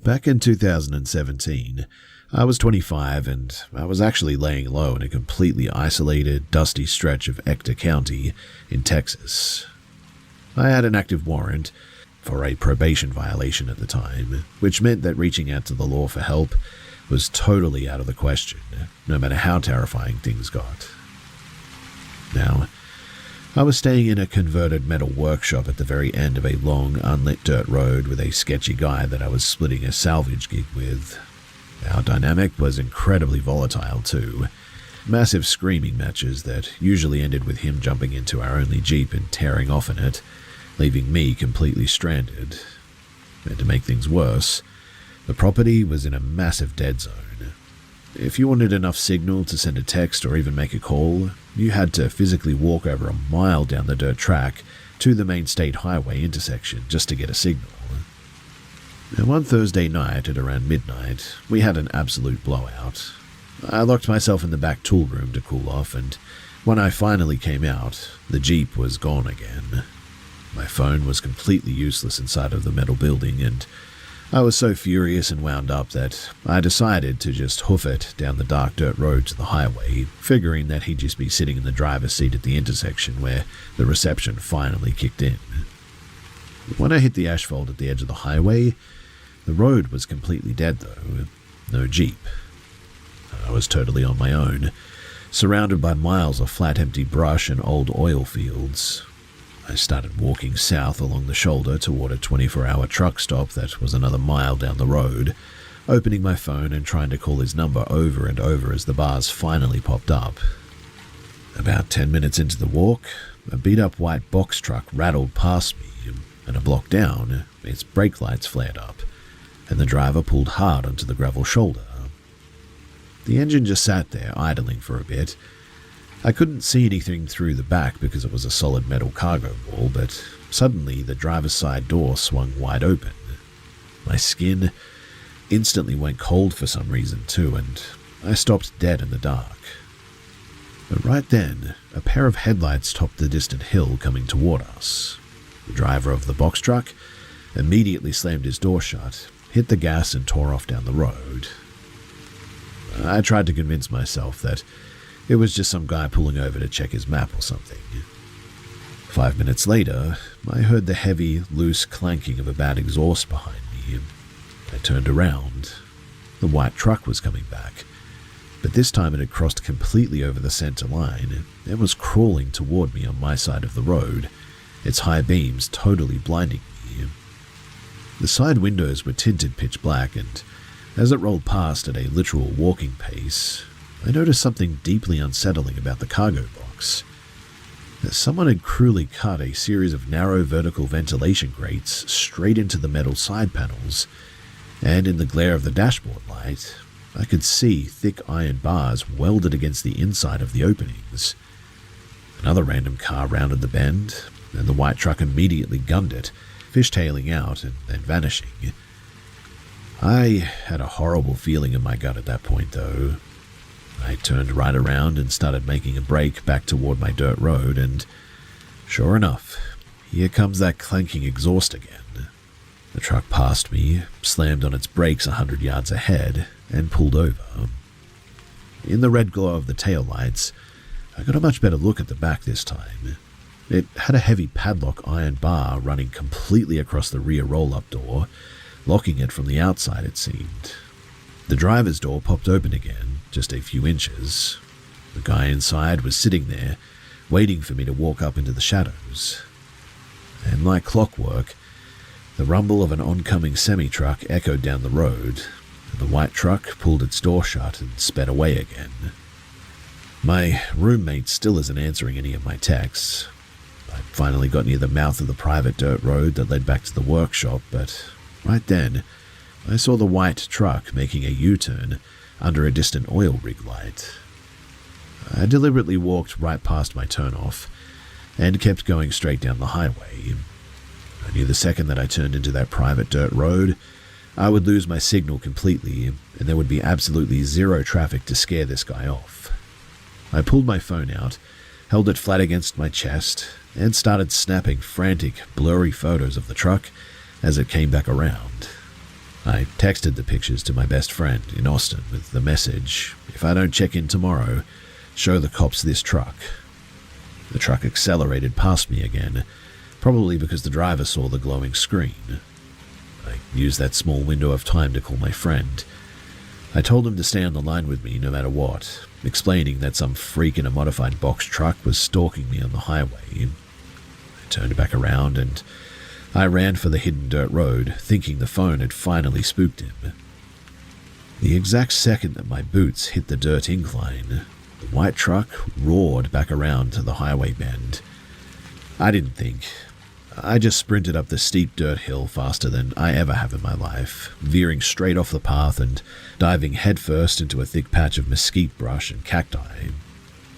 Back in 2017, I was 25 and I was actually laying low in a completely isolated, dusty stretch of Ector County in Texas. I had an active warrant for a probation violation at the time, which meant that reaching out to the law for help was totally out of the question, no matter how terrifying things got. Now, I was staying in a converted metal workshop at the very end of a long, unlit dirt road with a sketchy guy that I was splitting a salvage gig with. Our dynamic was incredibly volatile too. Massive screaming matches that usually ended with him jumping into our only Jeep and tearing off in it, leaving me completely stranded. And to make things worse, the property was in a massive dead zone. If you wanted enough signal to send a text or even make a call, you had to physically walk over a mile down the dirt track to the main state highway intersection just to get a signal. And one Thursday night at around midnight, we had an absolute blowout. I locked myself in the back tool room to cool off, and when I finally came out, the Jeep was gone again. My phone was completely useless inside of the metal building, and I was so furious and wound up that I decided to just hoof it down the dark dirt road to the highway, figuring that he'd just be sitting in the driver's seat at the intersection where the reception finally kicked in. When I hit the asphalt at the edge of the highway, the road was completely dead though, no Jeep. I was totally on my own, surrounded by miles of flat empty brush and old oil fields. I started walking south along the shoulder toward a 24-hour truck stop that was another mile down the road, opening my phone and trying to call his number over and over as the bars finally popped up. About 10 minutes into the walk, a beat-up white box truck rattled past me, and a block down, its brake lights flared up, and the driver pulled hard onto the gravel shoulder. The engine just sat there, idling for a bit. I couldn't see anything through the back because it was a solid metal cargo wall, but suddenly the driver's side door swung wide open. My skin instantly went cold for some reason too, and I stopped dead in the dark. But right then, a pair of headlights topped the distant hill coming toward us. The driver of the box truck immediately slammed his door shut, hit the gas and tore off down the road. I tried to convince myself that it was just some guy pulling over to check his map or something. 5 minutes later, I heard the heavy, loose clanking of a bad exhaust behind me. I turned around. The white truck was coming back, but this time it had crossed completely over the center line and was crawling toward me on my side of the road, its high beams totally blinding me. The side windows were tinted pitch black, and as it rolled past at a literal walking pace, I noticed something deeply unsettling about the cargo box. Someone had cruelly cut a series of narrow vertical ventilation grates straight into the metal side panels, and in the glare of the dashboard light, I could see thick iron bars welded against the inside of the openings. Another random car rounded the bend, and the white truck immediately gunned it, fishtailing out and then vanishing. I had a horrible feeling in my gut at that point, though. I turned right around and started making a break back toward my dirt road, and sure enough, here comes that clanking exhaust again. The truck passed me, slammed on its brakes 100 yards ahead, and pulled over. In the red glow of the taillights, I got a much better look at the back this time. It had a heavy padlock iron bar running completely across the rear roll-up door, locking it from the outside, it seemed. The driver's door popped open again, just a few inches. The guy inside was sitting there, waiting for me to walk up into the shadows. And like clockwork, the rumble of an oncoming semi-truck echoed down the road, and the white truck pulled its door shut and sped away again. My roommate still isn't answering any of my texts. I finally got near the mouth of the private dirt road that led back to the workshop, but right then, I saw the white truck making a U-turn under a distant oil rig light. I deliberately walked right past my turnoff and kept going straight down the highway. I knew the second that I turned into that private dirt road, I would lose my signal completely, and there would be absolutely zero traffic to scare this guy off. I pulled my phone out, held it flat against my chest, and started snapping frantic, blurry photos of the truck as it came back around. I texted the pictures to my best friend in Austin with the message, "If I don't check in tomorrow, show the cops this truck." The truck accelerated past me again, probably because the driver saw the glowing screen. I used that small window of time to call my friend. I told him to stay on the line with me no matter what, explaining that some freak in a modified box truck was stalking me on the highway. I turned back around and I ran for the hidden dirt road, thinking the phone had finally spooked him. The exact second that my boots hit the dirt incline, the white truck roared back around to the highway bend. I didn't think. I just sprinted up the steep dirt hill faster than I ever have in my life, veering straight off the path and diving headfirst into a thick patch of mesquite brush and cacti.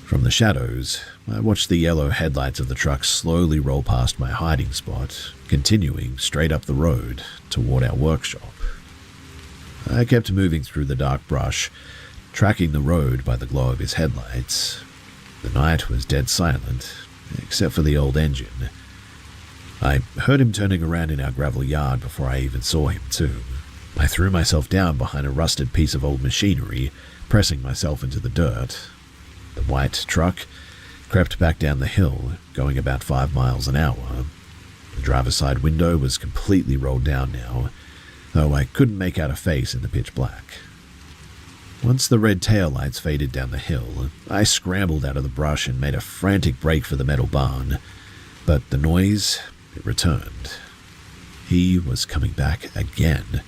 From the shadows, I watched the yellow headlights of the truck slowly roll past my hiding spot, continuing straight up the road toward our workshop. I kept moving through the dark brush, tracking the road by the glow of his headlights. The night was dead silent, except for the old engine. I heard him turning around in our gravel yard before I even saw him, too. I threw myself down behind a rusted piece of old machinery, pressing myself into the dirt. The white truck crept back down the hill, going about 5 miles an hour. The driver's side window was completely rolled down now, though I couldn't make out a face in the pitch black. Once the red taillights faded down the hill, I scrambled out of the brush and made a frantic break for the metal barn. But the noise, it returned. He was coming back again.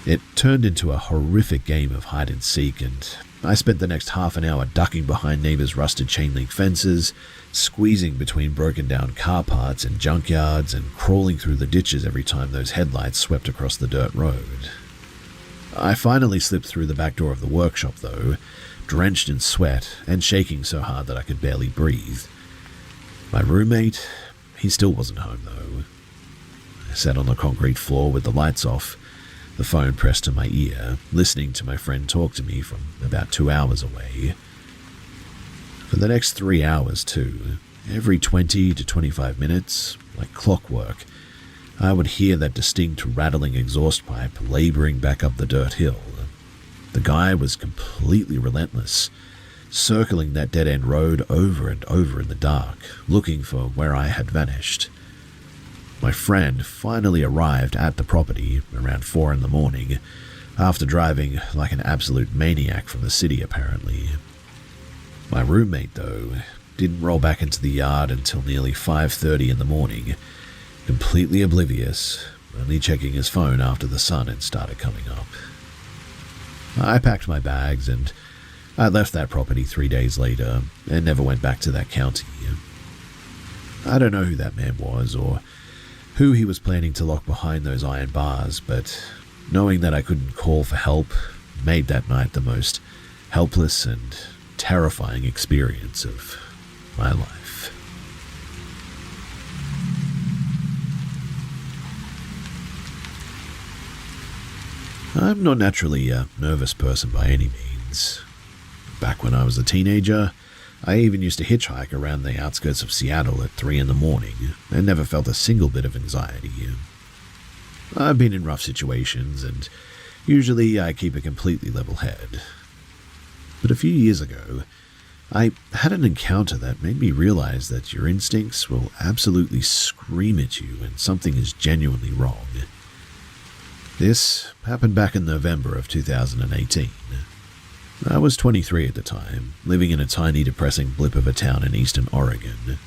It turned into a horrific game of hide and seek, and I spent the next half an hour ducking behind neighbors' rusted chain-link fences, squeezing between broken-down car parts and junkyards, and crawling through the ditches every time those headlights swept across the dirt road. I finally slipped through the back door of the workshop, though, drenched in sweat and shaking so hard that I could barely breathe. My roommate, he still wasn't home, though. I sat on the concrete floor with the lights off, the phone pressed to my ear, listening to my friend talk to me from about 2 hours away. For the next 3 hours, too, every 20 to 25 minutes, like clockwork, I would hear that distinct rattling exhaust pipe laboring back up the dirt hill. The guy was completely relentless, circling that dead-end road over and over in the dark, looking for where I had vanished. My friend finally arrived at the property around 4 in the morning, after driving like an absolute maniac from the city, apparently. My roommate, though, didn't roll back into the yard until nearly 5:30 in the morning, completely oblivious, only checking his phone after the sun had started coming up. I packed my bags and I left that property 3 days later and never went back to that county. I don't know who that man was or who he was planning to lock behind those iron bars, but knowing that I couldn't call for help made that night the most helpless and terrifying experience of my life. I'm not naturally a nervous person by any means. Back when I was a teenager, I even used to hitchhike around the outskirts of Seattle at 3 in the morning and never felt a single bit of anxiety. I've been in rough situations and usually I keep a completely level head. But a few years ago, I had an encounter that made me realize that your instincts will absolutely scream at you when something is genuinely wrong. This happened back in November of 2018. I was 23 at the time, living in a tiny depressing blip of a town in eastern Oregon.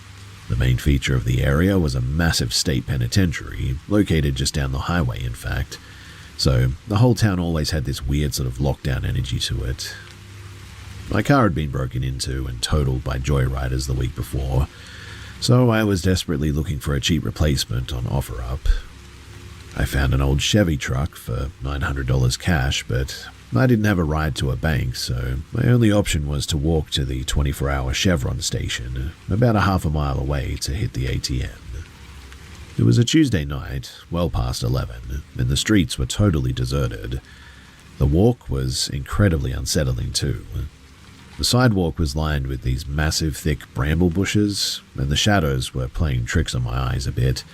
The main feature of the area was a massive state penitentiary, located just down the highway in fact, so the whole town always had this weird sort of lockdown energy to it. My car had been broken into and totaled by joyriders the week before, so I was desperately looking for a cheap replacement on OfferUp. I found an old Chevy truck for $900 cash, but I didn't have a ride to a bank, so my only option was to walk to the 24-hour Chevron station, about a half a mile away, to hit the ATM. It was a Tuesday night, well past 11, and the streets were totally deserted. The walk was incredibly unsettling too. The sidewalk was lined with these massive, thick bramble bushes, and the shadows were playing tricks on my eyes a bit.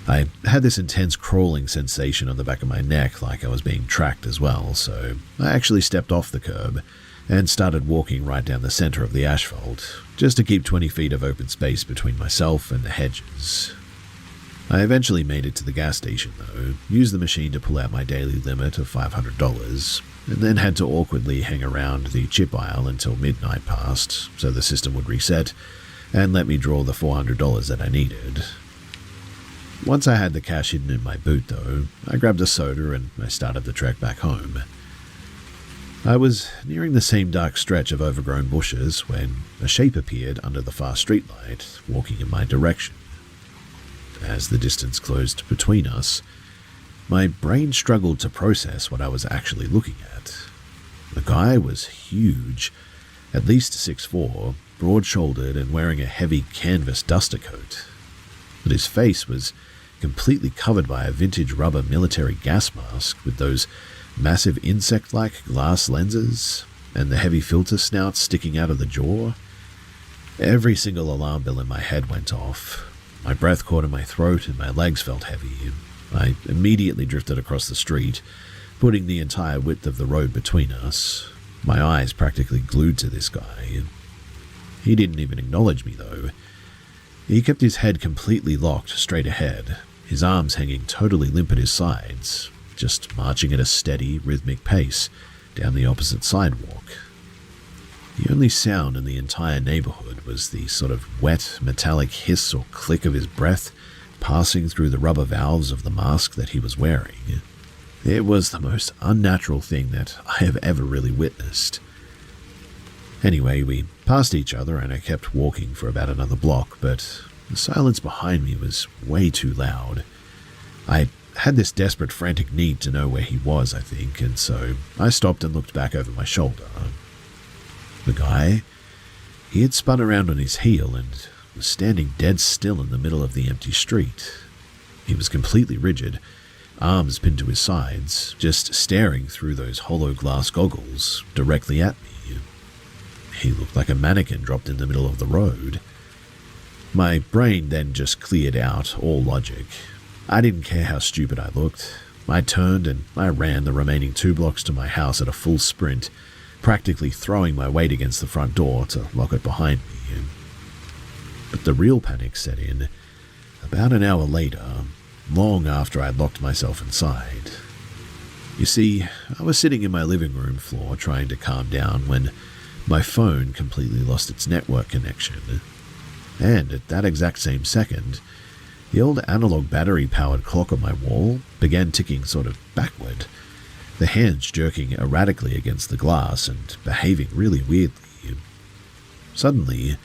I had this intense crawling sensation on the back of my neck like I was being tracked as well, so I actually stepped off the curb and started walking right down the center of the asphalt, just to keep 20 feet of open space between myself and the hedges. I eventually made it to the gas station though, used the machine to pull out my daily limit of $500, and then had to awkwardly hang around the chip aisle until midnight passed so the system would reset and let me draw the $400 that I needed. Once I had the cash hidden in my boot though, I grabbed a soda and I started the trek back home. I was nearing the same dark stretch of overgrown bushes when a shape appeared under the far streetlight, walking in my direction. As the distance closed between us, my brain struggled to process what I was actually looking at. The guy was huge, at least 6'4", broad-shouldered and wearing a heavy canvas duster coat. But his face was completely covered by a vintage rubber military gas mask with those massive insect-like glass lenses and the heavy filter snout sticking out of the jaw. Every single alarm bell in my head went off. My breath caught in my throat and my legs felt heavy. I immediately drifted across the street, putting the entire width of the road between us, my eyes practically glued to this guy. He didn't even acknowledge me though. He kept his head completely locked straight ahead, his arms hanging totally limp at his sides, just marching at a steady, rhythmic pace down the opposite sidewalk. The only sound in the entire neighborhood was the sort of wet, metallic hiss or click of his breath passing through the rubber valves of the mask that he was wearing. It was the most unnatural thing that I have ever really witnessed. Anyway, we passed each other and I kept walking for about another block, but the silence behind me was way too loud. I had this desperate, frantic need to know where he was, I think, and so I stopped and looked back over my shoulder. The guy, he had spun around on his heel and was standing dead still in the middle of the empty street. He was completely rigid, arms pinned to his sides, just staring through those hollow glass goggles directly at me. He looked like a mannequin dropped in the middle of the road. My brain then just cleared out all logic. I didn't care how stupid I looked. I turned and I ran the remaining 2 blocks to my house at a full sprint, practically throwing my weight against the front door to lock it behind me. But the real panic set in about an hour later, long after I'd locked myself inside. You see, I was sitting in my living room floor trying to calm down when my phone completely lost its network connection. And at that exact same second, the old analog battery-powered clock on my wall began ticking sort of backward, the hands jerking erratically against the glass and behaving really weirdly. Suddenly,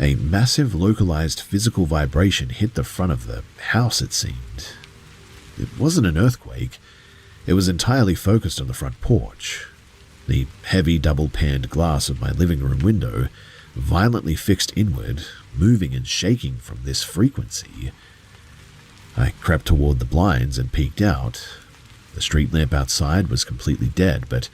a massive localized physical vibration hit the front of the house, it seemed. It wasn't an earthquake. It was entirely focused on the front porch. The heavy double-paned glass of my living room window violently fixed inward, moving and shaking from this frequency. I crept toward the blinds and peeked out. The street lamp outside was completely dead, but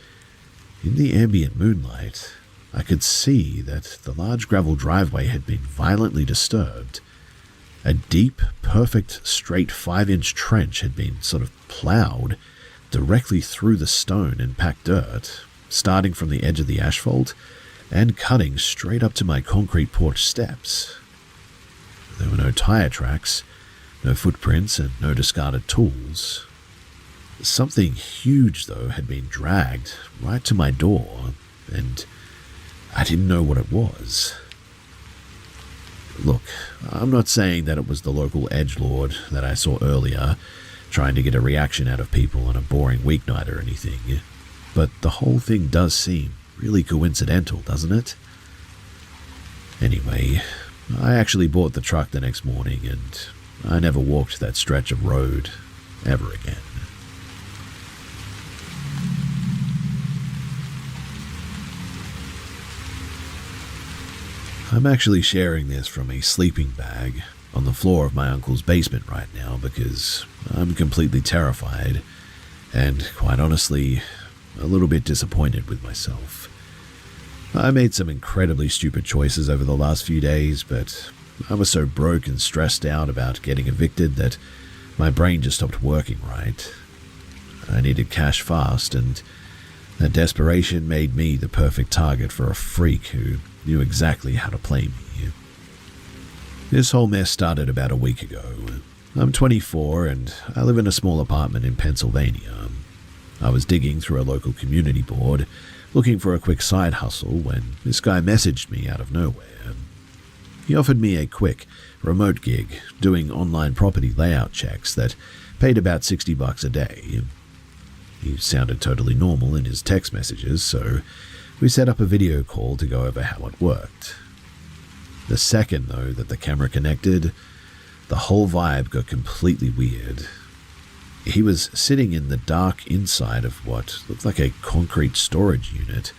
in the ambient moonlight, I could see that the large gravel driveway had been violently disturbed. A deep, perfect, straight 5-inch trench had been sort of plowed directly through the stone and packed dirt, starting from the edge of the asphalt and cutting straight up to my concrete porch steps. There were no tire tracks, no footprints, and no discarded tools. Something huge, though, had been dragged right to my door, and I didn't know what it was. Look, I'm not saying that it was the local edgelord that I saw earlier, trying to get a reaction out of people on a boring weeknight or anything, but the whole thing does seem really coincidental, doesn't it? Anyway, I actually bought the truck the next morning, and I never walked that stretch of road ever again. I'm actually sharing this from a sleeping bag on the floor of my uncle's basement right now because I'm completely terrified and, quite honestly, a little bit disappointed with myself. I made some incredibly stupid choices over the last few days, but I was so broke and stressed out about getting evicted that My brain just stopped working right. I needed cash fast, and that desperation made me the perfect target for a freak who knew exactly how to play me. This whole mess started about a week ago. I'm 24 and I live in a small apartment in Pennsylvania. I was digging through a local community board, looking for a quick side hustle when this guy messaged me out of nowhere. He offered me a quick, remote gig doing online property layout checks that paid about $60 a day. He sounded totally normal in his text messages, so we set up a video call to go over how it worked. The second, though, that the camera connected, the whole vibe got completely weird. He was sitting in the dark inside of what looked like a concrete storage unit.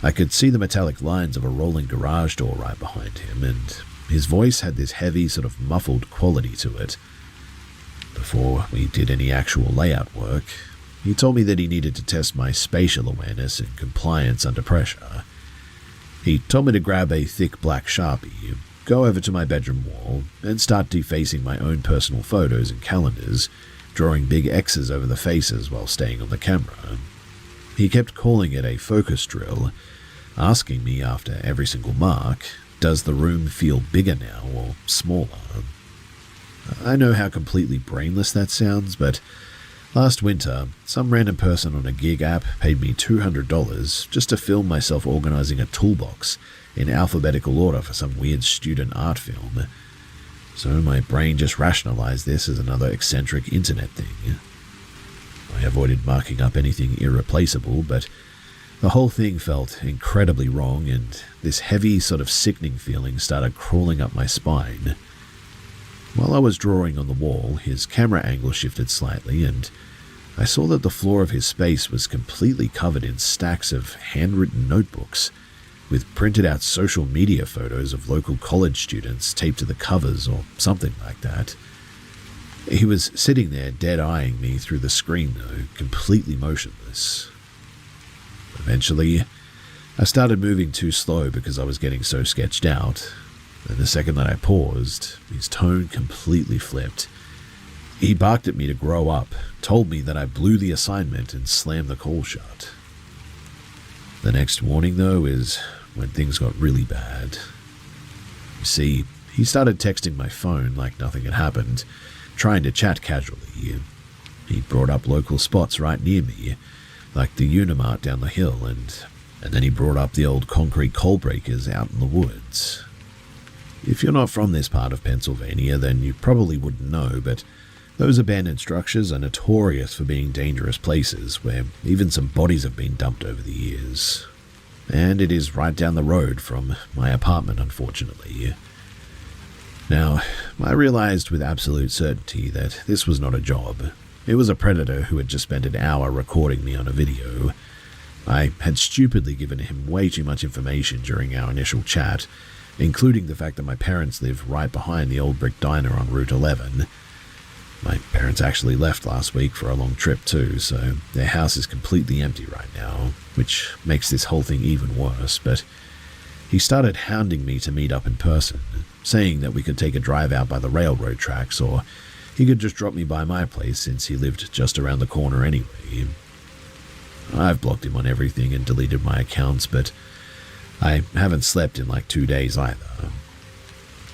I could see the metallic lines of a rolling garage door right behind him, and his voice had this heavy, sort of muffled quality to it. Before we did any actual layout work, he told me that he needed to test my spatial awareness and compliance under pressure. He told me to grab a thick black Sharpie, go over to my bedroom wall, and start defacing my own personal photos and calendars, drawing big X's over the faces while staying on the camera. He kept calling it a focus drill, asking me after every single mark, does the room feel bigger now or smaller? I know how completely brainless that sounds, but last winter, some random person on a gig app paid me $200 just to film myself organizing a toolbox in alphabetical order for some weird student art film. So my brain just rationalized this as another eccentric internet thing. I avoided marking up anything irreplaceable, but the whole thing felt incredibly wrong, and this heavy, sort of sickening feeling started crawling up my spine. While I was drawing on the wall, his camera angle shifted slightly, and I saw that the floor of his space was completely covered in stacks of handwritten notebooks, with printed out social media photos of local college students taped to the covers or something like that. He was sitting there dead-eyeing me through the screen, though, completely motionless. Eventually, I started moving too slow because I was getting so sketched out, and the second that I paused, his tone completely flipped. He barked at me to grow up, told me that I blew the assignment, and slammed the call shut. The next morning, though, is when things got really bad. You see, he started texting my phone like nothing had happened, trying to chat casually. He brought up local spots right near me, like the Unimart down the hill, and then he brought up the old concrete coal breakers out in the woods. If you're not from this part of Pennsylvania, then you probably wouldn't know, but those abandoned structures are notorious for being dangerous places where even some bodies have been dumped over the years. And it is right down the road from my apartment, unfortunately. Now, I realized with absolute certainty that this was not a job. It was a predator who had just spent an hour recording me on a video. I had stupidly given him way too much information during our initial chat, including the fact that my parents live right behind the old brick diner on Route 11. My parents actually left last week for a long trip too, so their house is completely empty right now, which makes this whole thing even worse, but he started hounding me to meet up in person, saying that we could take a drive out by the railroad tracks, or he could just drop me by my place since he lived just around the corner anyway. I've blocked him on everything and deleted my accounts, but I haven't slept in like 2 days either.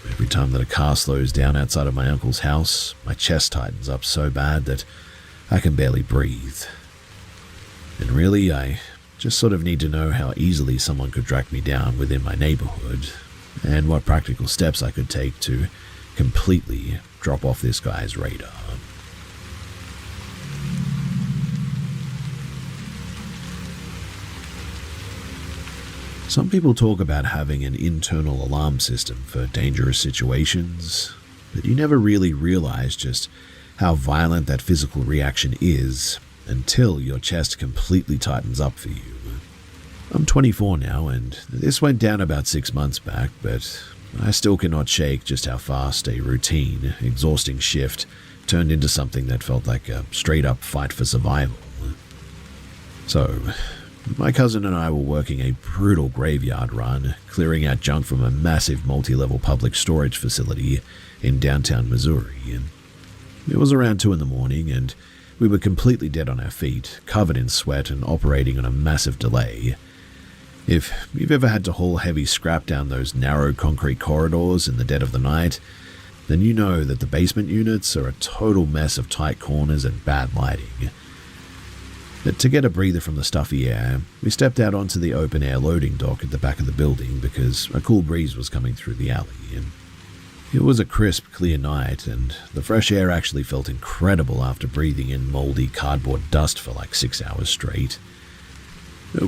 Every time that a car slows down outside of my uncle's house, my chest tightens up so bad that I can barely breathe. And really, I just sort of need to know how easily someone could track me down within my neighborhood, and what practical steps I could take to completely drop off this guy's radar. Some people talk about having an internal alarm system for dangerous situations, but you never really realize just how violent that physical reaction is until your chest completely tightens up for you. I'm 24 now, and this went down about 6 months back, but I still cannot shake just how fast a routine, exhausting shift turned into something that felt like a straight-up fight for survival. So, my cousin and I were working a brutal graveyard run, clearing out junk from a massive multi-level public storage facility in downtown Missouri. It was around 2 in the morning, and we were completely dead on our feet, covered in sweat and operating on a massive delay. If you've ever had to haul heavy scrap down those narrow concrete corridors in the dead of the night, then you know that the basement units are a total mess of tight corners and bad lighting. But to get a breather from the stuffy air, we stepped out onto the open-air loading dock at the back of the building because a cool breeze was coming through the alley. It was a crisp, clear night, and the fresh air actually felt incredible after breathing in moldy cardboard dust for like 6 hours straight.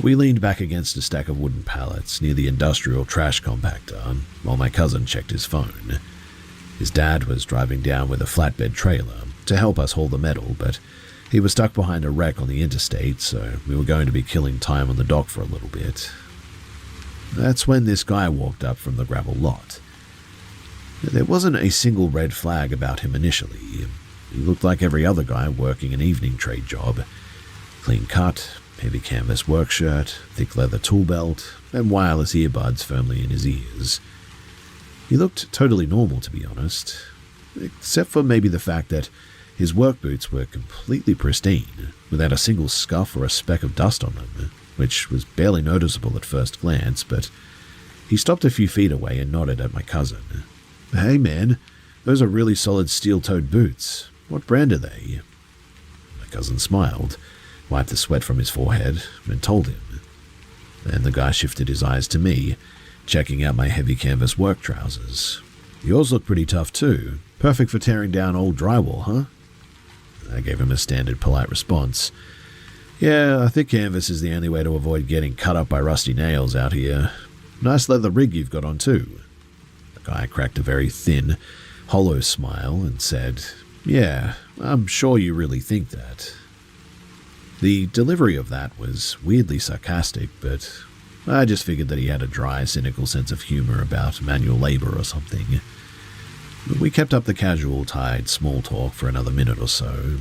We leaned back against a stack of wooden pallets near the industrial trash compactor while my cousin checked his phone. His dad was driving down with a flatbed trailer to help us haul the metal, but he was stuck behind a wreck on the interstate, so we were going to be killing time on the dock for a little bit. That's when this guy walked up from the gravel lot. There wasn't a single red flag about him initially. He looked like every other guy working an evening trade job. Clean cut, heavy canvas work shirt, thick leather tool belt, and wireless earbuds firmly in his ears. He looked totally normal, to be honest, except for maybe the fact that his work boots were completely pristine, without a single scuff or a speck of dust on them, which was barely noticeable at first glance, but he stopped a few feet away and nodded at my cousin. "Hey man, those are really solid steel-toed boots. What brand are they?" My cousin smiled, wiped the sweat from his forehead, and told him. Then the guy shifted his eyes to me, checking out my heavy canvas work trousers. "Yours look pretty tough too. Perfect for tearing down old drywall, huh?" I gave him a standard polite response. "Yeah, I think canvas is the only way to avoid getting cut up by rusty nails out here. Nice leather rig you've got on too." The guy cracked a very thin, hollow smile and said, "Yeah, I'm sure you really think that." The delivery of that was weirdly sarcastic, but I just figured that he had a dry, cynical sense of humor about manual labor or something. We kept up the casual, tired small talk for another minute or so.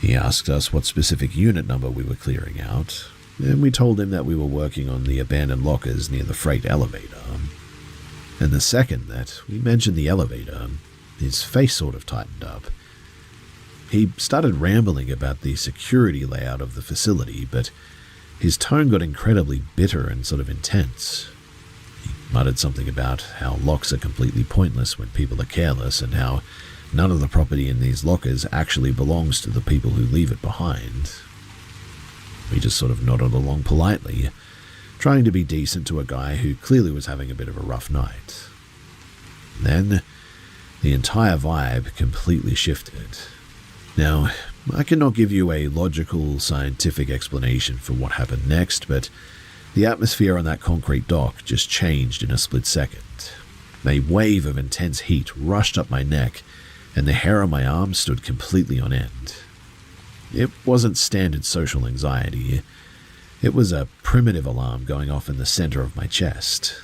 He asked us what specific unit number we were clearing out, and we told him that we were working on the abandoned lockers near the freight elevator. And the second that we mentioned the elevator, his face sort of tightened up. He started rambling about the security layout of the facility, but his tone got incredibly bitter and sort of intense. He muttered something about how locks are completely pointless when people are careless, and how none of the property in these lockers actually belongs to the people who leave it behind. We just sort of nodded along politely, trying to be decent to a guy who clearly was having a bit of a rough night. Then, the entire vibe completely shifted. Now, I cannot give you a logical, scientific explanation for what happened next, but the atmosphere on that concrete dock just changed in a split second. A wave of intense heat rushed up my neck, and the hair on my arm stood completely on end. It wasn't standard social anxiety. It was a primitive alarm going off in the center of my chest.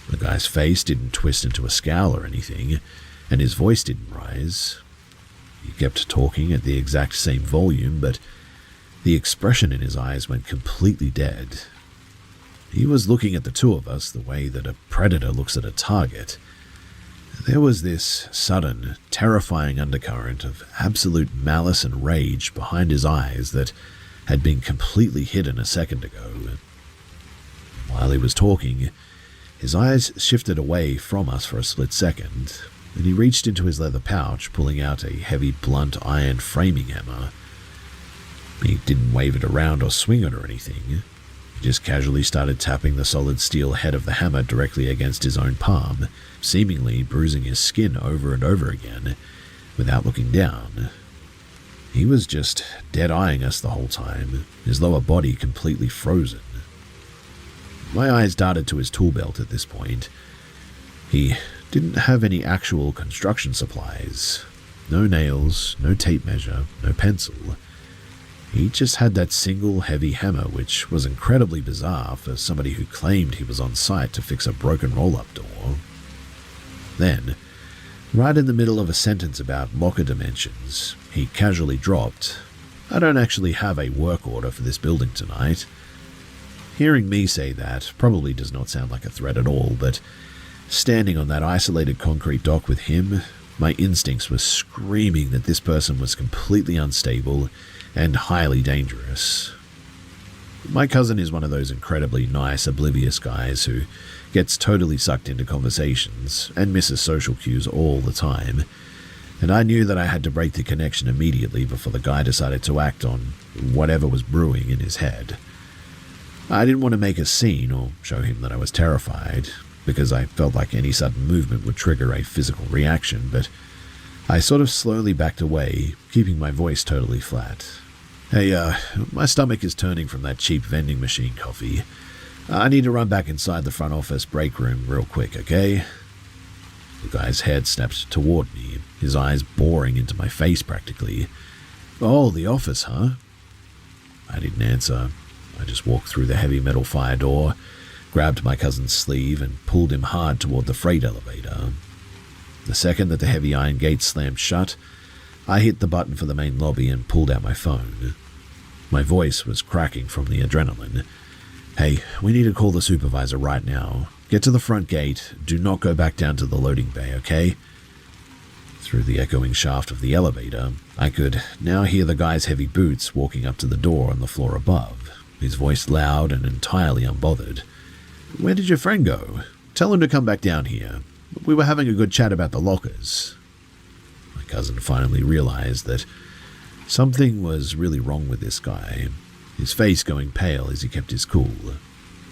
The guy's face didn't twist into a scowl or anything, and his voice didn't rise. He kept talking at the exact same volume, but the expression in his eyes went completely dead. He was looking at the two of us the way that a predator looks at a target. There was this sudden, terrifying undercurrent of absolute malice and rage behind his eyes that had been completely hidden a second ago. While he was talking, his eyes shifted away from us for a split second, and he reached into his leather pouch, pulling out a heavy, blunt iron framing hammer. He didn't wave it around or swing it or anything. He just casually started tapping the solid steel head of the hammer directly against his own palm, seemingly bruising his skin over and over again, without looking down. He was just dead-eyeing us the whole time, his lower body completely frozen. My eyes darted to his tool belt at this point. He didn't have any actual construction supplies. No nails, no tape measure, no pencil. He just had that single heavy hammer, which was incredibly bizarre for somebody who claimed he was on site to fix a broken roll-up door. Then, right in the middle of a sentence about locker dimensions, he casually dropped, "I don't actually have a work order for this building tonight." Hearing me say that probably does not sound like a threat at all, but standing on that isolated concrete dock with him, My instincts were screaming that this person was completely unstable and highly dangerous. My cousin is one of those incredibly nice, oblivious guys who gets totally sucked into conversations and misses social cues all the time, and I knew that I had to break the connection immediately before the guy decided to act on whatever was brewing in his head. I didn't want to make a scene or show him that I was terrified, because I felt like any sudden movement would trigger a physical reaction, but I sort of slowly backed away, keeping my voice totally flat. Hey, my stomach is turning from that cheap vending machine coffee. I need to run back inside the front office break room real quick, okay? The guy's head snapped toward me, his eyes boring into my face practically. Oh, the office, huh? I didn't answer. I just walked through the heavy metal fire door, grabbed my cousin's sleeve, and pulled him hard toward the freight elevator. The second that the heavy iron gate slammed shut, I hit the button for the main lobby and pulled out my phone. My voice was cracking from the adrenaline. Hey, we need to call the supervisor right now. Get to the front gate. Do not go back down to the loading bay, okay? Through the echoing shaft of the elevator, I could now hear the guy's heavy boots walking up to the door on the floor above, his voice loud and entirely unbothered. Where did your friend go? Tell him to come back down here. We were having a good chat about the lockers. My cousin finally realized that something was really wrong with this guy, his face going pale as he kept his cool.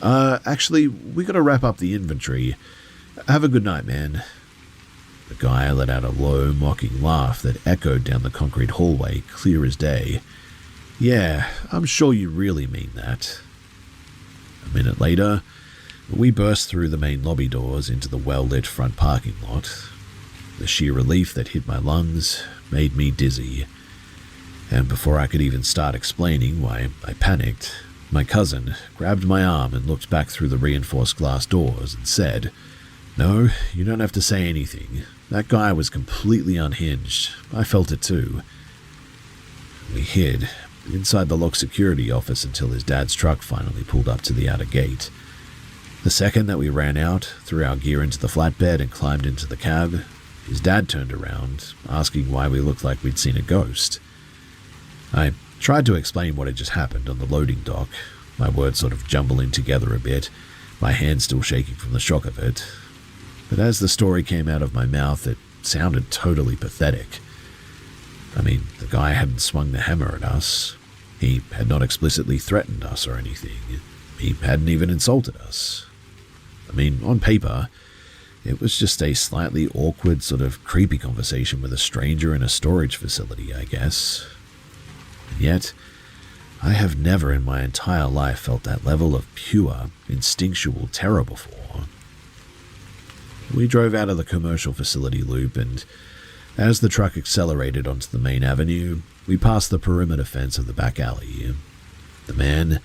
Actually, we gotta wrap up the inventory. Have a good night, man. The guy let out a low, mocking laugh that echoed down the concrete hallway, clear as day. Yeah, I'm sure you really mean that. A minute later, we burst through the main lobby doors into the well-lit front parking lot. The sheer relief that hit my lungs made me dizzy. And before I could even start explaining why I panicked, my cousin grabbed my arm and looked back through the reinforced glass doors and said, No, you don't have to say anything. That guy was completely unhinged. I felt it too. We hid inside the locked security office until his dad's truck finally pulled up to the outer gate. The second that we ran out, threw our gear into the flatbed and climbed into the cab, his dad turned around, asking why we looked like we'd seen a ghost. I tried to explain what had just happened on the loading dock, my words sort of jumbling together a bit, my hands still shaking from the shock of it. But as the story came out of my mouth, it sounded totally pathetic. I mean, the guy hadn't swung the hammer at us. He had not explicitly threatened us or anything. He hadn't even insulted us. I mean, on paper, it was just a slightly awkward, sort of creepy conversation with a stranger in a storage facility, I guess. And yet, I have never in my entire life felt that level of pure, instinctual terror before. We drove out of the commercial facility loop, and as the truck accelerated onto the main avenue, we passed the perimeter fence of the back alley. The man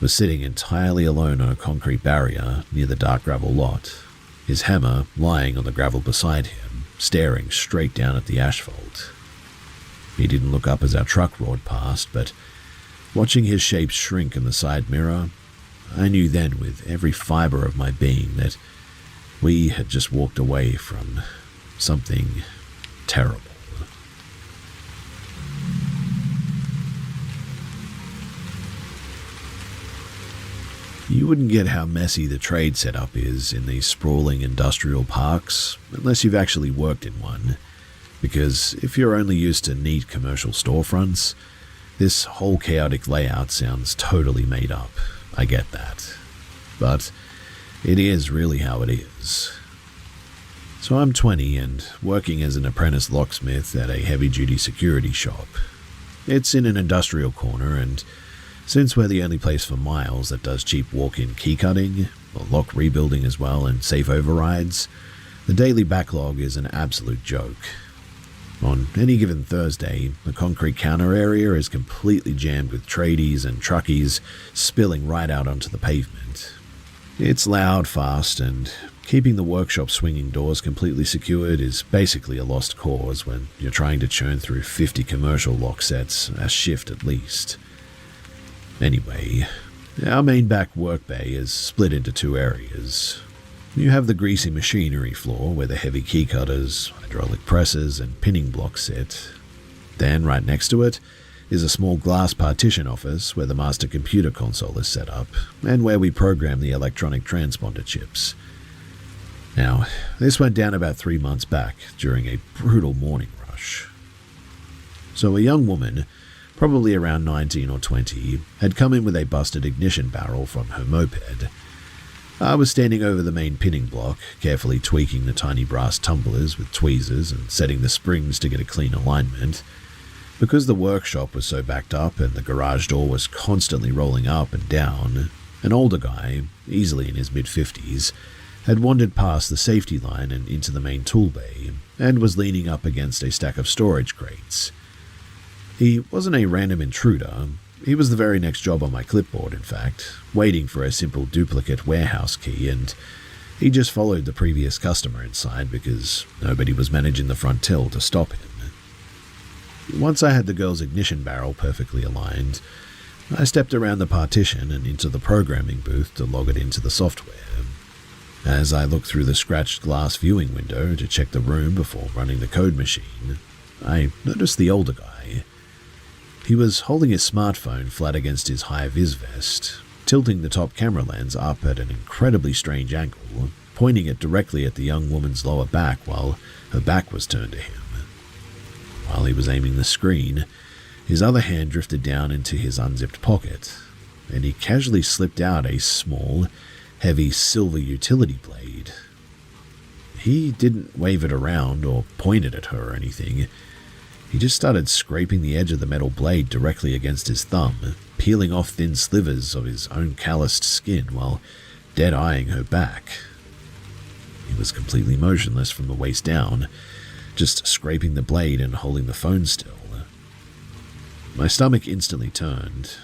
was sitting entirely alone on a concrete barrier near the dark gravel lot, his hammer lying on the gravel beside him, staring straight down at the asphalt. He didn't look up as our truck roared past, but watching his shape shrink in the side mirror, I knew then with every fiber of my being that we had just walked away from something terrible. You wouldn't get how messy the trade setup is in these sprawling industrial parks unless you've actually worked in one, because if you're only used to neat commercial storefronts, this whole chaotic layout sounds totally made up. I get that. But it is really how it is. So I'm 20 and working as an apprentice locksmith at a heavy-duty security shop. It's in an industrial corner, and since we're the only place for miles that does cheap walk-in key cutting, or lock rebuilding as well, and safe overrides, the daily backlog is an absolute joke. On any given Thursday, the concrete counter area is completely jammed with tradies and truckies spilling right out onto the pavement. It's loud, fast, and keeping the workshop swinging doors completely secured is basically a lost cause when you're trying to churn through 50 commercial lock sets a shift at least. Anyway, our main back work bay is split into two areas. You have the greasy machinery floor where the heavy key cutters, hydraulic presses, and pinning blocks sit. Then, right next to it, is a small glass partition office where the master computer console is set up, and where we program the electronic transponder chips. Now, this went down about 3 months back during a brutal morning rush. So a young woman, probably around 19 or 20, had come in with a busted ignition barrel from her moped. I was standing over the main pinning block, carefully tweaking the tiny brass tumblers with tweezers and setting the springs to get a clean alignment. Because the workshop was so backed up and the garage door was constantly rolling up and down, an older guy, easily in his mid-50s, had wandered past the safety line and into the main tool bay, and was leaning up against a stack of storage crates. He wasn't a random intruder. He was the very next job on my clipboard, in fact, waiting for a simple duplicate warehouse key, and he just followed the previous customer inside because nobody was managing the front till to stop him. Once I had the girl's ignition barrel perfectly aligned, I stepped around the partition and into the programming booth to log it into the software. As I looked through the scratched glass viewing window to check the room before running the code machine, I noticed the older guy. He was holding his smartphone flat against his high-vis vest, tilting the top camera lens up at an incredibly strange angle, pointing it directly at the young woman's lower back while her back was turned to him. While he was aiming the screen, his other hand drifted down into his unzipped pocket, and he casually slipped out a small, heavy silver utility blade. He didn't wave it around or point it at her or anything. He just started scraping the edge of the metal blade directly against his thumb, peeling off thin slivers of his own calloused skin while dead-eyeing her back. He was completely motionless from the waist down, just scraping the blade and holding the phone still. My stomach instantly turned.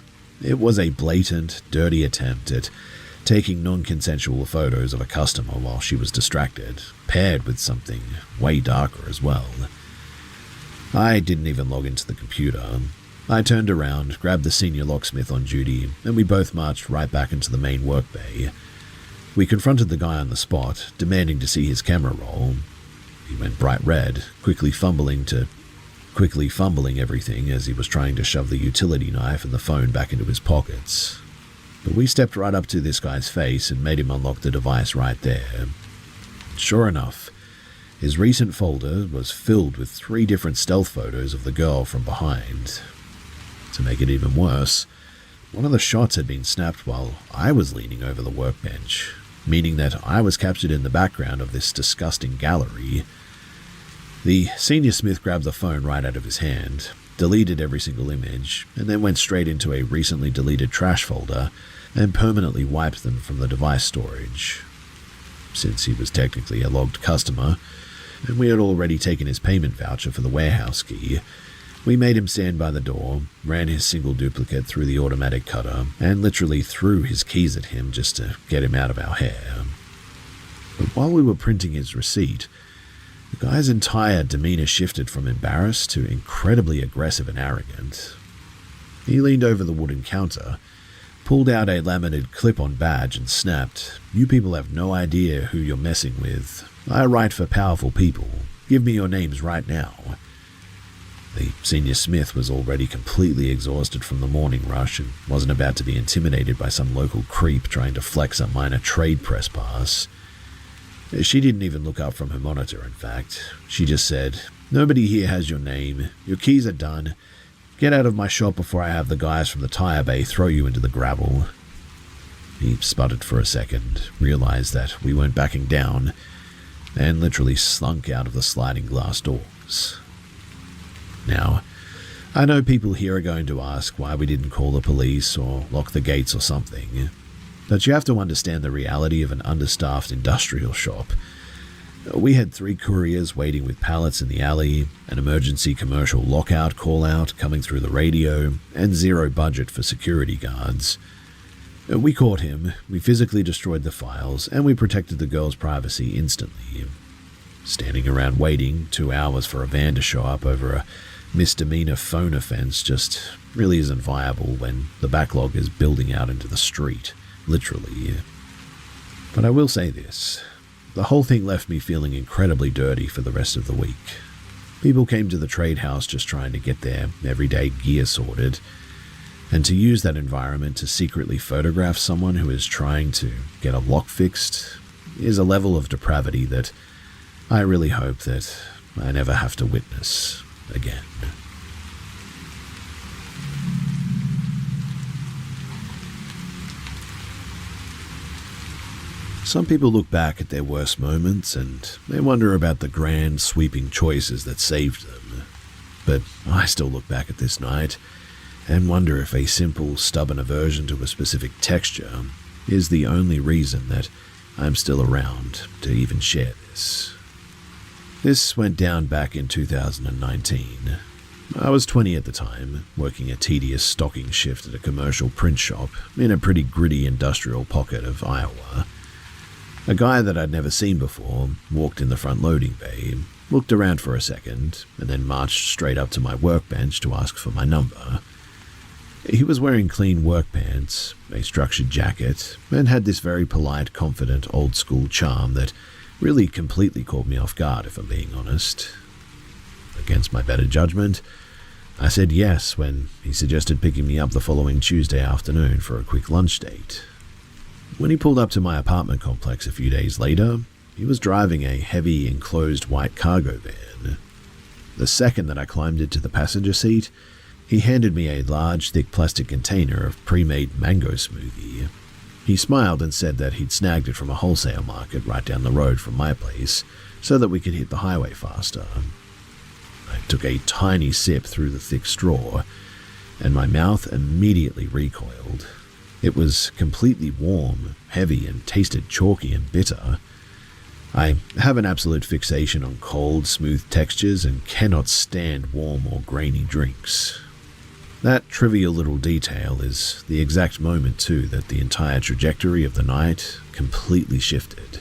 It was a blatant, dirty attempt at taking non-consensual photos of a customer while she was distracted, paired with something way darker as well. I didn't even log into the computer. I turned around, grabbed the senior locksmith on duty, and we both marched right back into the main work bay. We confronted the guy on the spot, demanding to see his camera roll. He went bright red, quickly fumbling everything as he was trying to shove the utility knife and the phone back into his pockets. But we stepped right up to this guy's face and made him unlock the device right there. Sure enough, his recent folder was filled with 3 different stealth photos of the girl from behind. To make it even worse, one of the shots had been snapped while I was leaning over the workbench, meaning that I was captured in the background of this disgusting gallery. The senior smith grabbed the phone right out of his hand, deleted every single image, and then went straight into a recently deleted trash folder and permanently wiped them from the device storage. Since he was technically a logged customer, and we had already taken his payment voucher for the warehouse key, we made him stand by the door, ran his single duplicate through the automatic cutter, and literally threw his keys at him just to get him out of our hair. But while we were printing his receipt, the guy's entire demeanor shifted from embarrassed to incredibly aggressive and arrogant. He leaned over the wooden counter, pulled out a laminated clip-on badge and snapped, "You people have no idea who you're messing with. I write for powerful people. Give me your names right now." The senior smith was already completely exhausted from the morning rush and wasn't about to be intimidated by some local creep trying to flex a minor trade press pass. She didn't even look up from her monitor, in fact. She just said, "Nobody here has your name. Your keys are done. Get out of my shop before I have the guys from the tire bay throw you into the gravel." He sputtered for a second, realized that we weren't backing down, and literally slunk out of the sliding glass doors. Now, I know people here are going to ask why we didn't call the police or lock the gates or something, but you have to understand the reality of an understaffed industrial shop. We had 3 couriers waiting with pallets in the alley, an emergency commercial lockout call-out coming through the radio, and 0 budget for security guards. We caught him, we physically destroyed the files, and we protected the girl's privacy instantly. Standing around waiting 2 hours for a van to show up over a misdemeanor phone offense just really isn't viable when the backlog is building out into the street, literally. But I will say this, The whole thing left me feeling incredibly dirty for the rest of the week. People came to the trade house just trying to get their everyday gear sorted, and to use that environment to secretly photograph someone who is trying to get a lock fixed is a level of depravity that I really hope that I never have to witness again. Some people look back at their worst moments and they wonder about the grand, sweeping choices that saved them. But I still look back at this night and wonder if a simple, stubborn aversion to a specific texture is the only reason that I'm still around to even share this. This went down back in 2019. I was 20 at the time, working a tedious stocking shift at a commercial print shop in a pretty gritty industrial pocket of Iowa. A guy that I'd never seen before walked in the front loading bay, looked around for a second, and then marched straight up to my workbench to ask for my number. He was wearing clean work pants, a structured jacket, and had this very polite, confident, old-school charm that really completely caught me off guard, if I'm being honest. Against my better judgment, I said yes when he suggested picking me up the following Tuesday afternoon for a quick lunch date. When he pulled up to my apartment complex a few days later, he was driving a heavy, enclosed white cargo van. The second that I climbed into the passenger seat, he handed me a large, thick plastic container of pre-made mango smoothie. He smiled and said that he'd snagged it from a wholesale market right down the road from my place so that we could hit the highway faster. I took a tiny sip through the thick straw, and my mouth immediately recoiled. It was completely warm, heavy, and tasted chalky and bitter. I have an absolute fixation on cold, smooth textures and cannot stand warm or grainy drinks. That trivial little detail is the exact moment, too, that the entire trajectory of the night completely shifted.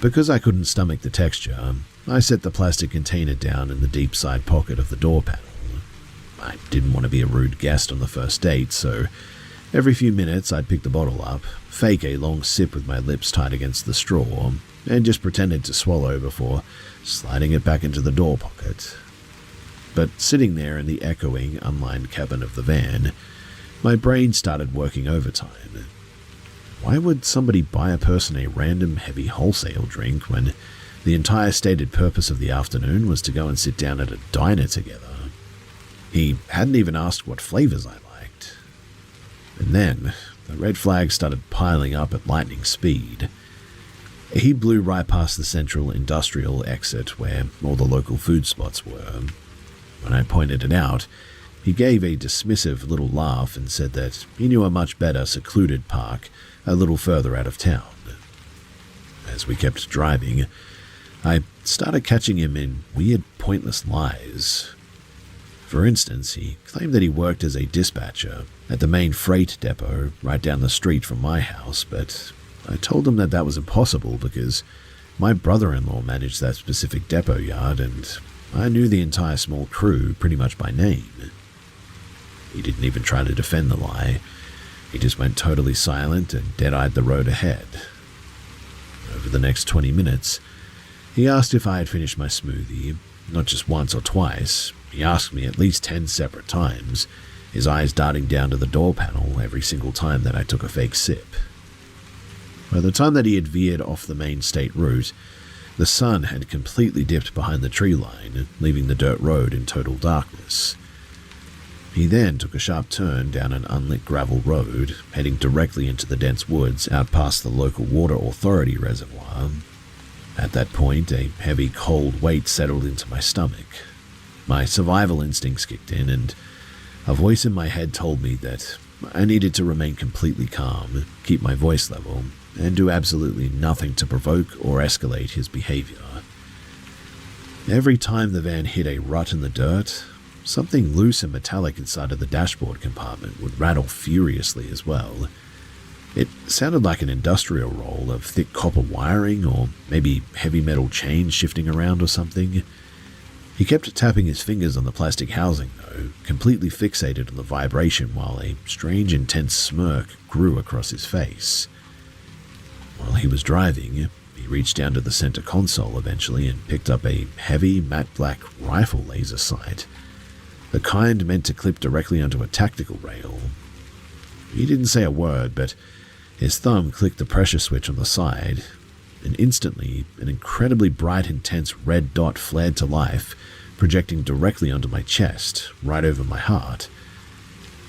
Because I couldn't stomach the texture, I set the plastic container down in the deep side pocket of the door panel. I didn't want to be a rude guest on the first date, so every few minutes I'd pick the bottle up, fake a long sip with my lips tight against the straw, and just pretended to swallow before sliding it back into the door pocket. But sitting there in the echoing, unlined cabin of the van, my brain started working overtime. Why would somebody buy a person a random heavy wholesale drink when the entire stated purpose of the afternoon was to go and sit down at a diner together? He hadn't even asked what flavors I liked. And then the red flags started piling up at lightning speed. He blew right past the central industrial exit where all the local food spots were. When I pointed it out, he gave a dismissive little laugh and said that he knew a much better secluded park a little further out of town. As we kept driving, I started catching him in weird, pointless lies. For instance, he claimed that he worked as a dispatcher at the main freight depot right down the street from my house, but I told him that that was impossible because my brother-in-law managed that specific depot yard and I knew the entire small crew pretty much by name. He didn't even try to defend the lie. He just went totally silent and dead-eyed the road ahead. Over the next 20 minutes, he asked if I had finished my smoothie, not just once or twice. He asked me at least 10 separate times, his eyes darting down to the door panel every single time that I took a fake sip. By the time that he had veered off the main state route, the sun had completely dipped behind the tree line, leaving the dirt road in total darkness. He then took a sharp turn down an unlit gravel road, heading directly into the dense woods out past the local water authority reservoir. At that point, a heavy, cold weight settled into my stomach. My survival instincts kicked in, and a voice in my head told me that I needed to remain completely calm, keep my voice level, and do absolutely nothing to provoke or escalate his behavior. Every time the van hit a rut in the dirt, something loose and metallic inside of the dashboard compartment would rattle furiously as well. It sounded like an industrial roll of thick copper wiring or maybe heavy metal chains shifting around or something. He kept tapping his fingers on the plastic housing, though, completely fixated on the vibration while a strange, intense smirk grew across his face. While he was driving, he reached down to the center console eventually and picked up a heavy matte black rifle laser sight, the kind meant to clip directly onto a tactical rail. He didn't say a word, but his thumb clicked the pressure switch on the side, and instantly an incredibly bright, intense red dot flared to life, projecting directly onto my chest, right over my heart.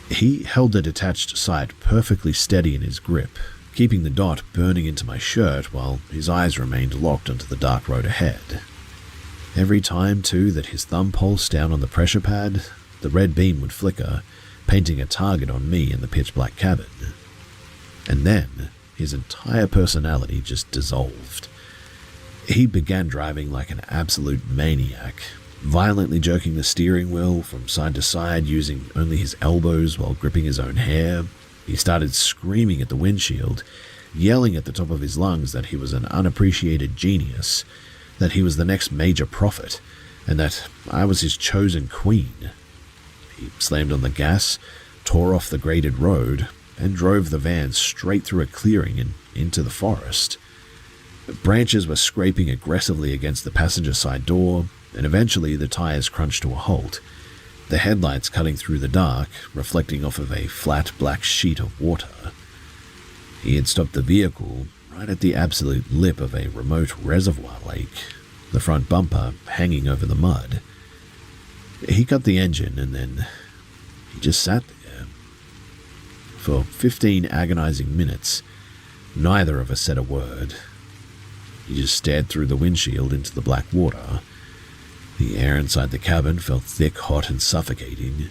He held the detached sight perfectly steady in his grip, keeping the dot burning into my shirt while his eyes remained locked onto the dark road ahead. Every time, too, that his thumb pulsed down on the pressure pad, the red beam would flicker, painting a target on me in the pitch-black cabin. And then, his entire personality just dissolved. He began driving like an absolute maniac, violently jerking the steering wheel from side to side using only his elbows while gripping his own hair. He started screaming at the windshield, yelling at the top of his lungs that he was an unappreciated genius, that he was the next major prophet, and that I was his chosen queen. He slammed on the gas, tore off the graded road, and drove the van straight through a clearing and into the forest. Branches were scraping aggressively against the passenger side door, and eventually the tires crunched to a halt, the headlights cutting through the dark, reflecting off of a flat black sheet of water. He had stopped the vehicle right at the absolute lip of a remote reservoir lake, the front bumper hanging over the mud. He cut the engine and then he just sat there. For 15 agonizing minutes, neither of us said a word. He just stared through the windshield into the black water. The air inside the cabin felt thick, hot, and suffocating.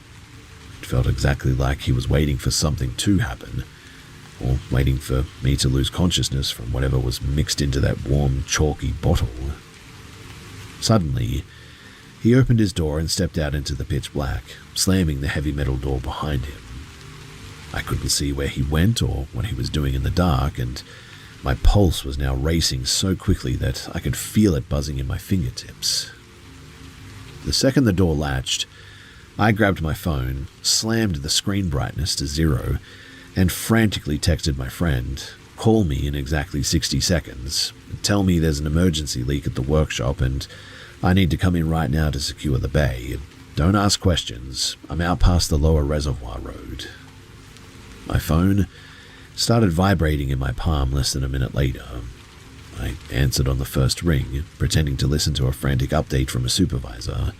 It felt exactly like he was waiting for something to happen, or waiting for me to lose consciousness from whatever was mixed into that warm, chalky bottle. Suddenly, he opened his door and stepped out into the pitch black, slamming the heavy metal door behind him. I couldn't see where he went or what he was doing in the dark, and my pulse was now racing so quickly that I could feel it buzzing in my fingertips. The second the door latched, I grabbed my phone, slammed the screen brightness to 0, and frantically texted my friend, "Call me in exactly 60 seconds. Tell me there's an emergency leak at the workshop and I need to come in right now to secure the bay. Don't ask questions. I'm out past the lower reservoir road." My phone started vibrating in my palm less than a minute later. I answered on the first ring, pretending to listen to a frantic update from a supervisor.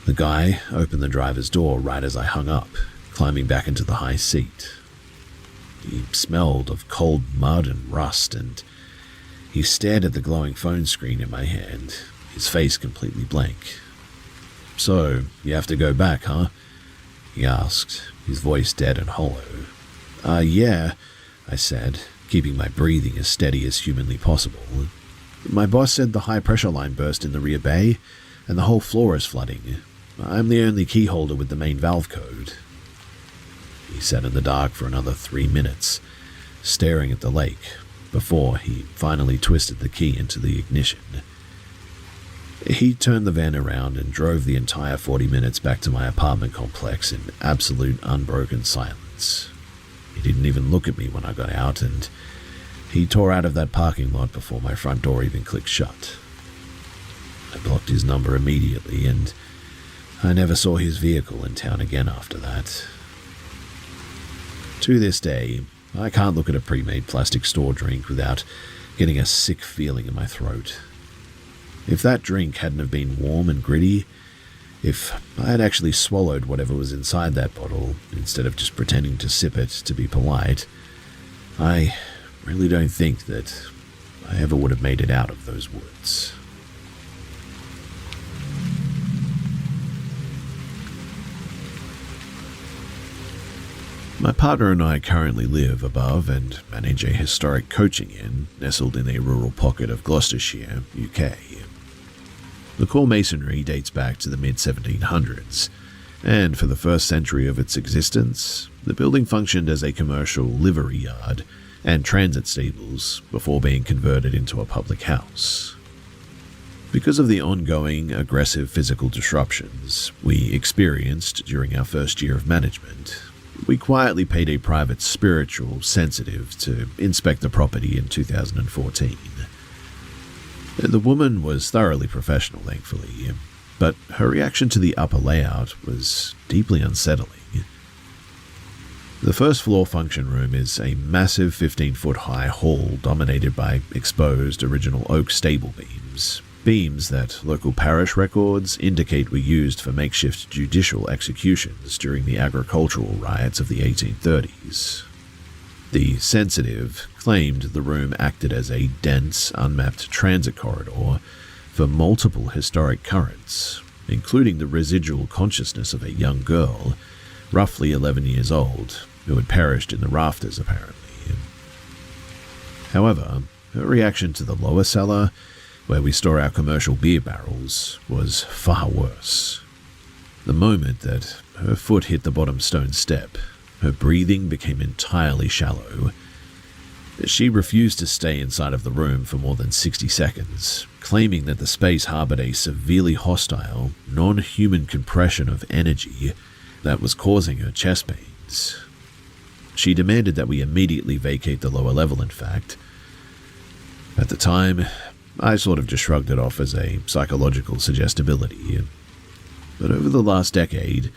The guy opened the driver's door right as I hung up, climbing back into the high seat. He smelled of cold mud and rust, and he stared at the glowing phone screen in my hand, his face completely blank. "So, you have to go back, huh?" he asked, his voice dead and hollow. Yeah," I said, keeping my breathing as steady as humanly possible. "My boss said the high-pressure line burst in the rear bay, and the whole floor is flooding. I'm the only key holder with the main valve code." He sat in the dark for another 3 minutes, staring at the lake, before he finally twisted the key into the ignition. He turned the van around and drove the entire 40 minutes back to my apartment complex in absolute unbroken silence. He didn't even look at me when I got out, and he tore out of that parking lot before my front door even clicked shut. I blocked his number immediately, and I never saw his vehicle in town again after that. To this day, I can't look at a pre-made plastic store drink without getting a sick feeling in my throat. If that drink hadn't have been warm and gritty, if I had actually swallowed whatever was inside that bottle instead of just pretending to sip it to be polite, I really don't think that I ever would have made it out of those woods. My partner and I currently live above and manage a historic coaching inn nestled in a rural pocket of Gloucestershire, UK. The core masonry dates back to the mid-1700s, and for the first century of its existence, the building functioned as a commercial livery yard and transit stables before being converted into a public house. Because of the ongoing aggressive physical disruptions we experienced during our first year of management, we quietly paid a private spiritual sensitive to inspect the property in 2014. The woman was thoroughly professional, thankfully, but her reaction to the upper layout was deeply unsettling. The first floor function room is a massive 15-foot-high hall dominated by exposed original oak stable beams. Beams that local parish records indicate were used for makeshift judicial executions during the agricultural riots of the 1830s. The sensitive claimed the room acted as a dense, unmapped transit corridor for multiple historic currents, including the residual consciousness of a young girl, roughly 11 years old, who had perished in the rafters, apparently. However, her reaction to the lower cellar, where we store our commercial beer barrels, was far worse. The moment that her foot hit the bottom stone step, her breathing became entirely shallow. She refused to stay inside of the room for more than 60 seconds, claiming that the space harbored a severely hostile, non-human compression of energy that was causing her chest pains. She demanded that we immediately vacate the lower level, in fact. At the time, I sort of just shrugged it off as a psychological suggestibility. But over the last decade,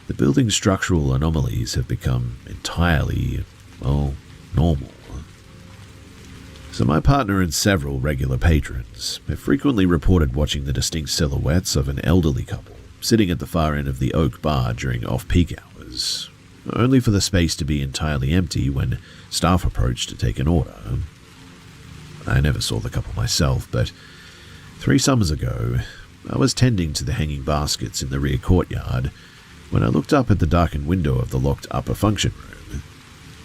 the building's structural anomalies have become entirely, normal. So my partner and several regular patrons have frequently reported watching the distinct silhouettes of an elderly couple sitting at the far end of the oak bar during off-peak hours, only for the space to be entirely empty when staff approached to take an order. I never saw the couple myself, but 3 summers ago, I was tending to the hanging baskets in the rear courtyard when I looked up at the darkened window of the locked upper function room.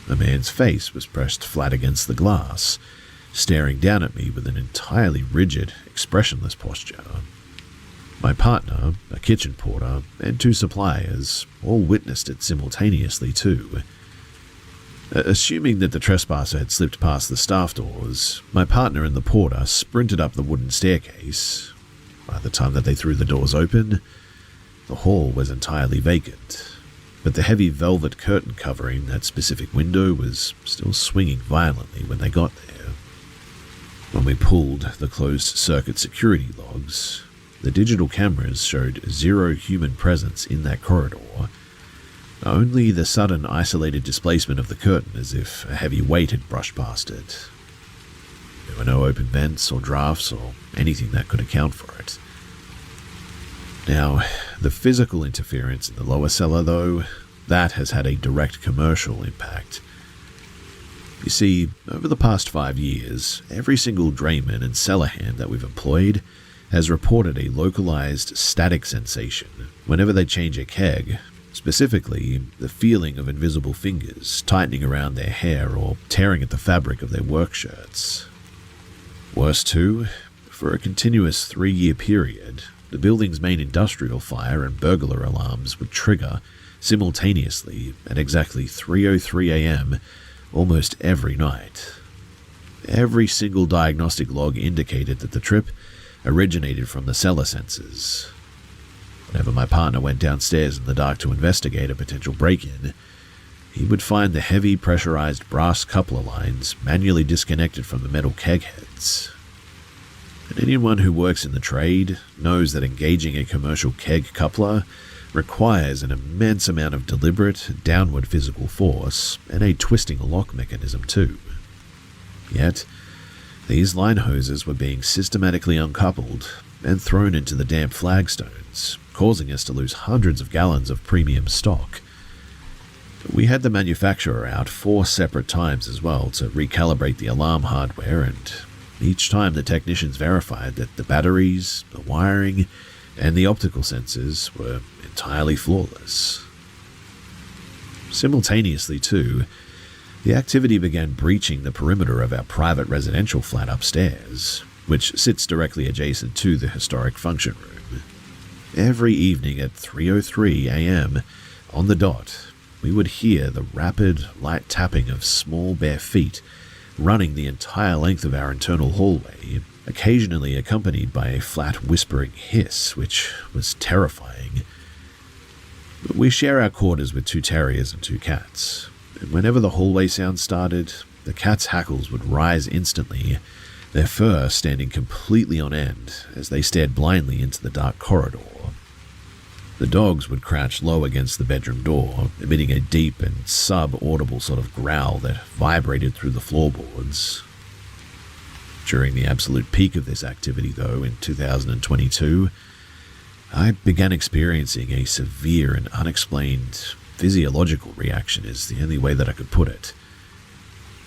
A man's face was pressed flat against the glass, staring down at me with an entirely rigid, expressionless posture. My partner, a kitchen porter, and 2 suppliers all witnessed it simultaneously too. Assuming that the trespasser had slipped past the staff doors, my partner and the porter sprinted up the wooden staircase. By the time that they threw the doors open, the hall was entirely vacant, but the heavy velvet curtain covering that specific window was still swinging violently when they got there. When we pulled the closed-circuit security logs, the digital cameras showed 0 human presence in that corridor, only the sudden isolated displacement of the curtain as if a heavy weight had brushed past it. There were no open vents or drafts or anything that could account for it. Now, the physical interference in the lower cellar, though, that has had a direct commercial impact. You see, over the past 5 years, every single drayman and cellar hand that we've employed has reported a localized static sensation whenever they change a keg, specifically the feeling of invisible fingers tightening around their hair or tearing at the fabric of their work shirts. Worse too, for a continuous 3-year period, the building's main industrial fire and burglar alarms would trigger simultaneously at exactly 3:03 a.m. almost every night. Every single diagnostic log indicated that the trip originated from the cellar sensors. Whenever my partner went downstairs in the dark to investigate a potential break-in, he would find the heavy pressurized brass coupler lines manually disconnected from the metal keg heads. And anyone who works in the trade knows that engaging a commercial keg coupler requires an immense amount of deliberate, downward physical force and a twisting lock mechanism too. Yet, these line hoses were being systematically uncoupled and thrown into the damp flagstones, causing us to lose hundreds of gallons of premium stock. We had the manufacturer out 4 separate times as well to recalibrate the alarm hardware, and each time the technicians verified that the batteries, the wiring, and the optical sensors were entirely flawless. Simultaneously too, the activity began breaching the perimeter of our private residential flat upstairs, which sits directly adjacent to the historic function room. Every evening at 3:03 a.m., on the dot, we would hear the rapid, light tapping of small bare feet running the entire length of our internal hallway, occasionally accompanied by a flat whispering hiss, which was terrifying. We share our quarters with 2 terriers and 2 cats, and whenever the hallway sound started, the cats' hackles would rise instantly, their fur standing completely on end as they stared blindly into the dark corridor. The dogs would crouch low against the bedroom door, emitting a deep and sub-audible sort of growl that vibrated through the floorboards. During the absolute peak of this activity, though, in 2022, I began experiencing a severe and unexplained physiological reaction, is the only way that I could put it.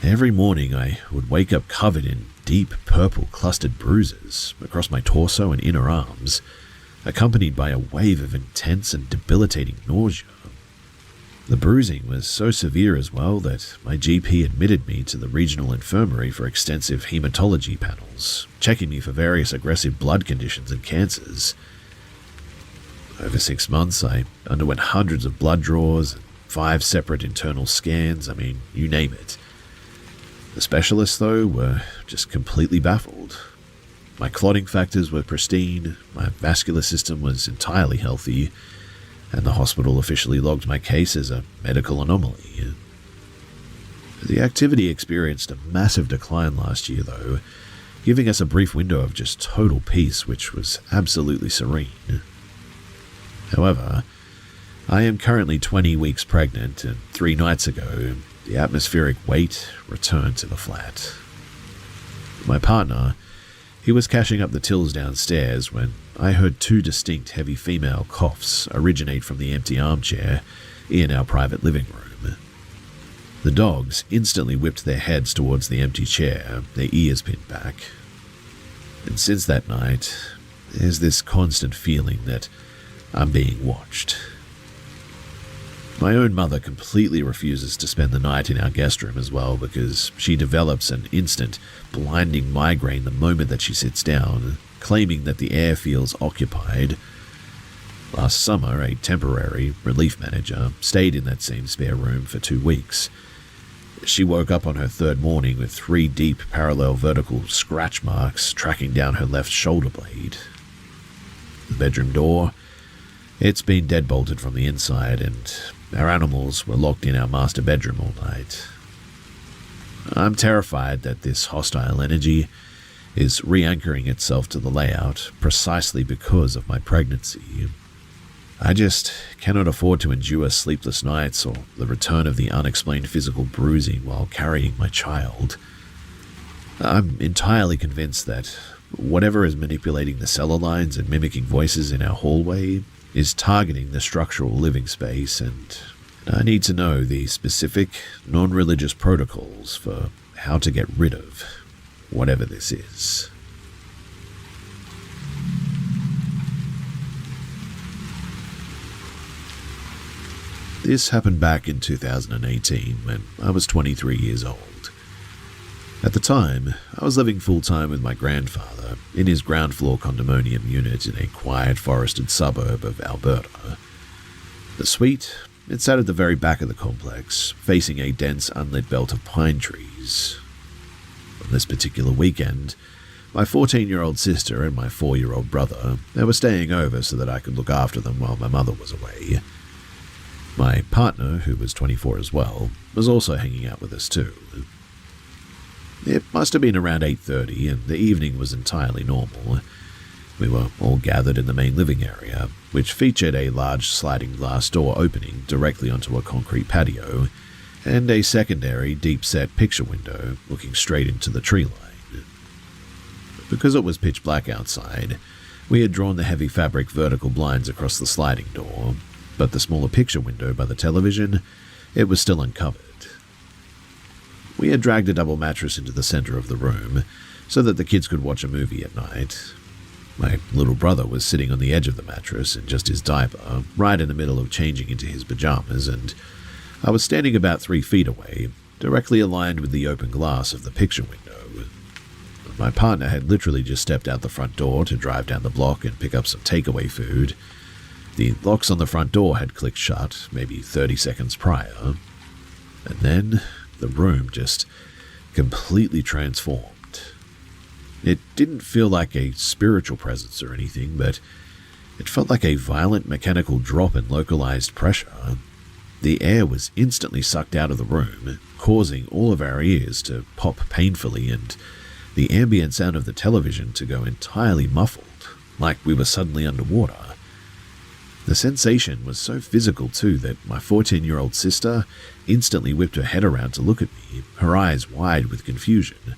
Every morning I would wake up covered in deep purple clustered bruises across my torso and inner arms, accompanied by a wave of intense and debilitating nausea. The bruising was so severe as well that my GP admitted me to the regional infirmary for extensive hematology panels, checking me for various aggressive blood conditions and cancers. Over 6 months, I underwent hundreds of blood draws and 5 separate internal scans, you name it. The specialists, though, were just completely baffled. My clotting factors were pristine, my vascular system was entirely healthy, and the hospital officially logged my case as a medical anomaly. The activity experienced a massive decline last year, though, giving us a brief window of just total peace, which was absolutely serene. However, I am currently 20 weeks pregnant, and 3 nights ago, the atmospheric weight returned to the flat. My partner, he was cashing up the tills downstairs when I heard 2 distinct heavy female coughs originate from the empty armchair in our private living room. The dogs instantly whipped their heads towards the empty chair, their ears pinned back. And since that night, there's this constant feeling that I'm being watched. My own mother completely refuses to spend the night in our guest room as well because she develops an instant, blinding migraine the moment that she sits down, claiming that the air feels occupied. Last summer, a temporary relief manager stayed in that same spare room for 2 weeks. She woke up on her 3rd morning with 3 deep parallel vertical scratch marks tracking down her left shoulder blade. The bedroom door, it's been deadbolted from the inside, and our animals were locked in our master bedroom all night. I'm terrified that this hostile energy is re-anchoring itself to the layout precisely because of my pregnancy. I just cannot afford to endure sleepless nights or the return of the unexplained physical bruising while carrying my child. I'm entirely convinced that whatever is manipulating the cellar lines and mimicking voices in our hallway is targeting the structural living space, and I need to know the specific, non-religious protocols for how to get rid of whatever this is. This happened back in 2018 when I was 23 years old. At the time, I was living full-time with my grandfather in his ground floor condominium unit in a quiet forested suburb of Alberta. The suite, it sat at the very back of the complex, facing a dense unlit belt of pine trees. On this particular weekend, my 14-year-old sister and my 4-year-old brother, they were staying over so that I could look after them while my mother was away. My partner, who was 24 as well, was also hanging out with us too. It must have been around 8:30, and the evening was entirely normal. We were all gathered in the main living area, which featured a large sliding glass door opening directly onto a concrete patio, and a secondary deep-set picture window looking straight into the tree line. Because it was pitch black outside, we had drawn the heavy fabric vertical blinds across the sliding door, but the smaller picture window by the television, it was still uncovered. We had dragged a double mattress into the center of the room so that the kids could watch a movie at night. My little brother was sitting on the edge of the mattress in just his diaper, right in the middle of changing into his pajamas, and I was standing about 3 feet away, directly aligned with the open glass of the picture window. My partner had literally just stepped out the front door to drive down the block and pick up some takeaway food. The locks on the front door had clicked shut maybe 30 seconds prior, and then the room just completely transformed. It didn't feel like a spiritual presence or anything, but it felt like a violent mechanical drop in localized pressure. The air was instantly sucked out of the room, causing all of our ears to pop painfully, and the ambient sound of the television to go entirely muffled, like we were suddenly underwater. The sensation was so physical too that my 14-year-old sister instantly whipped her head around to look at me, her eyes wide with confusion.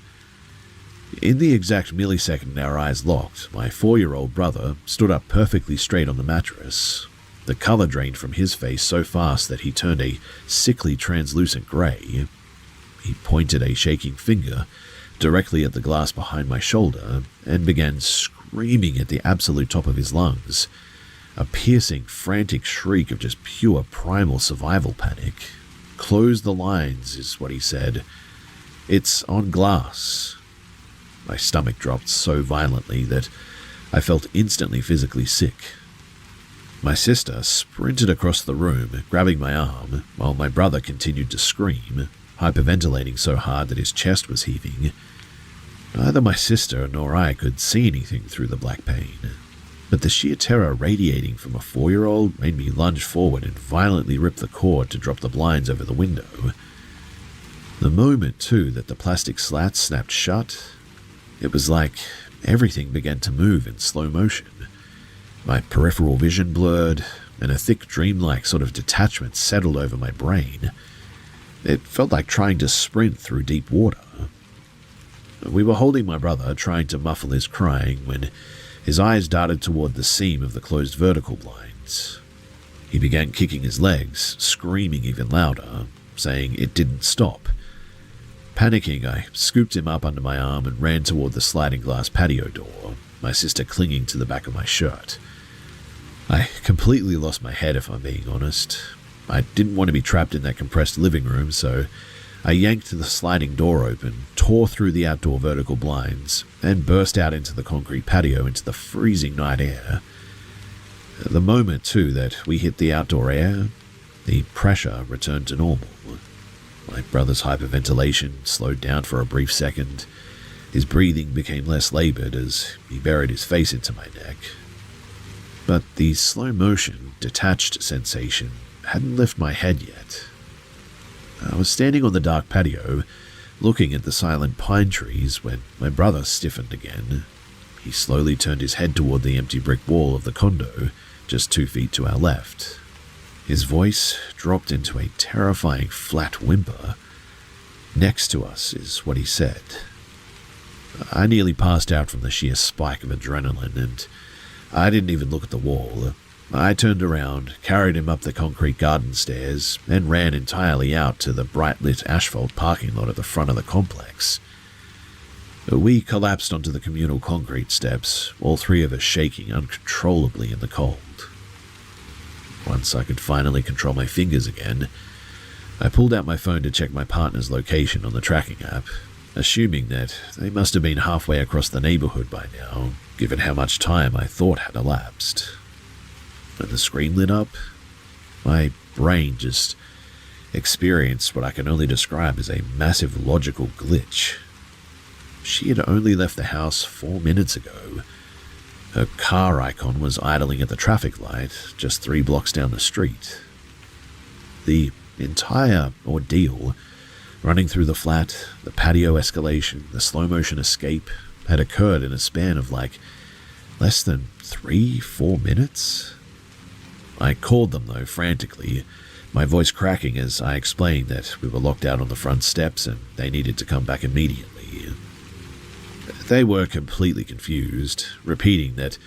In the exact millisecond our eyes locked, my 4-year-old brother stood up perfectly straight on the mattress. The color drained from his face so fast that he turned a sickly translucent grey. He pointed a shaking finger directly at the glass behind my shoulder and began screaming at the absolute top of his lungs. A piercing, frantic shriek of just pure primal survival panic. "Close the lines," is what he said. "It's on glass." My stomach dropped so violently that I felt instantly physically sick. My sister sprinted across the room, grabbing my arm, while my brother continued to scream, hyperventilating so hard that his chest was heaving. Neither my sister nor I could see anything through the black pain, but the sheer terror radiating from a 4-year-old made me lunge forward and violently rip the cord to drop the blinds over the window. The moment, too, that the plastic slats snapped shut, it was like everything began to move in slow motion. My peripheral vision blurred, and a thick dreamlike sort of detachment settled over my brain. It felt like trying to sprint through deep water. We were holding my brother, trying to muffle his crying, when his eyes darted toward the seam of the closed vertical blinds. He began kicking his legs, screaming even louder, saying it didn't stop. Panicking, I scooped him up under my arm and ran toward the sliding glass patio door, my sister clinging to the back of my shirt. I completely lost my head, if I'm being honest. I didn't want to be trapped in that compressed living room, so I yanked the sliding door open, tore through the outdoor vertical blinds, and burst out into the concrete patio into the freezing night air. The moment, too, that we hit the outdoor air, the pressure returned to normal. My brother's hyperventilation slowed down for a brief second. His breathing became less labored as he buried his face into my neck. But the slow-motion, detached sensation hadn't left my head yet. I was standing on the dark patio, looking at the silent pine trees when my brother stiffened again. He slowly turned his head toward the empty brick wall of the condo, just 2 feet to our left. His voice dropped into a terrifying flat whimper. "Next to us," is what he said. I nearly passed out from the sheer spike of adrenaline, and I didn't even look at the wall. I turned around, carried him up the concrete garden stairs, and ran entirely out to the bright-lit asphalt parking lot at the front of the complex. We collapsed onto the communal concrete steps, all 3 of us shaking uncontrollably in the cold. Once I could finally control my fingers again, I pulled out my phone to check my partner's location on the tracking app, assuming that they must have been halfway across the neighborhood by now, given how much time I thought had elapsed. When the screen lit up, my brain just experienced what I can only describe as a massive logical glitch. She had only left the house 4 minutes ago. Her car icon was idling at the traffic light just 3 blocks down the street. The entire ordeal, running through the flat, the patio escalation, the slow-motion escape, had occurred in a span of less than 3-4 minutes. I called them, though, frantically, my voice cracking as I explained that we were locked out on the front steps and they needed to come back immediately. They were completely confused, repeating that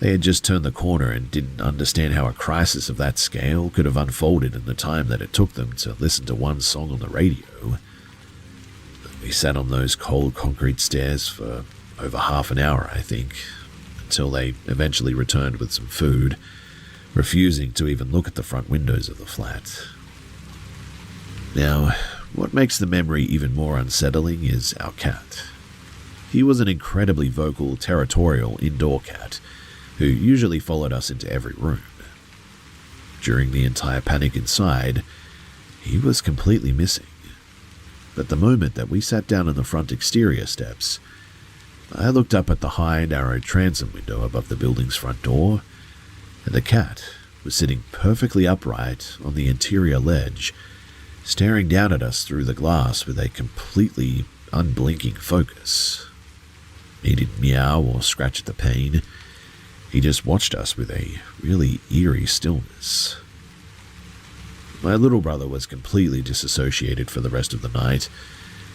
they had just turned the corner and didn't understand how a crisis of that scale could have unfolded in the time that it took them to listen to one song on the radio. We sat on those cold concrete stairs for over half an hour, I think, until they eventually returned with some food, refusing to even look at the front windows of the flat. Now, what makes the memory even more unsettling is our cat. He was an incredibly vocal, territorial indoor cat who usually followed us into every room. During the entire panic inside, he was completely missing. But the moment that we sat down on the front exterior steps, I looked up at the high, narrow transom window above the building's front door, and the cat was sitting perfectly upright on the interior ledge, staring down at us through the glass with a completely unblinking focus. He didn't meow or scratch at the pane. He just watched us with a really eerie stillness. My little brother was completely disassociated for the rest of the night.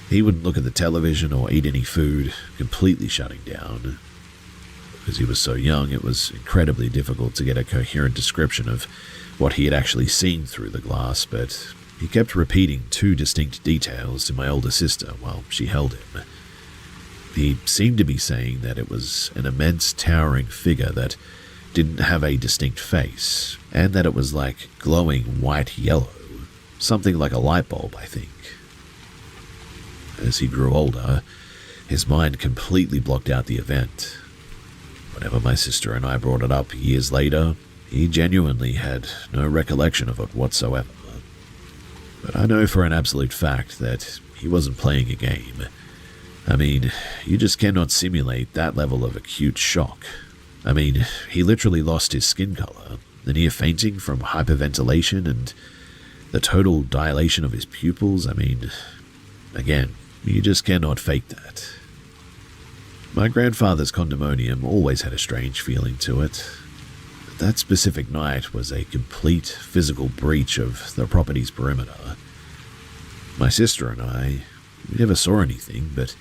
He wouldn't look at the television or eat any food, completely shutting down. Because he was so young, it was incredibly difficult to get a coherent description of what he had actually seen through the glass, but he kept repeating two distinct details to my older sister while she held him. He seemed to be saying that it was an immense towering figure that didn't have a distinct face, and that it was like glowing white-yellow, something like a light bulb, I think. As he grew older, his mind completely blocked out the event. Whenever my sister and I brought it up years later, he genuinely had no recollection of it whatsoever. But I know for an absolute fact that he wasn't playing a game. I mean, you just cannot simulate that level of acute shock. I mean, he literally lost his skin color, the near fainting from hyperventilation, and the total dilation of his pupils. I mean, again, you just cannot fake that. My grandfather's condominium always had a strange feeling to it. But that specific night was a complete physical breach of the property's perimeter. My sister and I, we never saw anything, but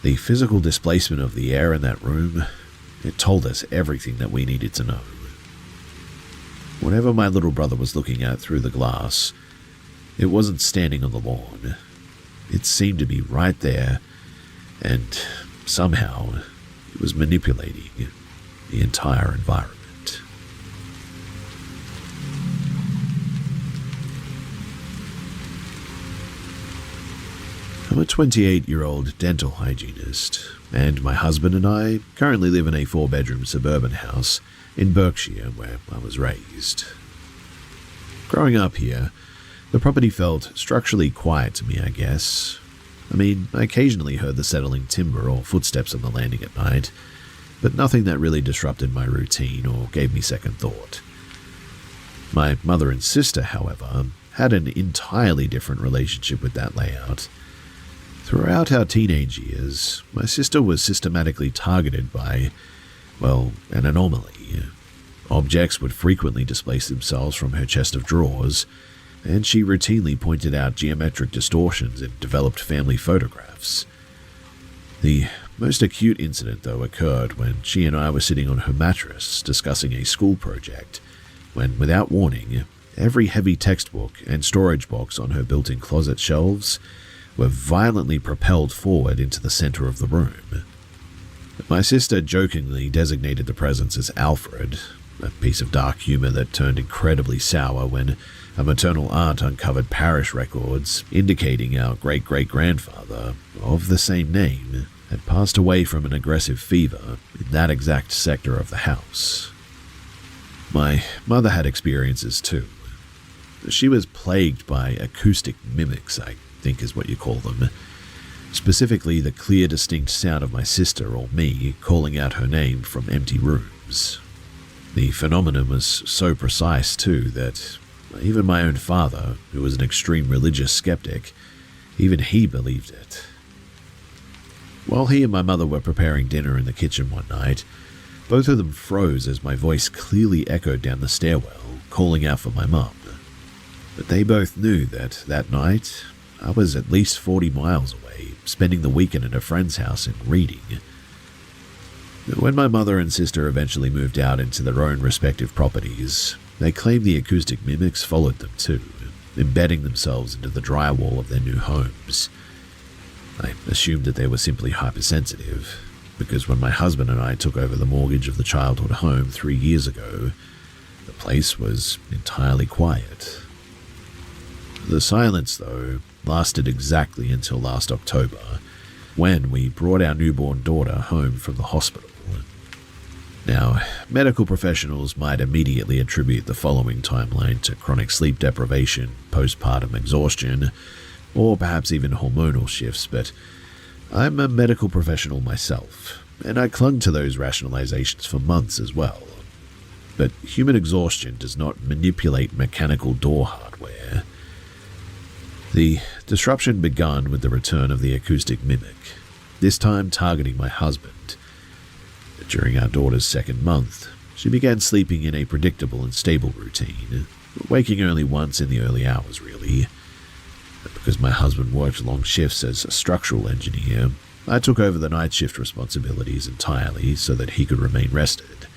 the physical displacement of the air in that room, it told us everything that we needed to know. Whatever my little brother was looking at through the glass, it wasn't standing on the lawn. It seemed to be right there, and somehow it was manipulating the entire environment. I'm a 28-year-old dental hygienist, and my husband and I currently live in a 4-bedroom suburban house in Berkshire where I was raised. Growing up here, the property felt structurally quiet to me, I guess. I mean, I occasionally heard the settling timber or footsteps on the landing at night, but nothing that really disrupted my routine or gave me second thought. My mother and sister, however, had an entirely different relationship with that layout. Throughout our teenage years, my sister was systematically targeted by, well, an anomaly. Objects would frequently displace themselves from her chest of drawers, and she routinely pointed out geometric distortions in developed family photographs. The most acute incident, though, occurred when she and I were sitting on her mattress discussing a school project, when, without warning, every heavy textbook and storage box on her built-in closet shelves were violently propelled forward into the center of the room. My sister jokingly designated the presence as Alfred, a piece of dark humor that turned incredibly sour when a maternal aunt uncovered parish records indicating our great-great-grandfather, of the same name, had passed away from an aggressive fever in that exact sector of the house. My mother had experiences too. She was plagued by acoustic mimics, I think is what you call them. Specifically, the clear, distinct sound of my sister or me calling out her name from empty rooms. The phenomenon was so precise, too, that even my own father, who was an extreme religious skeptic, even he believed it. While he and my mother were preparing dinner in the kitchen one night, both of them froze as my voice clearly echoed down the stairwell, calling out for my mum. But they both knew that night, I was at least 40 miles away, spending the weekend at a friend's house and reading. When my mother and sister eventually moved out into their own respective properties, they claimed the acoustic mimics followed them too, embedding themselves into the drywall of their new homes. I assumed that they were simply hypersensitive, because when my husband and I took over the mortgage of the childhood home 3 years ago, the place was entirely quiet. The silence, though, lasted exactly until last October, when we brought our newborn daughter home from the hospital. Now, medical professionals might immediately attribute the following timeline to chronic sleep deprivation, postpartum exhaustion, or perhaps even hormonal shifts, but I'm a medical professional myself, and I clung to those rationalizations for months as well. But human exhaustion does not manipulate mechanical door hardware. The disruption began with the return of the acoustic mimic. this time targeting my husband. During our daughter's second month, she began sleeping in a predictable and stable routine, waking only once in the early hours, really. Because my husband worked long shifts as a structural engineer, I took over the night shift responsibilities entirely so that he could remain rested.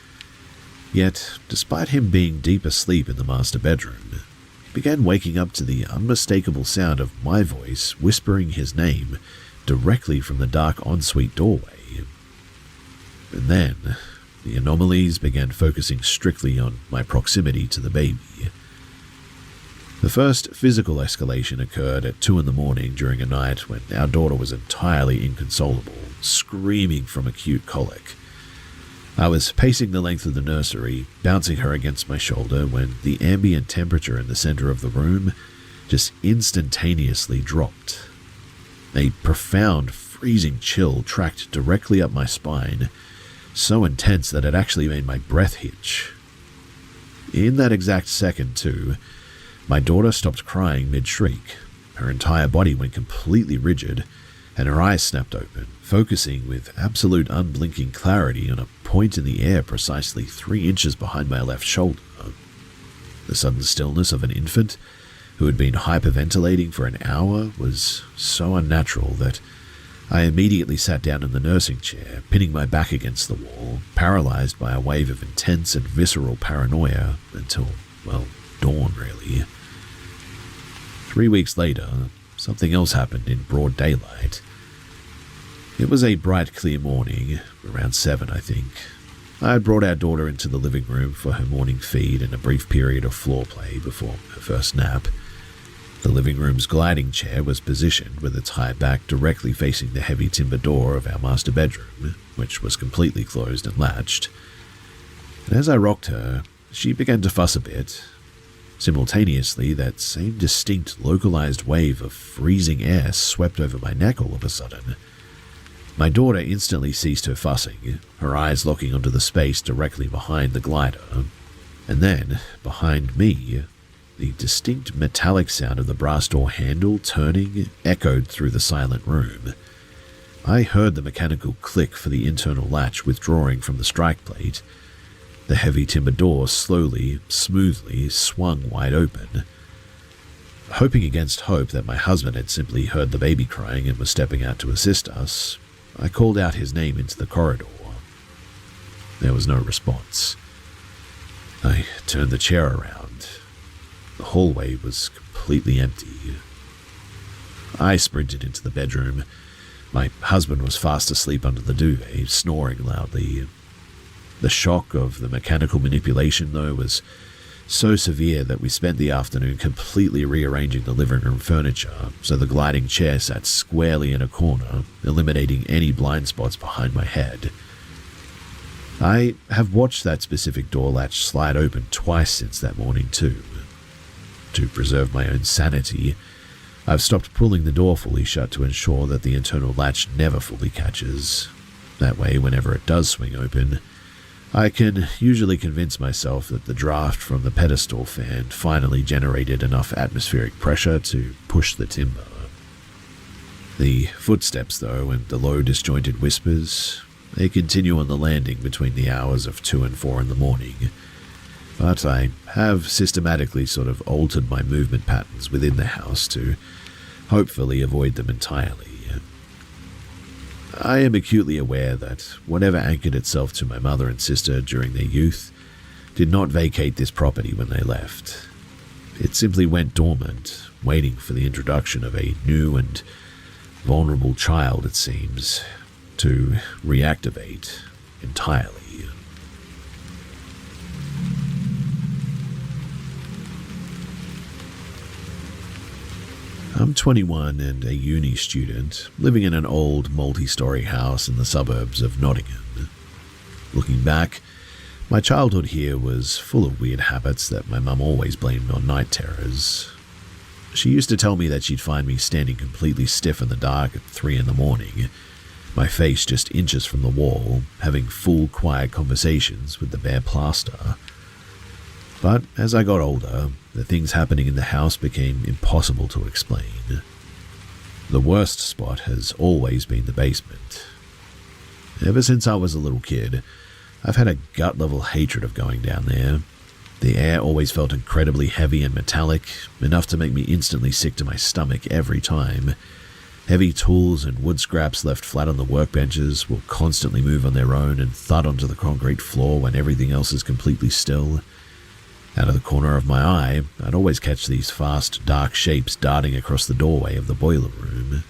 Yet, despite him being deep asleep in the master bedroom, he began waking up to the unmistakable sound of my voice whispering his name directly from the dark ensuite doorway. And then, the anomalies began focusing strictly on my proximity to the baby. The first physical escalation occurred at 2 a.m. during a night when our daughter was entirely inconsolable, screaming from acute colic. I was pacing the length of the nursery, bouncing her against my shoulder, when the ambient temperature in the center of the room just instantaneously dropped. A profound, freezing chill tracked directly up my spine, so intense that it actually made my breath hitch. In that exact second, too, my daughter stopped crying mid-shriek. Her entire body went completely rigid, and her eyes snapped open, focusing with absolute unblinking clarity on a point in the air precisely 3 inches behind my left shoulder. The sudden stillness of an infant who had been hyperventilating for an hour was so unnatural that I immediately sat down in the nursing chair, pinning my back against the wall, paralyzed by a wave of intense and visceral paranoia until, well, dawn, really. 3 weeks later, something else happened in broad daylight. It was a bright, clear morning, around 7, I think. I had brought our daughter into the living room for her morning feed and a brief period of floor play before her first nap. The living room's gliding chair was positioned with its high back directly facing the heavy timber door of our master bedroom, which was completely closed and latched. And as I rocked her, she began to fuss a bit. Simultaneously, that same distinct localized wave of freezing air swept over my neck all of a sudden. My daughter instantly ceased her fussing, her eyes locking onto the space directly behind the glider. And then, behind me, the distinct metallic sound of the brass door handle turning echoed through the silent room. I heard the mechanical click for the internal latch withdrawing from the strike plate. The heavy timber door slowly, smoothly swung wide open. Hoping against hope that my husband had simply heard the baby crying and was stepping out to assist us, I called out his name into the corridor. There was no response. I turned the chair around. The hallway was completely empty. I sprinted into the bedroom. My husband was fast asleep under the duvet, snoring loudly. The shock of the mechanical manipulation, though, was so severe that we spent the afternoon completely rearranging the living room furniture so the gliding chair sat squarely in a corner, eliminating any blind spots behind my head. I have watched that specific door latch slide open twice since that morning, too. To preserve my own sanity, I've stopped pulling the door fully shut to ensure that the internal latch never fully catches. That way, whenever it does swing open, I can usually convince myself that the draft from the pedestal fan finally generated enough atmospheric pressure to push the timber. The footsteps, though, and the low disjointed whispers, they continue on the landing between the hours of 2 and 4 in the morning, but I have systematically sort of altered my movement patterns within the house to hopefully avoid them entirely. I am acutely aware that whatever anchored itself to my mother and sister during their youth did not vacate this property when they left. It simply went dormant, waiting for the introduction of a new and vulnerable child, it seems, to reactivate entirely. I'm 21 and a uni student, living in an old multi-story house in the suburbs of Nottingham. Looking back, my childhood here was full of weird habits that my mum always blamed on night terrors. She used to tell me that she'd find me standing completely stiff in the dark at 3 in the morning, my face just inches from the wall, having full, quiet conversations with the bare plaster. But as I got older, the things happening in the house became impossible to explain. The worst spot has always been the basement. Ever since I was a little kid, I've had a gut-level hatred of going down there. The air always felt incredibly heavy and metallic, enough to make me instantly sick to my stomach every time. Heavy tools and wood scraps left flat on the workbenches will constantly move on their own and thud onto the concrete floor when everything else is completely still. Out of the corner of my eye, I'd always catch these fast, dark shapes darting across the doorway of the boiler room.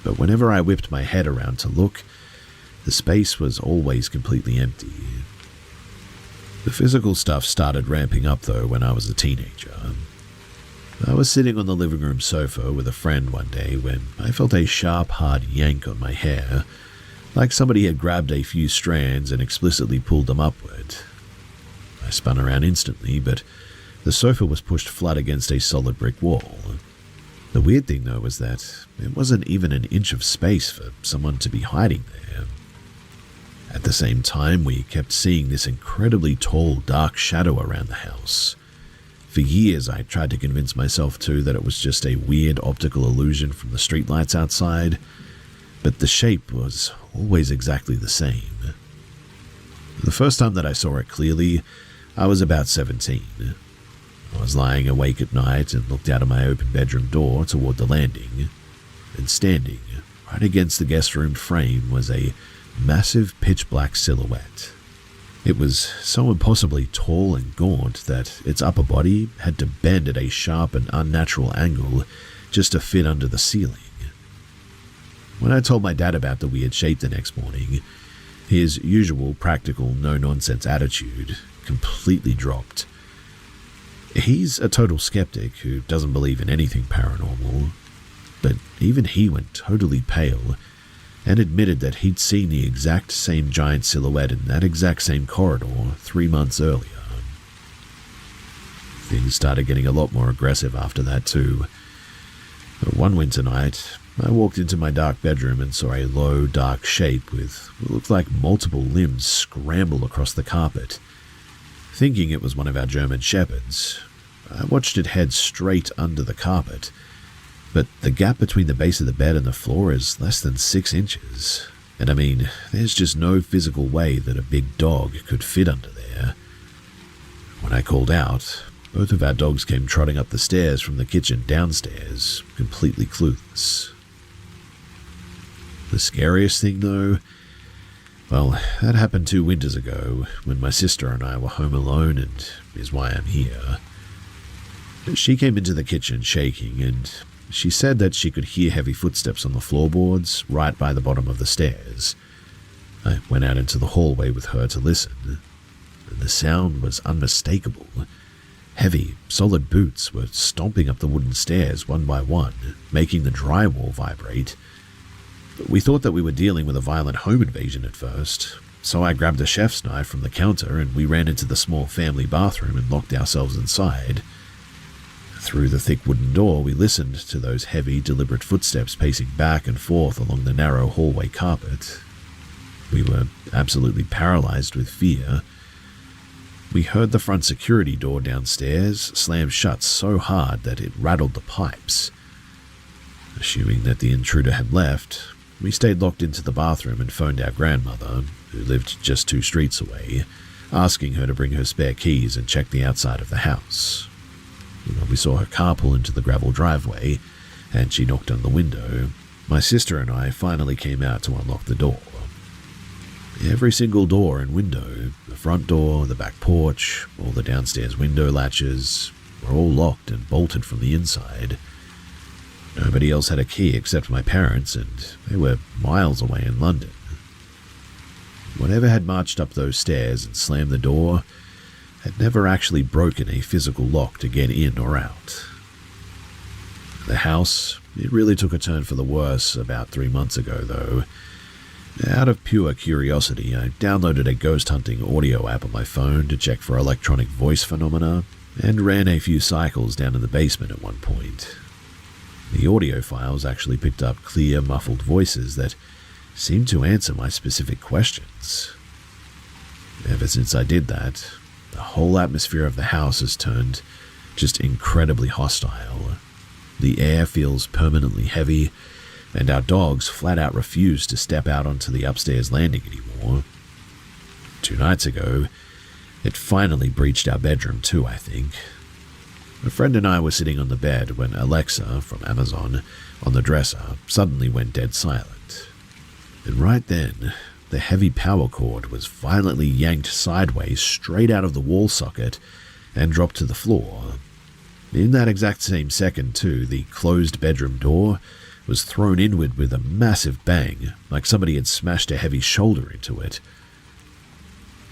But whenever I whipped my head around to look, the space was always completely empty. The physical stuff started ramping up though when I was a teenager. I was sitting on the living room sofa with a friend one day when I felt a sharp, hard yank on my hair, like somebody had grabbed a few strands and explicitly pulled them upward. I spun around instantly, but the sofa was pushed flat against a solid brick wall. The weird thing though was that there wasn't even an inch of space for someone to be hiding there. At the same time, we kept seeing this incredibly tall, dark shadow around the house. For years, I tried to convince myself too that it was just a weird optical illusion from the streetlights outside, but the shape was always exactly the same. The first time that I saw it clearly, I was about 17. I was lying awake at night and looked out of my open bedroom door toward the landing, and standing right against the guest room frame was a massive pitch-black silhouette. It was so impossibly tall and gaunt that its upper body had to bend at a sharp and unnatural angle just to fit under the ceiling. When I told my dad about the weird shape the next morning, his usual practical, no-nonsense attitude completely dropped. He's a total skeptic who doesn't believe in anything paranormal, but even he went totally pale and admitted that he'd seen the exact same giant silhouette in that exact same corridor 3 months earlier. Things started getting a lot more aggressive after that too. One winter night, I walked into my dark bedroom and saw a low, dark shape with what looked like multiple limbs scramble across the carpet. Thinking it was one of our German shepherds, I watched it head straight under the carpet, but the gap between the base of the bed and the floor is less than 6 inches. And I mean, there's just no physical way that a big dog could fit under there. When I called out, both of our dogs came trotting up the stairs from the kitchen downstairs, completely clueless. The scariest thing though, well, that happened 2 winters ago when my sister and I were home alone, and is why I'm here. She came into the kitchen shaking, and she said that she could hear heavy footsteps on the floorboards right by the bottom of the stairs. I went out into the hallway with her to listen, and the sound was unmistakable. Heavy, solid boots were stomping up the wooden stairs one by one, making the drywall vibrate. We thought that we were dealing with a violent home invasion at first, so I grabbed a chef's knife from the counter and we ran into the small family bathroom and locked ourselves inside. Through the thick wooden door, we listened to those heavy, deliberate footsteps pacing back and forth along the narrow hallway carpet. We were absolutely paralyzed with fear. We heard the front security door downstairs slam shut so hard that it rattled the pipes. Assuming that the intruder had left, we stayed locked into the bathroom and phoned our grandmother, who lived just 2 streets away, asking her to bring her spare keys and check the outside of the house. When we saw her car pull into the gravel driveway, and she knocked on the window, my sister and I finally came out to unlock the door. Every single door and window, the front door, the back porch, all the downstairs window latches, were all locked and bolted from the inside. Nobody else had a key except my parents, and they were miles away in London. Whatever had marched up those stairs and slammed the door had never actually broken a physical lock to get in or out. The house, it really took a turn for the worse about 3 months ago, though. Out of pure curiosity, I downloaded a ghost hunting audio app on my phone to check for electronic voice phenomena, and ran a few cycles down in the basement at one point. The audio files actually picked up clear, muffled voices that seemed to answer my specific questions. Ever since I did that, the whole atmosphere of the house has turned just incredibly hostile. The air feels permanently heavy, and our dogs flat out refused to step out onto the upstairs landing anymore. 2 nights ago, it finally breached our bedroom too, I think. A friend and I were sitting on the bed when Alexa, from Amazon, on the dresser, suddenly went dead silent. And right then, the heavy power cord was violently yanked sideways straight out of the wall socket and dropped to the floor. In that exact same second, too, the closed bedroom door was thrown inward with a massive bang, like somebody had smashed a heavy shoulder into it.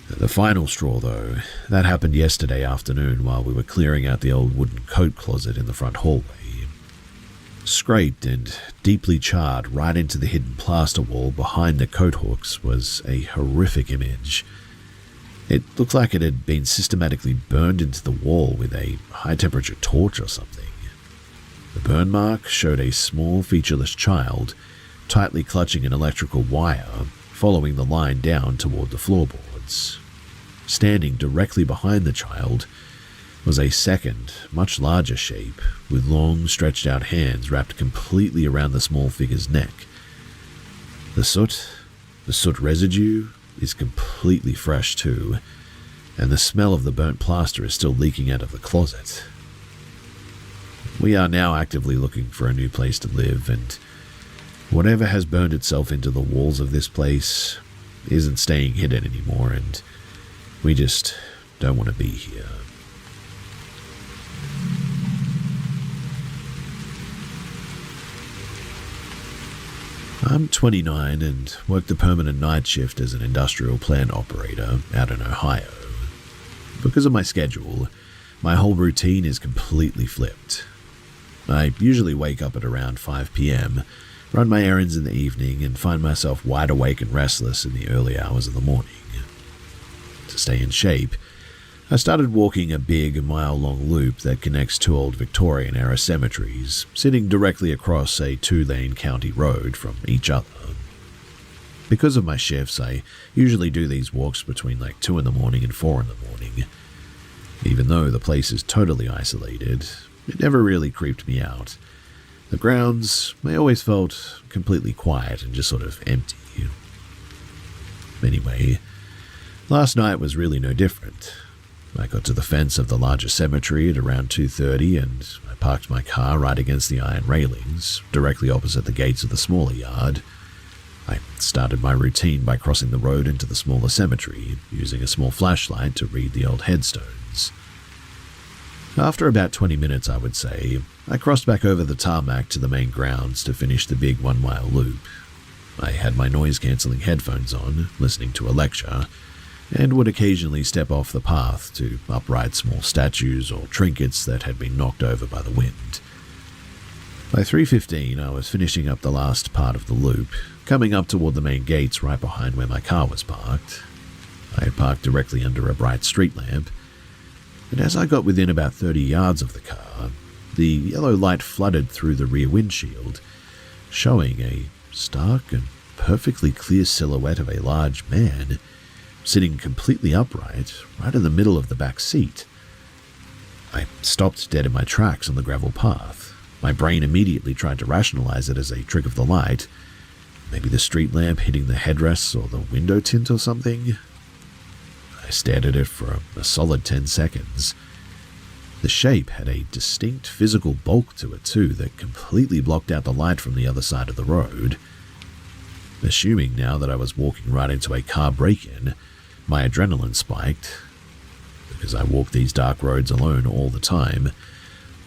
The final straw, though, that happened yesterday afternoon while we were clearing out the old wooden coat closet in the front hallway. Scraped and deeply charred right into the hidden plaster wall behind the coat hooks was a horrific image. It looked like it had been systematically burned into the wall with a high-temperature torch or something. The burn mark showed a small, featureless child tightly clutching an electrical wire, following the line down toward the floorboards. Standing directly behind the child was a second, much larger shape, with long, stretched-out hands wrapped completely around the small figure's neck. The soot residue is completely fresh too, and the smell of the burnt plaster is still leaking out of the closet. We are now actively looking for a new place to live, and whatever has burned itself into the walls of this place isn't staying hidden anymore, and we just don't want to be here. I'm 29 and work the permanent night shift as an industrial plant operator out in Ohio. Because of my schedule, my whole routine is completely flipped. I usually wake up at around 5 p.m., run my errands in the evening, and find myself wide awake and restless in the early hours of the morning. To stay in shape, I started walking a big, mile-long loop that connects 2 old Victorian-era cemeteries, sitting directly across a 2-lane county road from each other. Because of my shifts, I usually do these walks between 2 in the morning and 4 in the morning. Even though the place is totally isolated, it never really creeped me out. The grounds, they always felt completely quiet and just sort of empty. Anyway, last night was really no different. I got to the fence of the larger cemetery at around 2:30 and I parked my car right against the iron railings, directly opposite the gates of the smaller yard. I started my routine by crossing the road into the smaller cemetery, using a small flashlight to read the old headstones. After about 20 minutes, I would say, I crossed back over the tarmac to the main grounds to finish the big 1-mile loop. I had my noise-cancelling headphones on, listening to a lecture, and would occasionally step off the path to upright small statues or trinkets that had been knocked over by the wind. By 3:15, I was finishing up the last part of the loop, coming up toward the main gates right behind where my car was parked. I had parked directly under a bright street lamp, and as I got within about 30 yards of the car, the yellow light flooded through the rear windshield, showing a stark and perfectly clear silhouette of a large man sitting completely upright right in the middle of the back seat. I stopped dead in my tracks on the gravel path. My brain immediately tried to rationalize it as a trick of the light, maybe the street lamp hitting the headrests or the window tint or something. I stared at it for a solid 10 seconds. The shape had a distinct physical bulk to it too that completely blocked out the light from the other side of the road. Assuming now that I was walking right into a car break-in, my adrenaline spiked. Because I walk these dark roads alone all the time,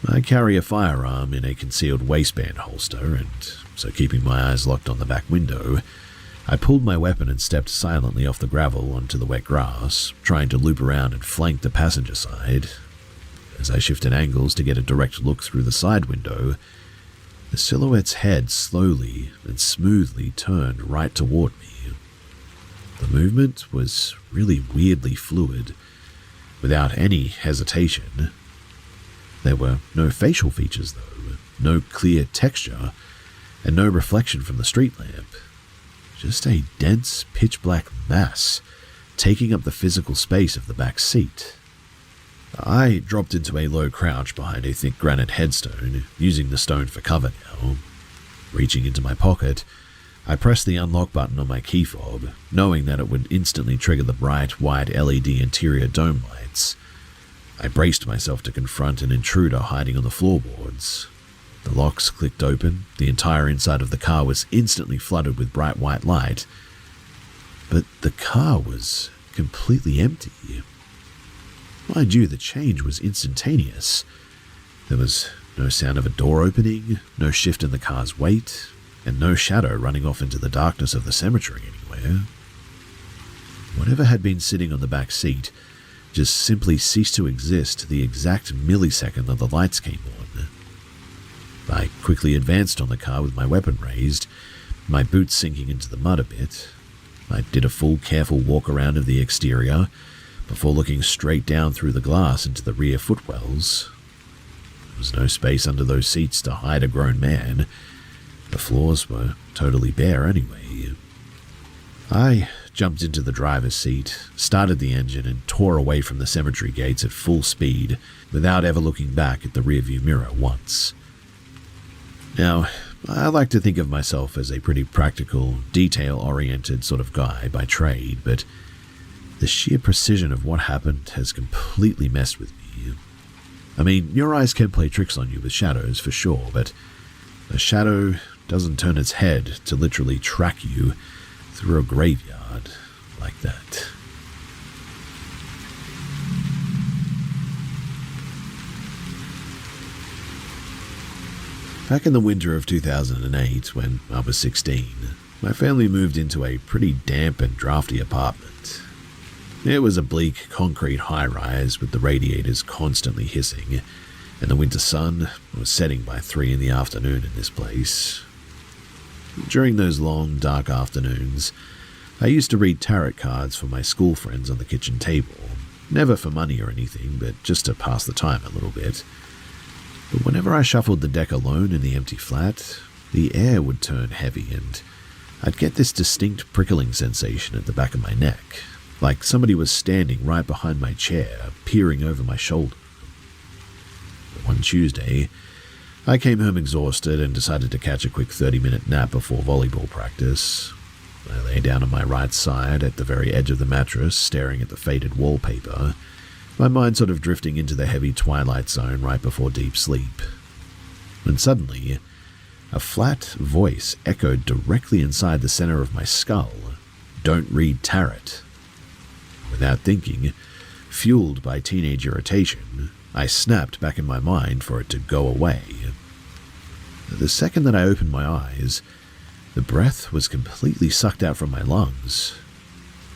I carry a firearm in a concealed waistband holster, and so keeping my eyes locked on the back window, I pulled my weapon and stepped silently off the gravel onto the wet grass, trying to loop around and flank the passenger side. As I shifted angles to get a direct look through the side window, the silhouette's head slowly and smoothly turned right toward me. The movement was really weirdly fluid, without any hesitation. There were no facial features though, no clear texture, and no reflection from the street lamp. Just a dense, pitch-black mass taking up the physical space of the back seat. I dropped into a low crouch behind a thick granite headstone, using the stone for cover now. Reaching into my pocket, I pressed the unlock button on my key fob, knowing that it would instantly trigger the bright, white LED interior dome lights. I braced myself to confront an intruder hiding on the floorboards. The locks clicked open, the entire inside of the car was instantly flooded with bright white light, but the car was completely empty. Mind you, the change was instantaneous. There was no sound of a door opening, no shift in the car's weight, and no shadow running off into the darkness of the cemetery anywhere. Whatever had been sitting on the back seat just simply ceased to exist the exact millisecond that the lights came on. I quickly advanced on the car with my weapon raised, my boots sinking into the mud a bit. I did a full careful walk around of the exterior before looking straight down through the glass into the rear footwells. There was no space under those seats to hide a grown man. The floors were totally bare anyway. I jumped into the driver's seat, started the engine, and tore away from the cemetery gates at full speed without ever looking back at the rearview mirror once. Now, I like to think of myself as a pretty practical, detail-oriented sort of guy by trade, but the sheer precision of what happened has completely messed with me. I mean, your eyes can play tricks on you with shadows for sure, but a shadow doesn't turn its head to literally track you through a graveyard like that. Back in the winter of 2008, when I was 16, my family moved into a pretty damp and drafty apartment. It was a bleak concrete high-rise with the radiators constantly hissing, and the winter sun was setting by 3 in the afternoon in this place. During those long, dark afternoons, I used to read tarot cards for my school friends on the kitchen table, never for money or anything, but just to pass the time a little bit. But whenever I shuffled the deck alone in the empty flat, the air would turn heavy and I'd get this distinct prickling sensation at the back of my neck, like somebody was standing right behind my chair, peering over my shoulder. One Tuesday, I came home exhausted and decided to catch a quick 30-minute nap before volleyball practice. I lay down on my right side at the very edge of the mattress, staring at the faded wallpaper, my mind sort of drifting into the heavy twilight zone right before deep sleep. When suddenly, a flat voice echoed directly inside the center of my skull, "Don't read tarot." Without thinking, fueled by teenage irritation, I snapped back in my mind for it to go away. The second that I opened my eyes, the breath was completely sucked out from my lungs.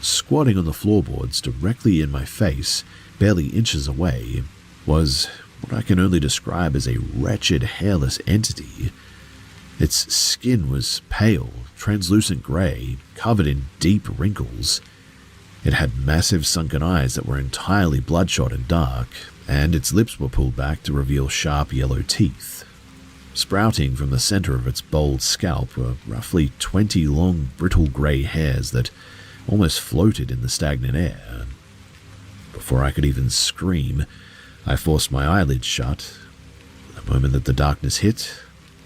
Squatting on the floorboards directly in my face, barely inches away, was what I can only describe as a wretched, hairless entity. Its skin was pale, translucent grey, covered in deep wrinkles. It had massive sunken eyes that were entirely bloodshot and dark, and its lips were pulled back to reveal sharp yellow teeth. Sprouting from the center of its bold scalp were roughly 20 long, brittle grey hairs that almost floated in the stagnant air. Before I could even scream, I forced my eyelids shut. The moment that the darkness hit,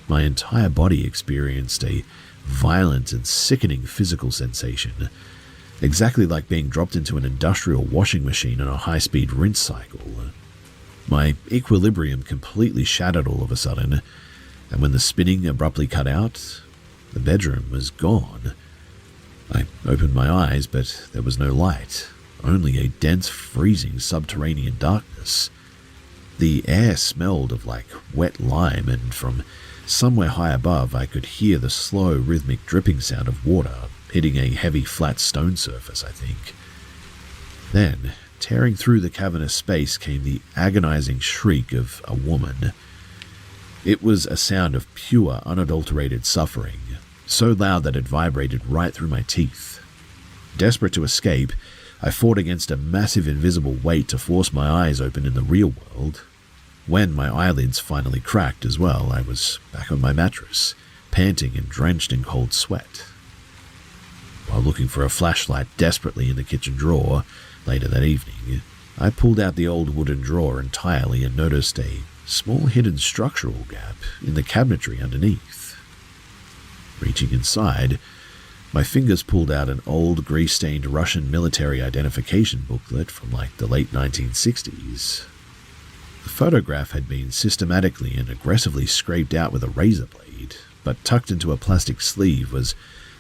my entire body experienced a violent and sickening physical sensation, exactly like being dropped into an industrial washing machine on a high-speed rinse cycle. My equilibrium completely shattered all of a sudden, and when the spinning abruptly cut out, the bedroom was gone. I opened my eyes, but there was no light, only a dense, freezing subterranean darkness. The air smelled of like wet lime, and from somewhere high above I could hear the slow, rhythmic dripping sound of water hitting a heavy, flat stone surface, I think. Then, tearing through the cavernous space came the agonizing shriek of a woman. It was a sound of pure, unadulterated suffering, so loud that it vibrated right through my teeth. Desperate to escape, I fought against a massive invisible weight to force my eyes open in the real world. When my eyelids finally cracked as well, I was back on my mattress, panting and drenched in cold sweat. While looking for a flashlight desperately in the kitchen drawer later that evening, I pulled out the old wooden drawer entirely and noticed a small hidden structural gap in the cabinetry underneath. Reaching inside, my fingers pulled out an old grease-stained Russian military identification booklet from like the late 1960s. The photograph had been systematically and aggressively scraped out with a razor blade, but tucked into a plastic sleeve was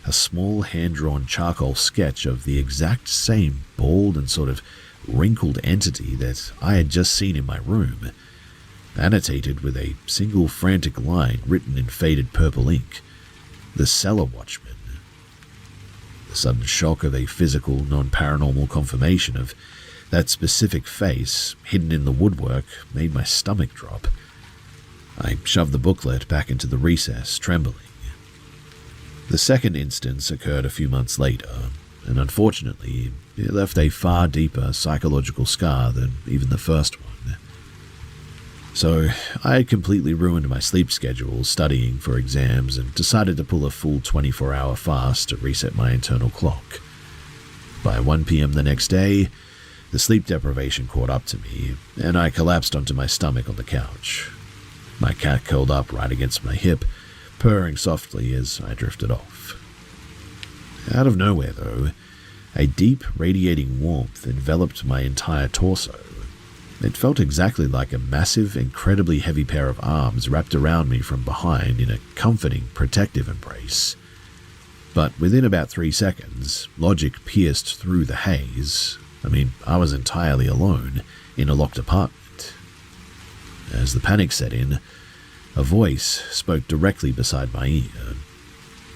a small hand-drawn charcoal sketch of the exact same bald and sort of wrinkled entity that I had just seen in my room, annotated with a single frantic line written in faded purple ink: "The Cellar Watchman." The sudden shock of a physical, non-paranormal confirmation of that specific face, hidden in the woodwork, made my stomach drop. I shoved the booklet back into the recess, trembling. The second instance occurred a few months later, and unfortunately, it left a far deeper psychological scar than even the first one. So, I had completely ruined my sleep schedule studying for exams and decided to pull a full 24-hour fast to reset my internal clock. By 1 p.m. the next day, the sleep deprivation caught up to me, and I collapsed onto my stomach on the couch. My cat curled up right against my hip, purring softly as I drifted off. Out of nowhere, though, a deep, radiating warmth enveloped my entire torso. It felt exactly like a massive, incredibly heavy pair of arms wrapped around me from behind in a comforting, protective embrace. But within about 3 seconds, logic pierced through the haze. I was entirely alone in a locked apartment. As the panic set in, a voice spoke directly beside my ear.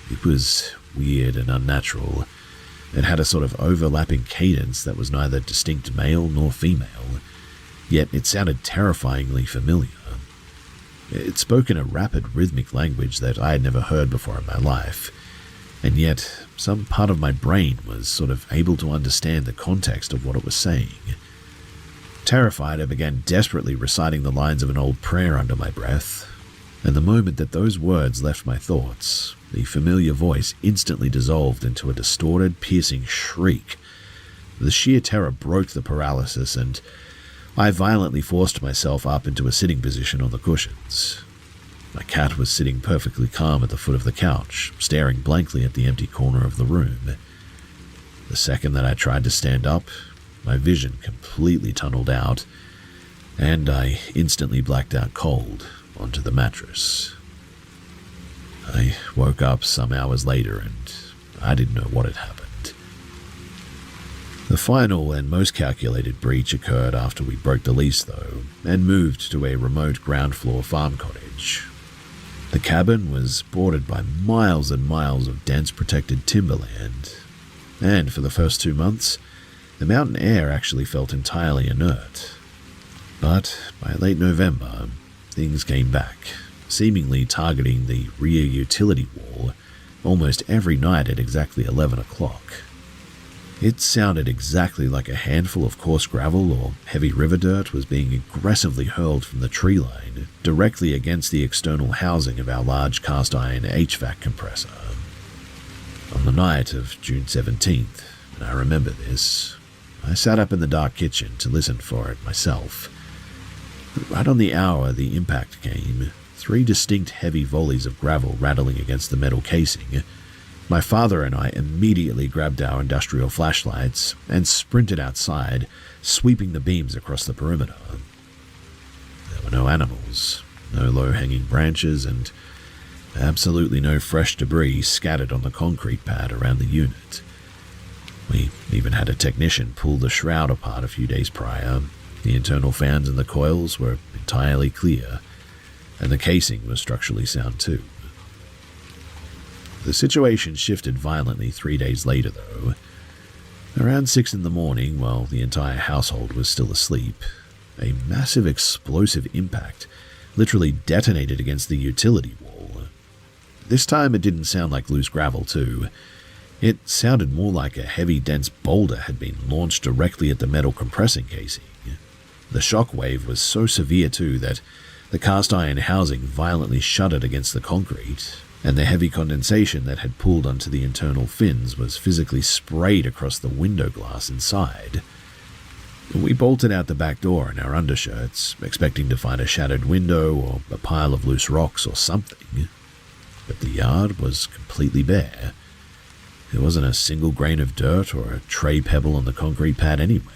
It was weird and unnatural. It had a sort of overlapping cadence that was neither distinct male nor female, yet it sounded terrifyingly familiar. It spoke in a rapid, rhythmic language that I had never heard before in my life, and yet some part of my brain was sort of able to understand the context of what it was saying. Terrified, I began desperately reciting the lines of an old prayer under my breath, and the moment that those words left my thoughts, the familiar voice instantly dissolved into a distorted, piercing shriek. The sheer terror broke the paralysis, and I violently forced myself up into a sitting position on the cushions. My cat was sitting perfectly calm at the foot of the couch, staring blankly at the empty corner of the room. The second that I tried to stand up, my vision completely tunneled out, and I instantly blacked out cold onto the mattress. I woke up some hours later, and I didn't know what had happened. The final and most calculated breach occurred after we broke the lease, though, and moved to a remote ground-floor farm cottage. The cabin was bordered by miles and miles of dense protected timberland, and for the first 2 months, the mountain air actually felt entirely inert. But by late November, things came back, seemingly targeting the rear utility wall almost every night at exactly 11 o'clock. It sounded exactly like a handful of coarse gravel or heavy river dirt was being aggressively hurled from the tree line directly against the external housing of our large cast-iron HVAC compressor. On the night of June 17th, and I remember this, I sat up in the dark kitchen to listen for it myself. Right on the hour the impact came, 3 distinct heavy volleys of gravel rattling against the metal casing. My father and I immediately grabbed our industrial flashlights and sprinted outside, sweeping the beams across the perimeter. There were no animals, no low-hanging branches, and absolutely no fresh debris scattered on the concrete pad around the unit. We even had a technician pull the shroud apart a few days prior. The internal fans and the coils were entirely clear, and the casing was structurally sound too. The situation shifted violently 3 days later, though. Around 6 in the morning, while the entire household was still asleep, a massive explosive impact literally detonated against the utility wall. This time it didn't sound like loose gravel, too. It sounded more like a heavy, dense boulder had been launched directly at the metal compressing casing. The shock wave was so severe, too, that the cast-iron housing violently shuddered against the concrete, and the heavy condensation that had pooled onto the internal fins was physically sprayed across the window glass inside. We bolted out the back door in our undershirts, expecting to find a shattered window or a pile of loose rocks or something. but the yard was completely bare. There wasn't a single grain of dirt or a stray pebble on the concrete pad anywhere.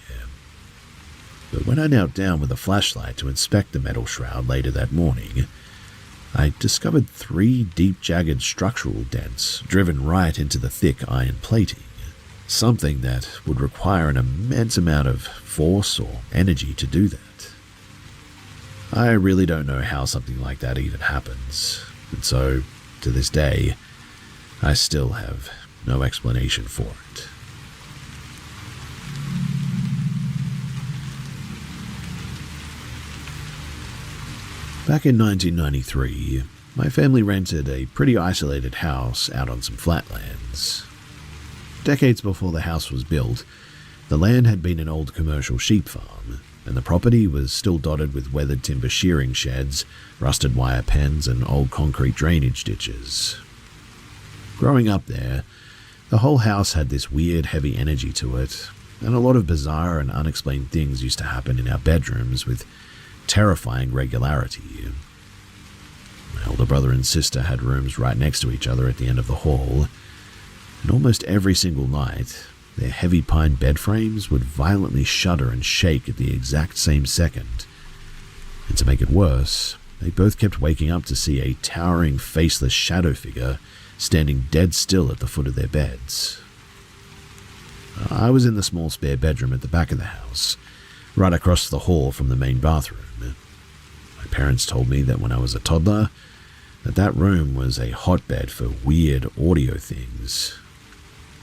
But when I knelt down with a flashlight to inspect the metal shroud later that morning, I discovered 3 deep, jagged structural dents driven right into the thick iron plating, something that would require an immense amount of force or energy to do that. I really don't know how something like that even happens, and so, to this day, I still have no explanation for it. Back in 1993, my family rented a pretty isolated house out on some flatlands. Decades before the house was built, the land had been an old commercial sheep farm, and the property was still dotted with weathered timber shearing sheds, rusted wire pens, and old concrete drainage ditches. Growing up there, the whole house had this weird, heavy energy to it, and a lot of bizarre and unexplained things used to happen in our bedrooms with terrifying regularity. My older brother and sister had rooms right next to each other at the end of the hall, and almost every single night, their heavy pine bed frames would violently shudder and shake at the exact same second. And to make it worse, they both kept waking up to see a towering, faceless shadow figure standing dead still at the foot of their beds. I was in the small spare bedroom at the back of the house, right across the hall from the main bathroom. My parents told me that when I was a toddler, that room was a hotbed for weird audio things.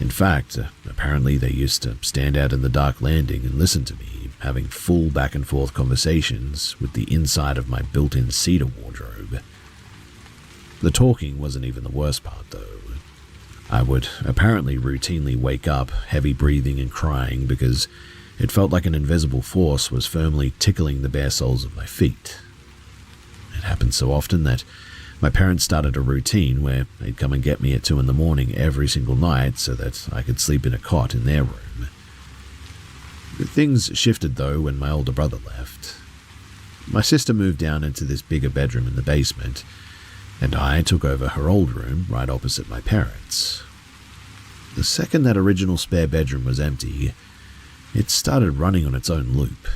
In fact, apparently they used to stand out in the dark landing and listen to me, having full back and forth conversations with the inside of my built-in cedar wardrobe. The talking wasn't even the worst part, though. I would apparently routinely wake up, heavy breathing and crying, because it felt like an invisible force was firmly tickling the bare soles of my feet. It happened so often that my parents started a routine where they'd come and get me at 2 a.m. every single night so that I could sleep in a cot in their room. Things shifted, though, when my older brother left. My sister moved down into this bigger bedroom in the basement, and I took over her old room right opposite my parents'. The second that original spare bedroom was empty, it started running on its own loop.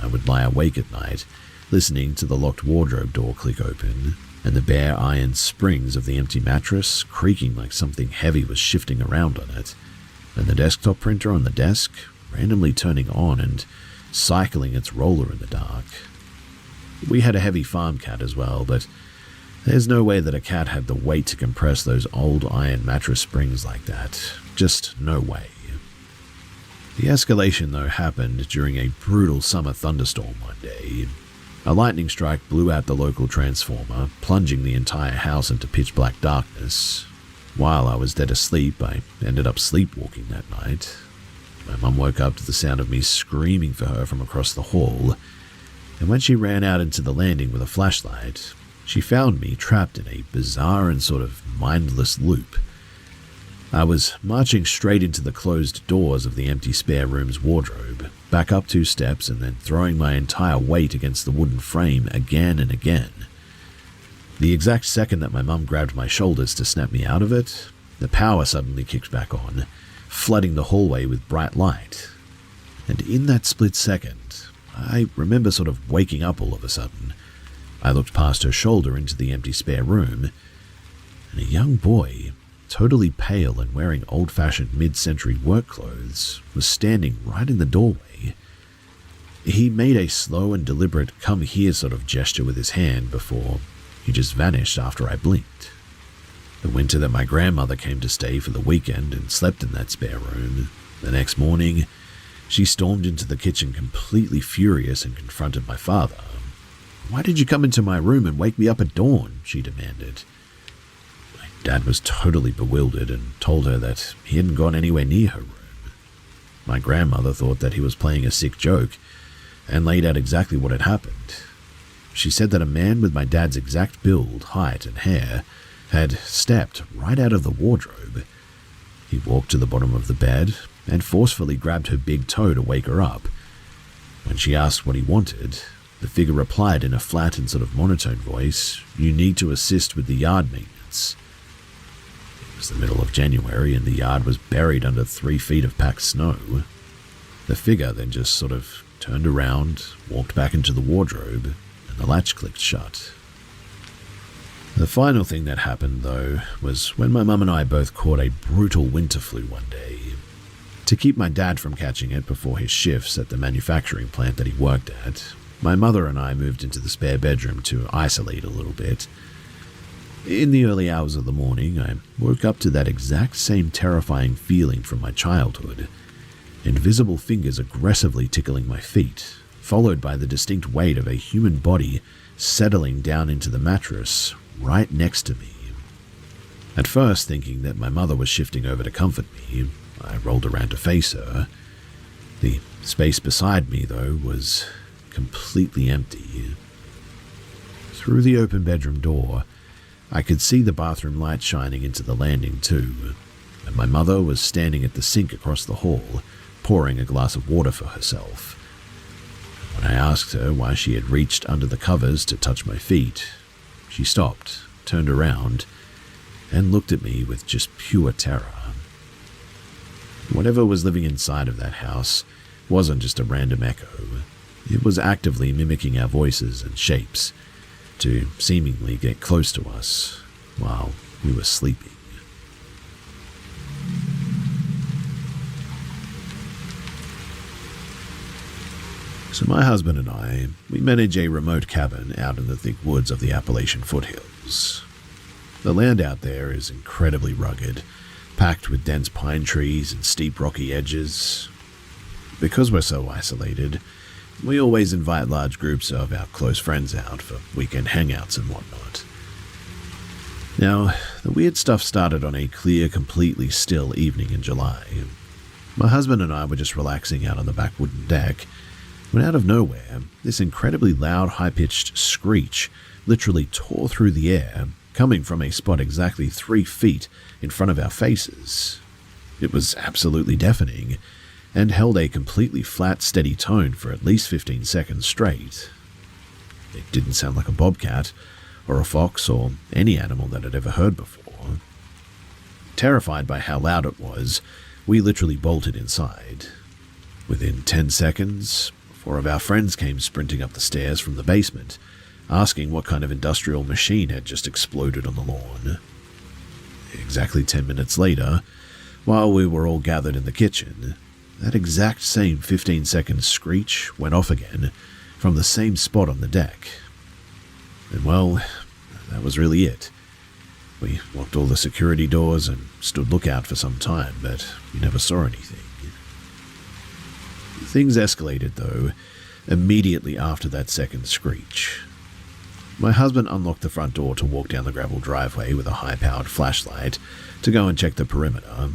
I would lie awake at night, listening to the locked wardrobe door click open, and the bare iron springs of the empty mattress creaking like something heavy was shifting around on it, and the desktop printer on the desk randomly turning on and cycling its roller in the dark. We had a heavy farm cat as well, but there's no way that a cat had the weight to compress those old iron mattress springs like that. Just no way. The escalation, though, happened during a brutal summer thunderstorm one day. A lightning strike blew out the local transformer, plunging the entire house into pitch-black darkness. While I was dead asleep, I ended up sleepwalking that night. My mum woke up to the sound of me screaming for her from across the hall, and when she ran out into the landing with a flashlight, she found me trapped in a bizarre and sort of mindless loop. I was marching straight into the closed doors of the empty spare room's wardrobe, back up 2 steps and then throwing my entire weight against the wooden frame again and again. The exact second that my mum grabbed my shoulders to snap me out of it, the power suddenly kicked back on, flooding the hallway with bright light. And in that split second, I remember sort of waking up all of a sudden. I looked past her shoulder into the empty spare room, and a young boy, totally pale and wearing old-fashioned mid-century work clothes, was standing right in the doorway. He made a slow and deliberate come here sort of gesture with his hand before he just vanished after I blinked. The winter that my grandmother came to stay for the weekend and slept in that spare room, the next morning, she stormed into the kitchen completely furious and confronted my father. "Why did you come into my room and wake me up at dawn?" she demanded. My dad was totally bewildered and told her that he hadn't gone anywhere near her room. My grandmother thought that he was playing a sick joke and laid out exactly what had happened. She said that a man with my dad's exact build, height, and hair had stepped right out of the wardrobe. He walked to the bottom of the bed and forcefully grabbed her big toe to wake her up. When she asked what he wanted, the figure replied in a flat and sort of monotone voice, "You need to assist with the yard maintenance, minutes. It was the middle of January and the yard was buried under 3 feet of packed snow. The figure then just sort of turned around, walked back into the wardrobe, and the latch clicked shut. The final thing that happened, though, was when my mum and I both caught a brutal winter flu one day. To keep my dad from catching it before his shifts at the manufacturing plant that he worked at, my mother and I moved into the spare bedroom to isolate a little bit. In the early hours of the morning, I woke up to that exact same terrifying feeling from my childhood. Invisible fingers aggressively tickling my feet, followed by the distinct weight of a human body settling down into the mattress right next to me. At first, thinking that my mother was shifting over to comfort me, I rolled around to face her. The space beside me, though, was completely empty. Through the open bedroom door, I could see the bathroom light shining into the landing too, and my mother was standing at the sink across the hall, pouring a glass of water for herself. When I asked her why she had reached under the covers to touch my feet, she stopped, turned around, and looked at me with just pure terror. Whatever was living inside of that house wasn't just a random echo. It was actively mimicking our voices and shapes to seemingly get close to us while we were sleeping. So my husband and I, we manage a remote cabin out in the thick woods of the Appalachian foothills. The land out there is incredibly rugged, packed with dense pine trees and steep rocky edges. Because we're so isolated, we always invite large groups of our close friends out for weekend hangouts and whatnot. Now, the weird stuff started on a clear, completely still evening in July. My husband and I were just relaxing out on the back wooden deck, when out of nowhere, this incredibly loud, high-pitched screech literally tore through the air, coming from a spot exactly 3 feet in front of our faces. It was absolutely deafening, and held a completely flat, steady tone for at least 15 seconds straight. It didn't sound like a bobcat, or a fox, or any animal that I'd ever heard before. Terrified by how loud it was, we literally bolted inside. Within 10 seconds, 4 of our friends came sprinting up the stairs from the basement, asking what kind of industrial machine had just exploded on the lawn. Exactly 10 minutes later, while we were all gathered in the kitchen, that exact same 15-second screech went off again from the same spot on the deck. And well, that was really it. We locked all the security doors and stood lookout for some time, but we never saw anything. Things escalated, though, immediately after that second screech. My husband unlocked the front door to walk down the gravel driveway with a high-powered flashlight to go and check the perimeter.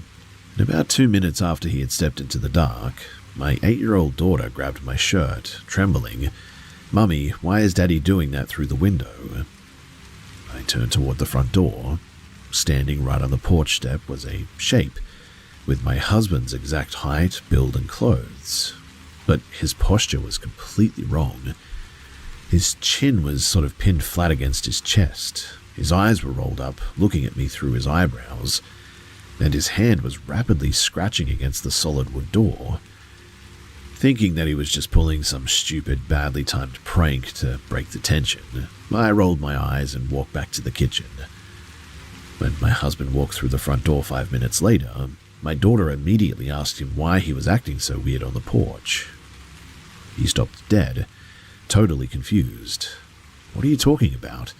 And about 2 minutes after he had stepped into the dark, my 8-year-old daughter grabbed my shirt, trembling. "Mummy, why is Daddy doing that through the window?" I turned toward the front door. Standing right on the porch step was a shape, with my husband's exact height, build, and clothes. But his posture was completely wrong. His chin was sort of pinned flat against his chest. His eyes were rolled up, looking at me through his eyebrows, and his hand was rapidly scratching against the solid wood door. Thinking that he was just pulling some stupid, badly timed prank to break the tension, I rolled my eyes and walked back to the kitchen. When my husband walked through the front door 5 minutes later, my daughter immediately asked him why he was acting so weird on the porch. He stopped dead, totally confused. "What are you talking about?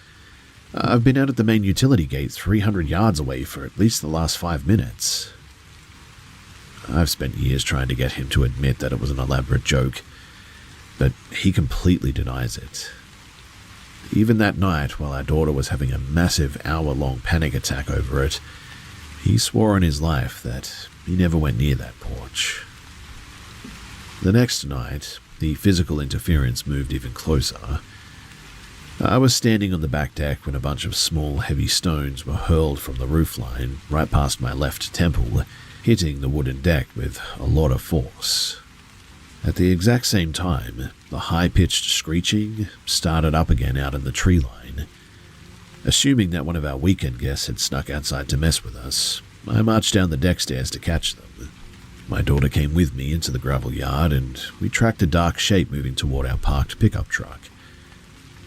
I've been out at the main utility gate 300 yards away for at least the last 5 minutes. I've spent years trying to get him to admit that it was an elaborate joke, but he completely denies it. Even that night, while our daughter was having a massive hour-long panic attack over it, he swore on his life that he never went near that porch. The next night, the physical interference moved even closer. I was standing on the back deck when a bunch of small, heavy stones were hurled from the roofline right past my left temple, hitting the wooden deck with a lot of force. At the exact same time, the high-pitched screeching started up again out in the tree line. Assuming that one of our weekend guests had snuck outside to mess with us, I marched down the deck stairs to catch them. My daughter came with me into the gravel yard, and we tracked a dark shape moving toward our parked pickup truck.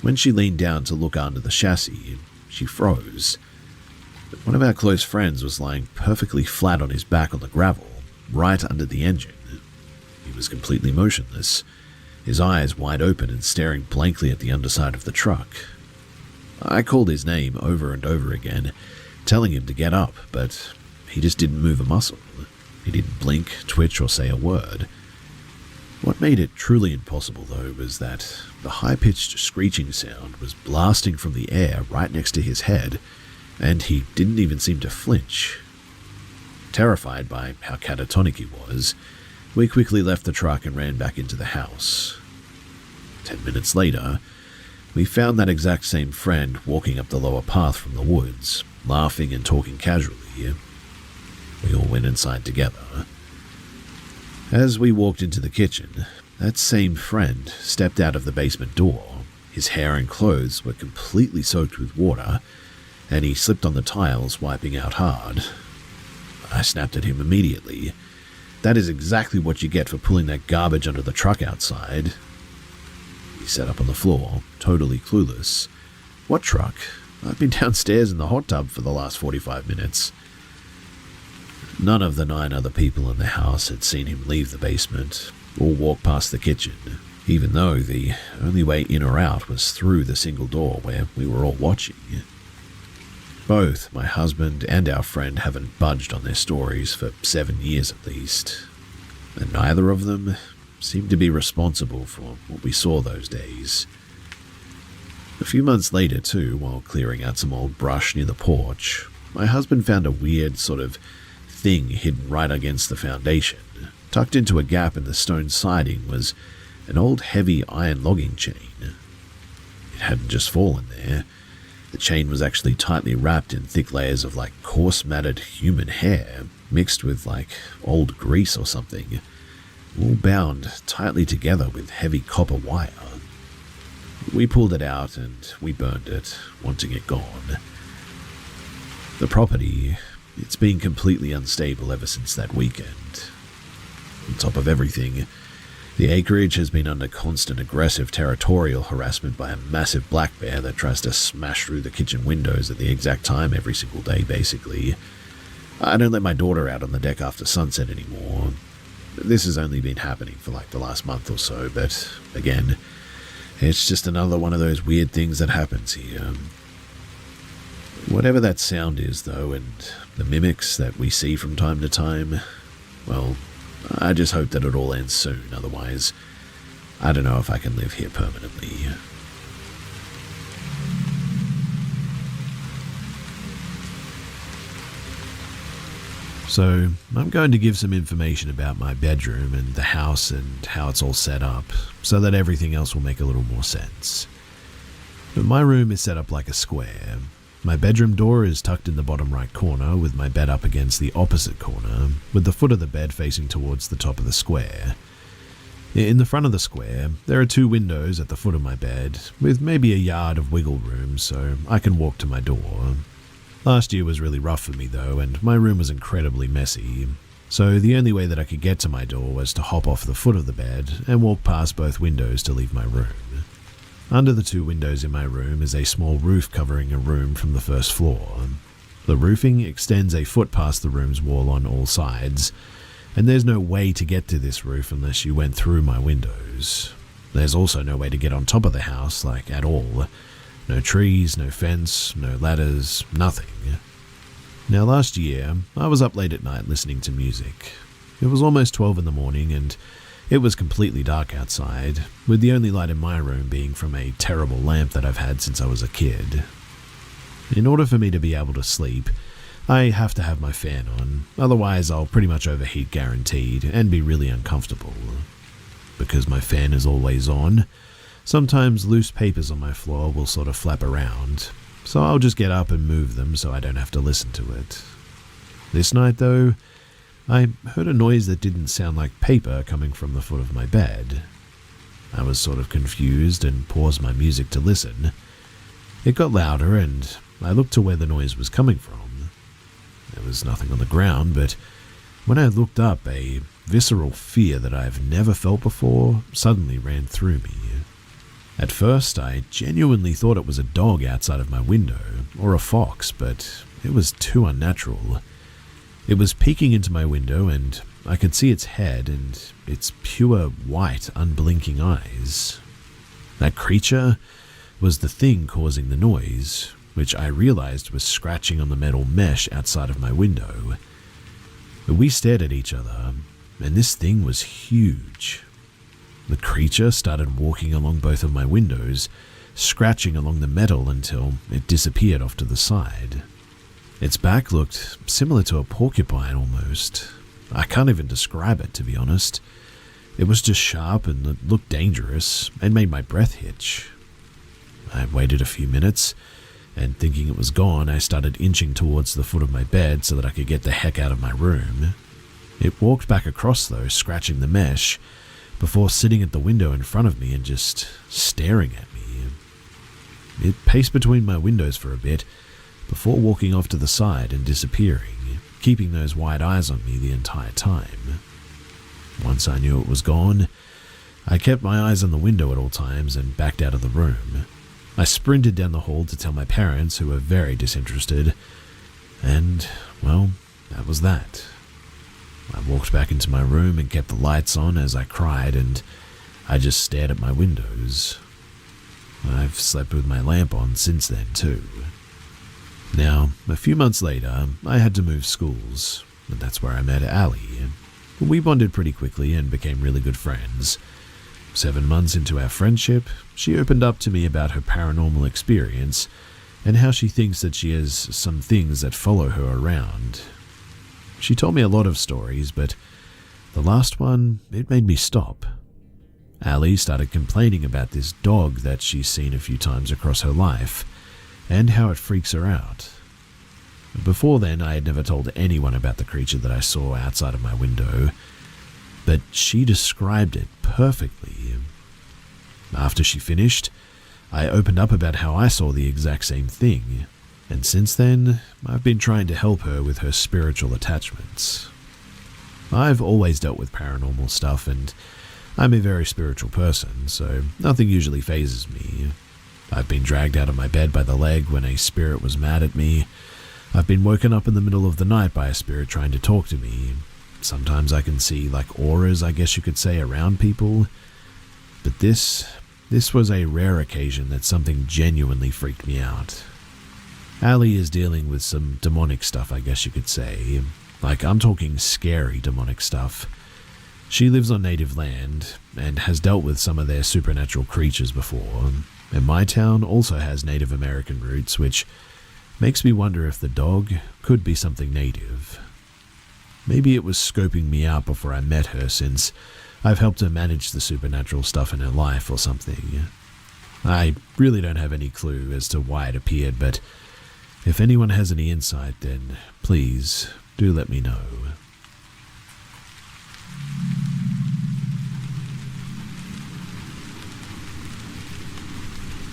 When she leaned down to look under the chassis, she froze. One of our close friends was lying perfectly flat on his back on the gravel, right under the engine. He was completely motionless, his eyes wide open and staring blankly at the underside of the truck. I called his name over and over again, telling him to get up, but he just didn't move a muscle. He didn't blink, twitch, or say a word. What made it truly impossible, though, was that the high-pitched screeching sound was blasting from the air right next to his head, and he didn't even seem to flinch. Terrified by how catatonic he was, we quickly left the truck and ran back into the house. 10 minutes later, we found that exact same friend walking up the lower path from the woods, laughing and talking casually. We all went inside together. As we walked into the kitchen, that same friend stepped out of the basement door. His hair and clothes were completely soaked with water, and he slipped on the tiles, wiping out hard. I snapped at him immediately. That is exactly what you get for pulling that garbage under the truck outside. He sat up on the floor, totally clueless. What truck? I've been downstairs in the hot tub for the last 45 minutes. None of the 9 other people in the house had seen him leave the basement or walk past the kitchen, even though the only way in or out was through the single door where we were all watching. Both my husband and our friend haven't budged on their stories for 7 years at least, and neither of them seemed to be responsible for what we saw those days. A few months later, too, while clearing out some old brush near the porch, my husband found a weird sort of thing hidden right against the foundation. Tucked into a gap in the stone siding was an old heavy iron logging chain. It hadn't just fallen there. The chain was actually tightly wrapped in thick layers of coarse matted human hair, mixed with old grease or something, all bound tightly together with heavy copper wire. We pulled it out and we burned it, wanting it gone. The property, it's been completely unstable ever since that weekend. On top of everything, the acreage has been under constant aggressive territorial harassment by a massive black bear that tries to smash through the kitchen windows at the exact time every single day, basically. I don't let my daughter out on the deck after sunset anymore. This has only been happening for the last month or so, but again, it's just another one of those weird things that happens here. Whatever that sound is, though, and the mimics that we see from time to time, well, I just hope that it all ends soon, otherwise I don't know if I can live here permanently. So, I'm going to give some information about my bedroom and the house and how it's all set up, so that everything else will make a little more sense. But my room is set up like a square. My bedroom door is tucked in the bottom right corner, with my bed up against the opposite corner, with the foot of the bed facing towards the top of the square. In the front of the square, there are 2 windows at the foot of my bed, with maybe a yard of wiggle room so I can walk to my door. Last year was really rough for me though, and my room was incredibly messy, so the only way that I could get to my door was to hop off the foot of the bed and walk past both windows to leave my room. Under the 2 windows in my room is a small roof covering a room from the first floor. The roofing extends a foot past the room's wall on all sides, and there's no way to get to this roof unless you went through my windows. There's also no way to get on top of the house, at all. No trees, no fence, no ladders, nothing. Now last year, I was up late at night listening to music. It was almost 12 in the morning and it was completely dark outside, with the only light in my room being from a terrible lamp that I've had since I was a kid. In order for me to be able to sleep, I have to have my fan on, otherwise I'll pretty much overheat guaranteed and be really uncomfortable. Because my fan is always on, sometimes loose papers on my floor will sort of flap around, so I'll just get up and move them so I don't have to listen to it. This night, though, I heard a noise that didn't sound like paper coming from the foot of my bed. I was sort of confused and paused my music to listen. It got louder, and I looked to where the noise was coming from. There was nothing on the ground, but when I looked up, a visceral fear that I've never felt before suddenly ran through me. At first, I genuinely thought it was a dog outside of my window, or a fox, but it was too unnatural. It was peeking into my window, and I could see its head and its pure white, unblinking eyes. That creature was the thing causing the noise, which I realized was scratching on the metal mesh outside of my window. We stared at each other, and this thing was huge. The creature started walking along both of my windows, scratching along the metal until it disappeared off to the side. Its back looked similar to a porcupine almost. I can't even describe it, to be honest. It was just sharp and it looked dangerous and made my breath hitch. I waited a few minutes, and thinking it was gone, I started inching towards the foot of my bed so that I could get the heck out of my room. It walked back across though, scratching the mesh, before sitting at the window in front of me and just staring at me. It paced between my windows for a bit, before walking off to the side and disappearing, keeping those wide eyes on me the entire time. Once I knew it was gone, I kept my eyes on the window at all times and backed out of the room. I sprinted down the hall to tell my parents, who were very disinterested, and, well, that was that. I walked back into my room and kept the lights on as I cried, and I just stared at my windows. I've slept with my lamp on since then, too. Now, a few months later, I had to move schools, and that's where I met Allie. We bonded pretty quickly and became really good friends. 7 months into our friendship, she opened up to me about her paranormal experience and how she thinks that she has some things that follow her around. She told me a lot of stories, but the last one, it made me stop. Allie started complaining about this dog that she's seen a few times across her life, and how it freaks her out. Before then, I had never told anyone about the creature that I saw outside of my window, but she described it perfectly. After she finished, I opened up about how I saw the exact same thing, and since then, I've been trying to help her with her spiritual attachments. I've always dealt with paranormal stuff, and I'm a very spiritual person, so nothing usually phases me. I've been dragged out of my bed by the leg when a spirit was mad at me. I've been woken up in the middle of the night by a spirit trying to talk to me. Sometimes I can see like auras, I guess you could say, around people. But this was a rare occasion that something genuinely freaked me out. Allie is dealing with some demonic stuff, I guess you could say. Like, I'm talking scary demonic stuff. She lives on native land and has dealt with some of their supernatural creatures before. And my town also has Native American roots, which makes me wonder if the dog could be something native. Maybe it was scoping me out before I met her, since I've helped her manage the supernatural stuff in her life or something. I really don't have any clue as to why it appeared, but if anyone has any insight, then please do let me know.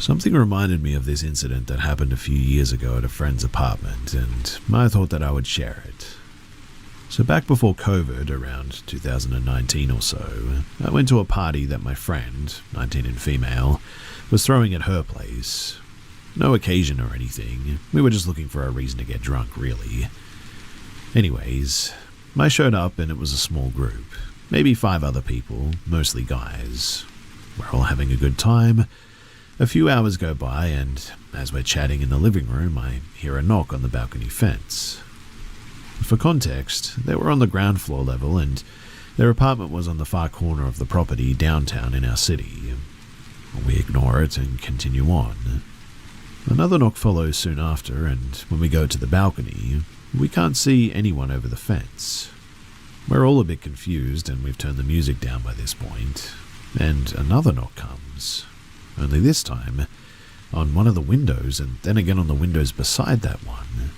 Something reminded me of this incident that happened a few years ago at a friend's apartment, and I thought that I would share it. So back before COVID, around 2019 or so, I went to a party that my friend, 19 and female, was throwing at her place. No occasion or anything, we were just looking for a reason to get drunk, really. Anyways, I showed up and it was a small group, maybe 5 other people, mostly guys. We're all having a good time. A few hours go by, and as we're chatting in the living room, I hear a knock on the balcony fence. For context, they were on the ground floor level, and their apartment was on the far corner of the property downtown in our city. We ignore it and continue on. Another knock follows soon after, and when we go to the balcony, we can't see anyone over the fence. We're all a bit confused, and we've turned the music down by this point, and another knock comes. Only this time, on one of the windows, and then again on the windows beside that one.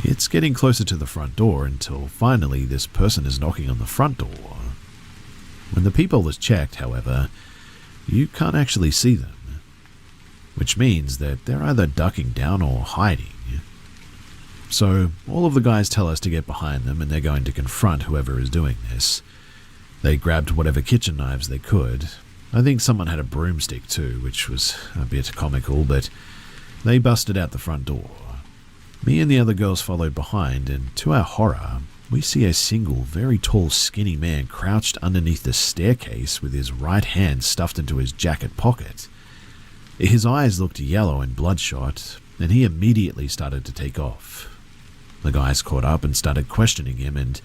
It's getting closer to the front door until finally this person is knocking on the front door. When the peephole is checked, however, you can't actually see them, which means that they're either ducking down or hiding. So all of the guys tell us to get behind them and they're going to confront whoever is doing this. They grabbed whatever kitchen knives they could. I think someone had a broomstick too, which was a bit comical, but they busted out the front door. Me and the other girls followed behind, and to our horror, we see a single, very tall, skinny man crouched underneath the staircase with his right hand stuffed into his jacket pocket. His eyes looked yellow and bloodshot, and he immediately started to take off. The guys caught up and started questioning him, and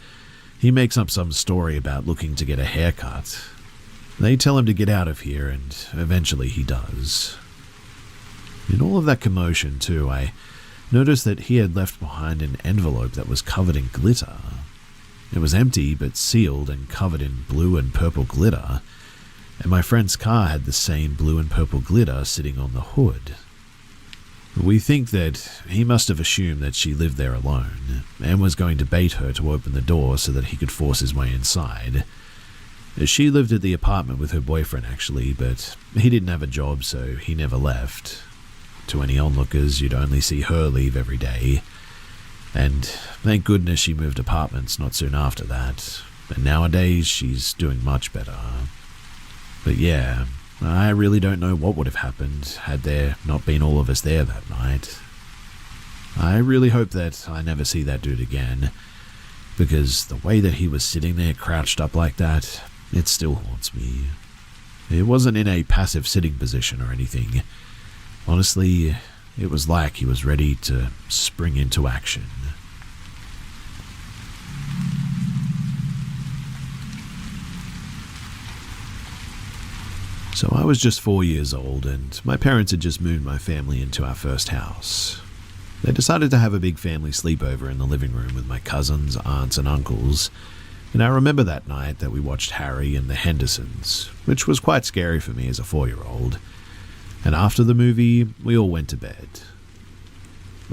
he makes up some story about looking to get a haircut. They tell him to get out of here, and eventually he does. In all of that commotion, too, I noticed that he had left behind an envelope that was covered in glitter. It was empty but sealed and covered in blue and purple glitter, and my friend's car had the same blue and purple glitter sitting on the hood. We think that he must have assumed that she lived there alone, and was going to bait her to open the door so that he could force his way inside. She lived at the apartment with her boyfriend actually, but he didn't have a job, so he never left. To any onlookers, you'd only see her leave every day. And thank goodness she moved apartments not soon after that. And nowadays, she's doing much better. But yeah, I really don't know what would have happened had there not been all of us there that night. I really hope that I never see that dude again, because the way that he was sitting there crouched up like that, it still haunts me. It wasn't in a passive sitting position or anything. Honestly, it was like he was ready to spring into action. So I was just 4 years old, and my parents had just moved my family into our first house. They decided to have a big family sleepover in the living room with my cousins, aunts, and uncles, and I remember that night that we watched Harry and the Hendersons, which was quite scary for me as a 4-year-old. And after the movie, we all went to bed.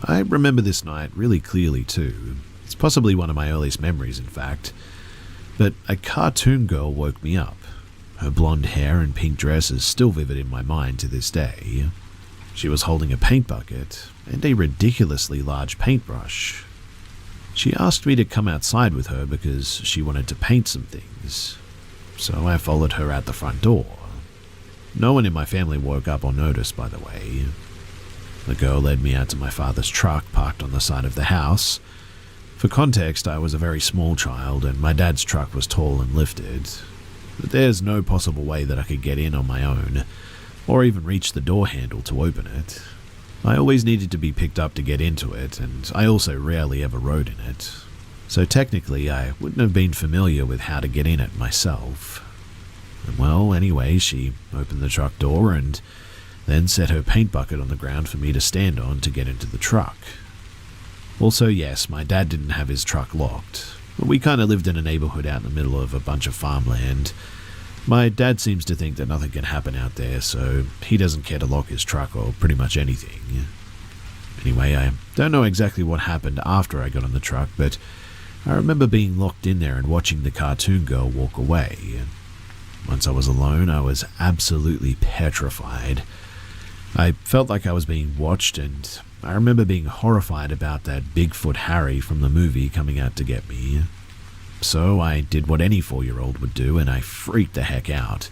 I remember this night really clearly too. It's possibly one of my earliest memories, in fact. But a cartoon girl woke me up. Her blonde hair and pink dress is still vivid in my mind to this day. She was holding a paint bucket and a ridiculously large paintbrush. She asked me to come outside with her because she wanted to paint some things. So I followed her out the front door. No one in my family woke up or noticed, by the way. The girl led me out to my father's truck parked on the side of the house. For context, I was a very small child and my dad's truck was tall and lifted. But there's no possible way that I could get in on my own, or even reach the door handle to open it. I always needed to be picked up to get into it, and I also rarely ever rode in it. So technically, I wouldn't have been familiar with how to get in it myself. Well, anyway, she opened the truck door and then set her paint bucket on the ground for me to stand on to get into the truck. Also, yes, my dad didn't have his truck locked. We kind of lived in a neighborhood out in the middle of a bunch of farmland. My dad seems to think that nothing can happen out there, so he doesn't care to lock his truck or pretty much anything. Anyway, I don't know exactly what happened after I got on the truck, but I remember being locked in there and watching the cartoon girl walk away. Once I was alone, I was absolutely petrified. I felt like I was being watched, and I remember being horrified about that Bigfoot Harry from the movie coming out to get me. So I did what any 4-year-old would do, and I freaked the heck out.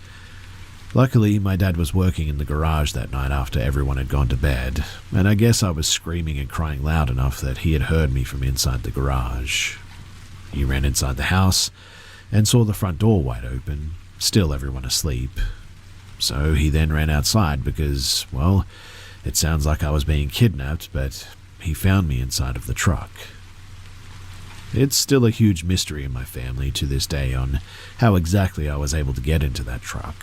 Luckily, my dad was working in the garage that night after everyone had gone to bed, and I guess I was screaming and crying loud enough that he had heard me from inside the garage. He ran inside the house and saw the front door wide open, still everyone asleep. So he then ran outside because, well, it sounds like I was being kidnapped, but he found me inside of the truck. It's still a huge mystery in my family to this day on how exactly I was able to get into that truck.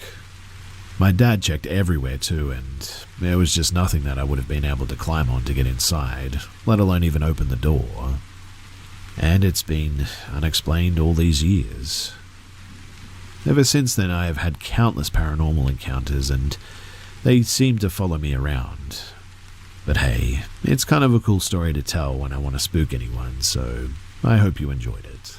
My dad checked everywhere too, and there was just nothing that I would have been able to climb on to get inside, let alone even open the door. And it's been unexplained all these years. Ever since then, I have had countless paranormal encounters, and they seem to follow me around. But hey, it's kind of a cool story to tell when I want to spook anyone, so I hope you enjoyed it.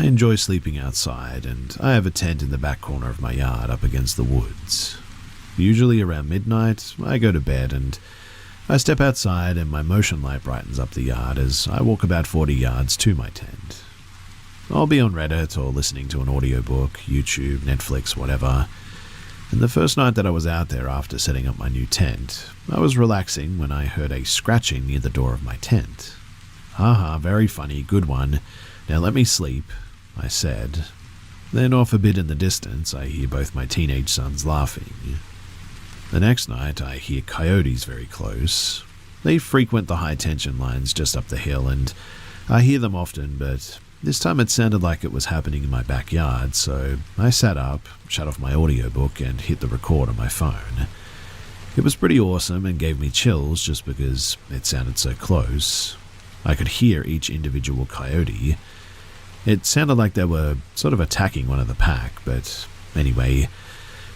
I enjoy sleeping outside, and I have a tent in the back corner of my yard up against the woods. Usually around midnight, I go to bed and I step outside and my motion light brightens up the yard as I walk about 40 yards to my tent. I'll be on Reddit or listening to an audiobook, YouTube, Netflix, whatever. And the first night that I was out there after setting up my new tent, I was relaxing when I heard a scratching near the door of my tent. Haha, very funny, good one. Now let me sleep, I said. Then off a bit in the distance, I hear both my teenage sons laughing. The next night, I hear coyotes very close. They frequent the high-tension lines just up the hill, and I hear them often, but this time it sounded like it was happening in my backyard, so I sat up, shut off my audiobook, and hit the record on my phone. It was pretty awesome and gave me chills just because it sounded so close. I could hear each individual coyote. It sounded like they were sort of attacking one of the pack, but anyway,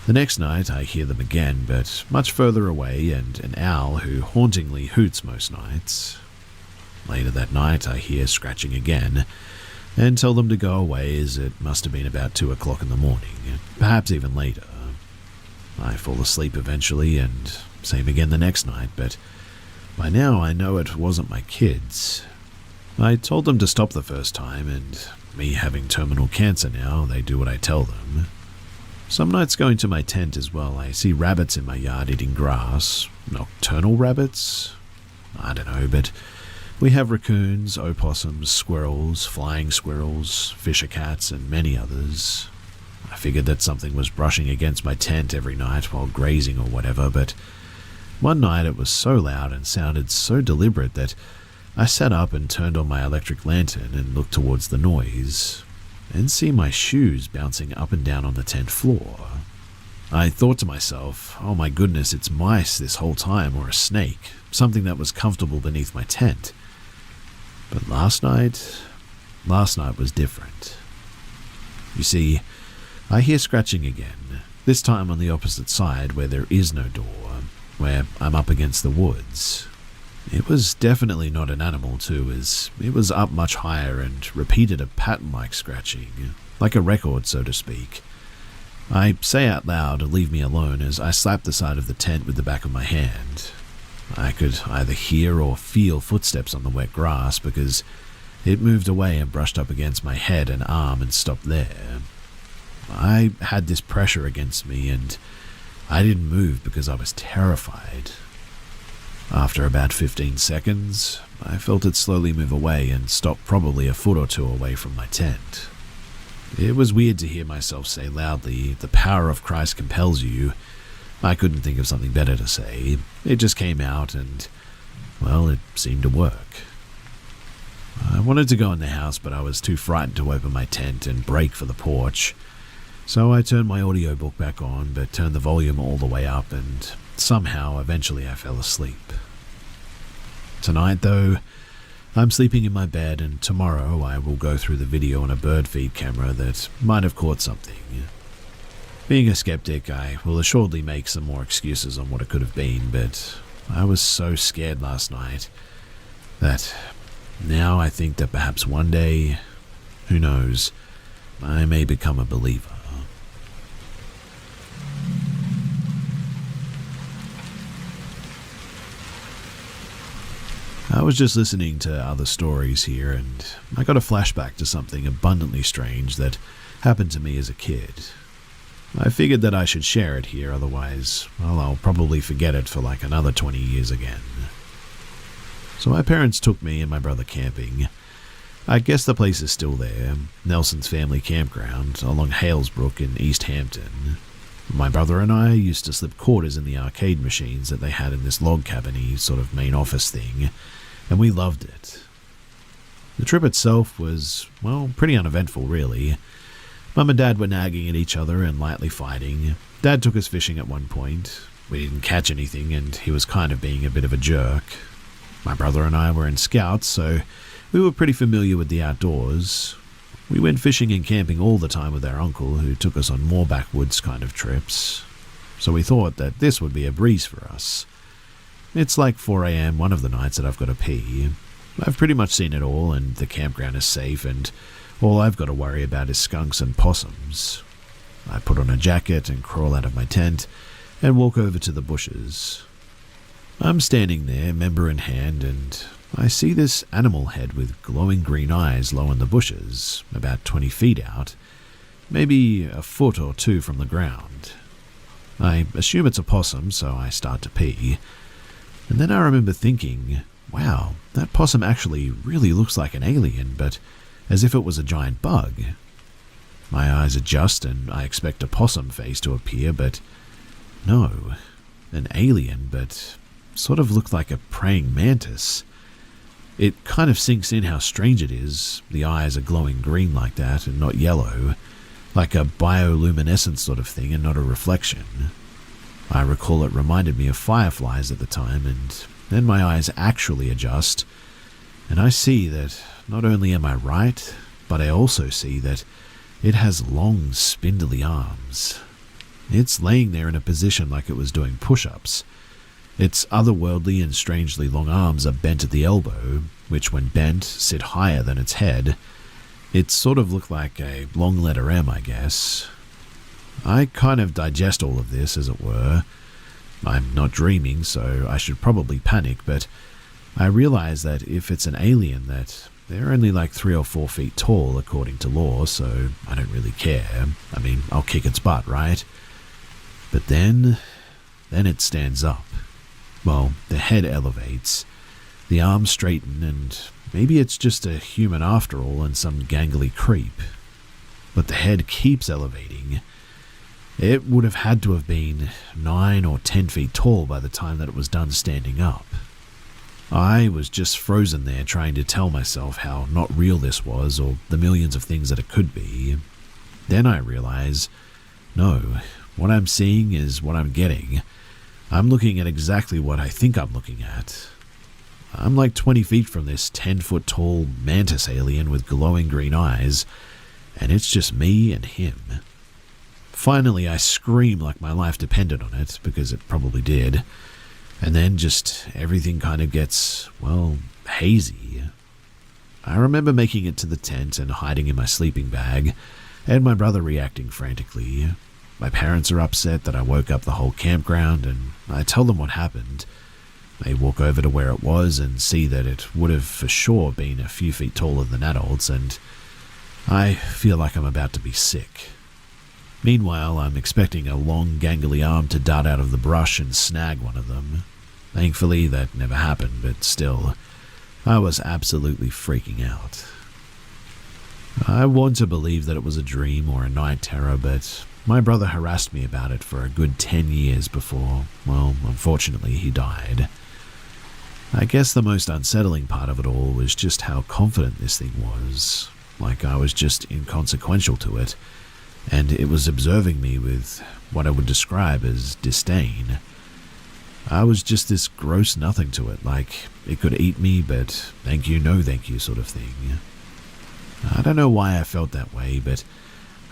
the next night I hear them again, but much further away, and an owl who hauntingly hoots most nights. Later that night I hear scratching again, and tell them to go away as it must have been about 2 o'clock in the morning, perhaps even later. I fall asleep eventually, and same again the next night, but by now I know it wasn't my kids. I told them to stop the first time, and me having terminal cancer now, they do what I tell them. Some nights going to my tent as well, I see rabbits in my yard eating grass. Nocturnal rabbits? I don't know, but we have raccoons, opossums, squirrels, flying squirrels, fisher cats, and many others. I figured that something was brushing against my tent every night while grazing or whatever, but one night it was so loud and sounded so deliberate that I sat up and turned on my electric lantern and looked towards the noise, and see my shoes bouncing up and down on the tent floor. I thought to myself, oh my goodness, it's mice this whole time, or a snake, something that was comfortable beneath my tent. But last night was different. You see, I hear scratching again, this time on the opposite side where there is no door, where I'm up against the woods. It was definitely not an animal too, as it was up much higher and repeated a pattern-like scratching, like a record so to speak. I say out loud, leave me alone, as I slap the side of the tent with the back of my hand. I could either hear or feel footsteps on the wet grass because it moved away and brushed up against my head and arm and stopped there. I had this pressure against me and I didn't move because I was terrified. After about 15 seconds, I felt it slowly move away and stop probably a foot or two away from my tent. It was weird to hear myself say loudly, "The power of Christ compels you." I couldn't think of something better to say. It just came out and, well, it seemed to work. I wanted to go in the house, but I was too frightened to open my tent and break for the porch. So I turned my audiobook back on, but turned the volume all the way up, and somehow, eventually I fell asleep. Tonight, though, I'm sleeping in my bed, and tomorrow I will go through the video on a bird feed camera that might have caught something. Being a skeptic, I will assuredly make some more excuses on what it could have been, but I was so scared last night that now I think that perhaps one day, who knows, I may become a believer. I was just listening to other stories here, and I got a flashback to something abundantly strange that happened to me as a kid. I figured that I should share it here, otherwise, well, I'll probably forget it for like another 20 years again. So my parents took me and my brother camping. I guess the place is still there, Nelson's family campground, along Halesbrook in East Hampton. My brother and I used to slip quarters in the arcade machines that they had in this log cabin-y sort of main office thing, and we loved it. The trip itself was, well, pretty uneventful really. Mum and Dad were nagging at each other and lightly fighting. Dad took us fishing at one point. We didn't catch anything and he was kind of being a bit of a jerk. My brother and I were in Scouts, so we were pretty familiar with the outdoors. We went fishing and camping all the time with our uncle, who took us on more backwoods kind of trips. So we thought that this would be a breeze for us. It's like 4 a.m. one of the nights that I've got to pee. I've pretty much seen it all, and the campground is safe, and All I've got to worry about is skunks and possums. I put on a jacket and crawl out of my tent and walk over to the bushes. I'm standing there, member in hand, and I see this animal head with glowing green eyes low in the bushes, about 20 feet out, maybe a foot or two from the ground. I assume it's a possum, so I start to pee. And then I remember thinking, wow, that possum actually really looks like an alien, but as if it was a giant bug. My eyes adjust and I expect a possum face to appear, but no, an alien, but sort of looked like a praying mantis. It kind of sinks in how strange it is. The eyes are glowing green like that and not yellow, like a bioluminescent sort of thing and not a reflection. I recall it reminded me of fireflies at the time, and then my eyes actually adjust, and I see that not only am I right, but I also see that it has long, spindly arms. It's laying there in a position like it was doing push-ups. Its otherworldly and strangely long arms are bent at the elbow, which when bent sit higher than its head. It sort of looked like a long letter M, I guess. I kind of digest all of this, as it were. I'm not dreaming, so I should probably panic, but I realize that if it's an alien, that they're only like 3 or 4 feet tall according to law, so I don't really care. I mean, I'll kick its butt, right? But then it stands up. Well, the head elevates, the arms straighten, and maybe it's just a human after all and some gangly creep. But the head keeps elevating. It would have had to have been 9 or 10 feet tall by the time that it was done standing up. I was just frozen there trying to tell myself how not real this was or the millions of things that it could be. Then I realize, no, what I'm seeing is what I'm getting. I'm looking at exactly what I think I'm looking at. I'm like 20 feet from this 10-foot tall mantis alien with glowing green eyes, and it's just me and him. Finally, I scream like my life depended on it, because it probably did. And then just everything kind of gets, well, hazy. I remember making it to the tent and hiding in my sleeping bag, and my brother reacting frantically. My parents are upset that I woke up the whole campground, and I tell them what happened. They walk over to where it was and see that it would have for sure been a few feet taller than adults, and I feel like I'm about to be sick. Meanwhile, I'm expecting a long, gangly arm to dart out of the brush and snag one of them. Thankfully, that never happened, but still, I was absolutely freaking out. I want to believe that it was a dream or a night terror, but my brother harassed me about it for a good 10 years before, well, unfortunately, he died. I guess the most unsettling part of it all was just how confident this thing was, like I was just inconsequential to it, and it was observing me with what I would describe as disdain. I was just this gross nothing to it, like it could eat me, but thank you, no thank you sort of thing. I don't know why I felt that way, but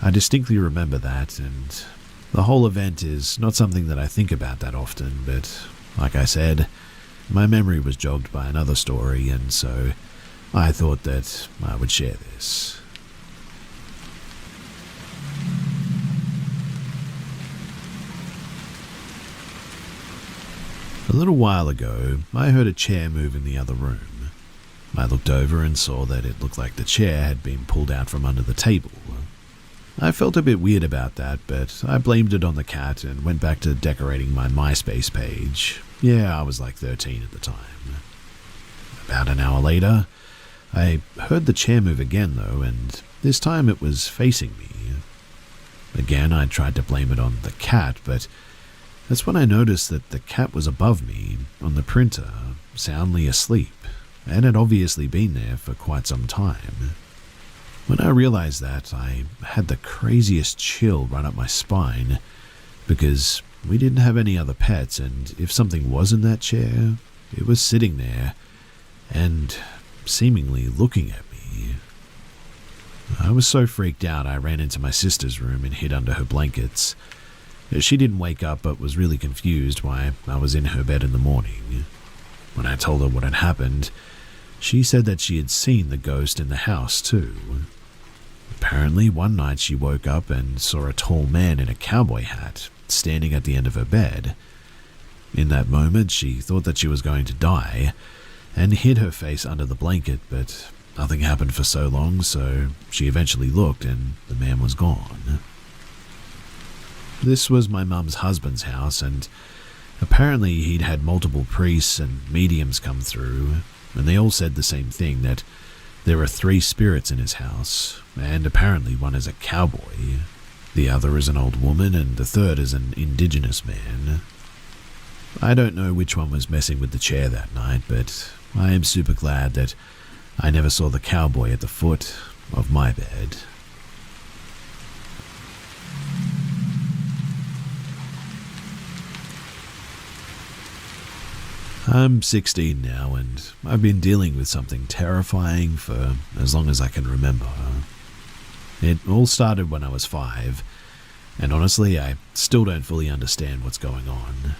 I distinctly remember that, and the whole event is not something that I think about that often, but like I said, my memory was jogged by another story, and so I thought that I would share this. A little while ago, I heard a chair move in the other room. I looked over and saw that it looked like the chair had been pulled out from under the table. I felt a bit weird about that, but I blamed it on the cat and went back to decorating my MySpace page. Yeah, I was like 13 at the time. About an hour later, I heard the chair move again though, and this time it was facing me. Again, I tried to blame it on the cat, but that's when I noticed that the cat was above me, on the printer, soundly asleep, and had obviously been there for quite some time. When I realized that, I had the craziest chill run up my spine, because we didn't have any other pets, and if something was in that chair, it was sitting there, and seemingly looking at me. I was so freaked out I ran into my sister's room and hid under her blankets. She didn't wake up but was really confused why I was in her bed in the morning. When I told her what had happened, she said that she had seen the ghost in the house too. Apparently, one night she woke up and saw a tall man in a cowboy hat standing at the end of her bed. In that moment, she thought that she was going to die and hid her face under the blanket, but nothing happened for so long, so she eventually looked and the man was gone. This was my mum's husband's house, and apparently he'd had multiple priests and mediums come through, and they all said the same thing, that there are 3 spirits in his house, and apparently one is a cowboy, the other is an old woman, and the third is an indigenous man. I don't know which one was messing with the chair that night, but I am super glad that I never saw the cowboy at the foot of my bed. I'm 16 now, and I've been dealing with something terrifying for as long as I can remember. It all started when I was 5, and honestly, I still don't fully understand what's going on.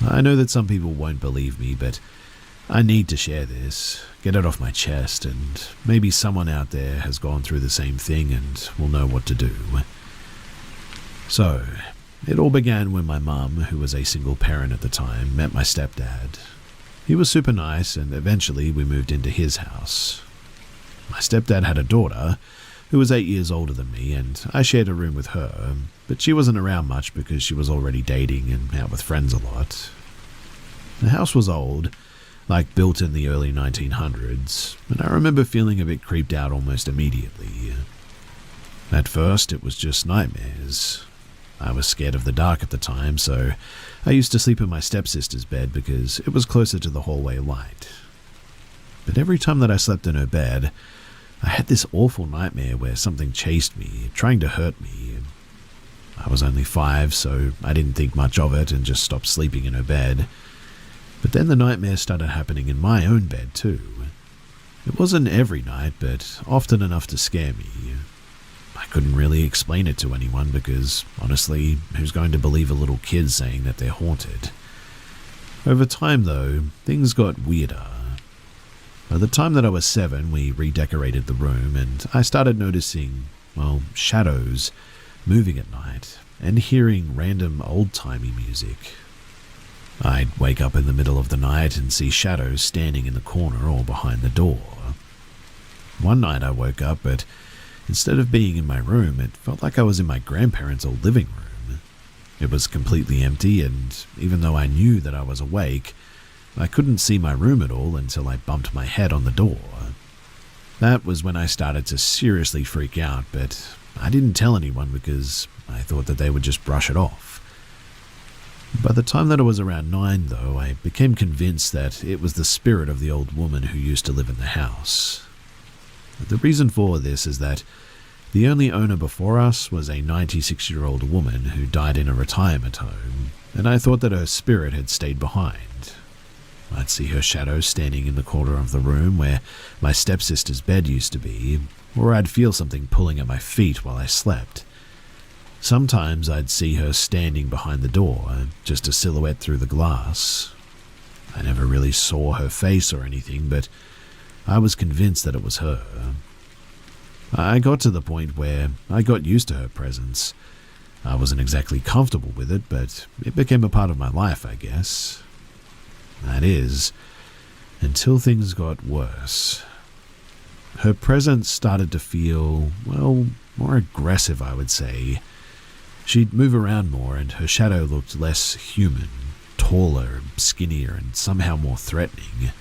I know that some people won't believe me, but I need to share this, get it off my chest, and maybe someone out there has gone through the same thing and will know what to do. So, it all began when my mum, who was a single parent at the time, met my stepdad. He was super nice, and eventually we moved into his house. My stepdad had a daughter who was 8 years older than me, and I shared a room with her, but she wasn't around much because she was already dating and out with friends a lot. The house was old, like built in the early 1900s, and I remember feeling a bit creeped out almost immediately. At first, it was just nightmares. I was scared of the dark at the time, so I used to sleep in my stepsister's bed because it was closer to the hallway light. But every time that I slept in her bed, I had this awful nightmare where something chased me, trying to hurt me. I was only 5, so I didn't think much of it and just stopped sleeping in her bed. But then the nightmares started happening in my own bed too. It wasn't every night, but often enough to scare me. I couldn't really explain it to anyone because, honestly, who's going to believe a little kid saying that they're haunted? Over time, though, things got weirder. By the time that I was 7, we redecorated the room, and I started noticing, shadows moving at night and hearing random old-timey music. I'd wake up in the middle of the night and see shadows standing in the corner or behind the door. One night I woke up, but instead of being in my room, it felt like I was in my grandparents' old living room. It was completely empty, and even though I knew that I was awake, I couldn't see my room at all until I bumped my head on the door. That was when I started to seriously freak out, but I didn't tell anyone because I thought that they would just brush it off. By the time that I was around 9, though, I became convinced that it was the spirit of the old woman who used to live in the house. The reason for this is that the only owner before us was a 96-year-old woman who died in a retirement home, and I thought that her spirit had stayed behind. I'd see her shadow standing in the corner of the room where my stepsister's bed used to be, or I'd feel something pulling at my feet while I slept. Sometimes I'd see her standing behind the door, just a silhouette through the glass. I never really saw her face or anything, but I was convinced that it was her. I got to the point where I got used to her presence. I wasn't exactly comfortable with it, but it became a part of my life, I guess. That is, until things got worse. Her presence started to feel, more aggressive, I would say. She'd move around more, and her shadow looked less human, taller, skinnier, and somehow more threatening.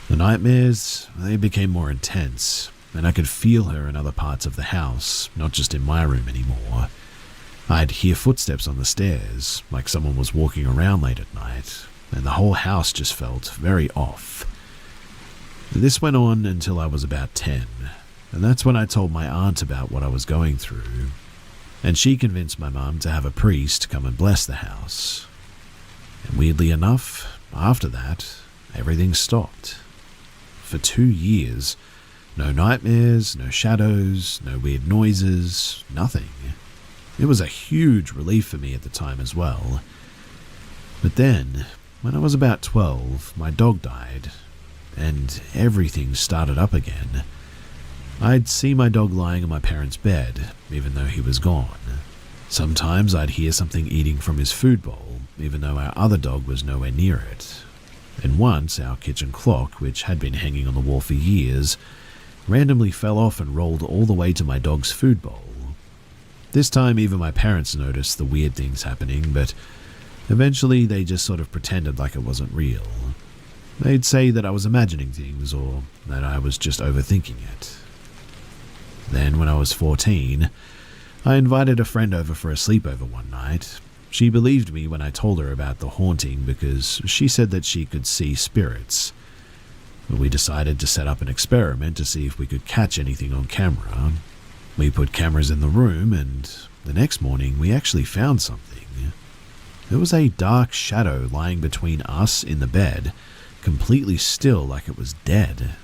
The nightmares, they became more intense, and I could feel her in other parts of the house, not just in my room anymore. I'd hear footsteps on the stairs, like someone was walking around late at night, and the whole house just felt very off. This went on until I was about 10, and that's when I told my aunt about what I was going through, and she convinced my mum to have a priest come and bless the house. And weirdly enough, after that, everything stopped. For 2 years, no nightmares, no shadows, no weird noises, nothing. It was a huge relief for me at the time as well. But then, when I was about 12, my dog died, and everything started up again. I'd see my dog lying on my parents' bed, even though he was gone. Sometimes I'd hear something eating from his food bowl, even though our other dog was nowhere near it. And once, our kitchen clock, which had been hanging on the wall for years, randomly fell off and rolled all the way to my dog's food bowl. This time, even my parents noticed the weird things happening, but eventually they just sort of pretended like it wasn't real. They'd say that I was imagining things, or that I was just overthinking it. Then, when I was 14, I invited a friend over for a sleepover one night. She believed me when I told her about the haunting because she said that she could see spirits. We decided to set up an experiment to see if we could catch anything on camera. We put cameras in the room, and the next morning we actually found something. There was a dark shadow lying between us in the bed, completely still like it was dead.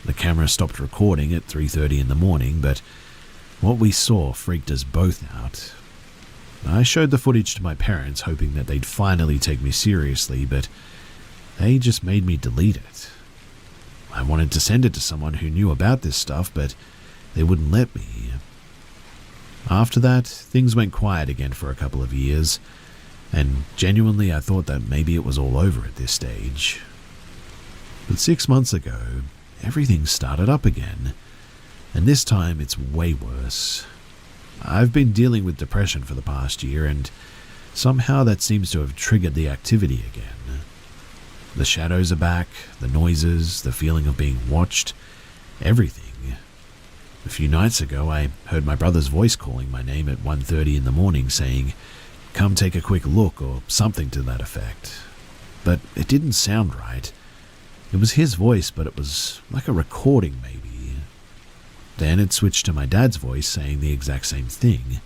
The camera stopped recording at 3:30 in the morning, but what we saw freaked us both out. I showed the footage to my parents, hoping that they'd finally take me seriously, but they just made me delete it. I wanted to send it to someone who knew about this stuff, but they wouldn't let me. After that, things went quiet again for a couple of years, and genuinely I thought that maybe it was all over at this stage. But 6 months ago, everything started up again, and this time it's way worse. I've been dealing with depression for the past year, and somehow that seems to have triggered the activity again. The shadows are back, the noises, the feeling of being watched, everything. A few nights ago, I heard my brother's voice calling my name at 1:30 in the morning saying, "Come take a quick look," or something to that effect. But it didn't sound right. It was his voice, but it was like a recording maybe. Then it switched to my dad's voice saying the exact same thing.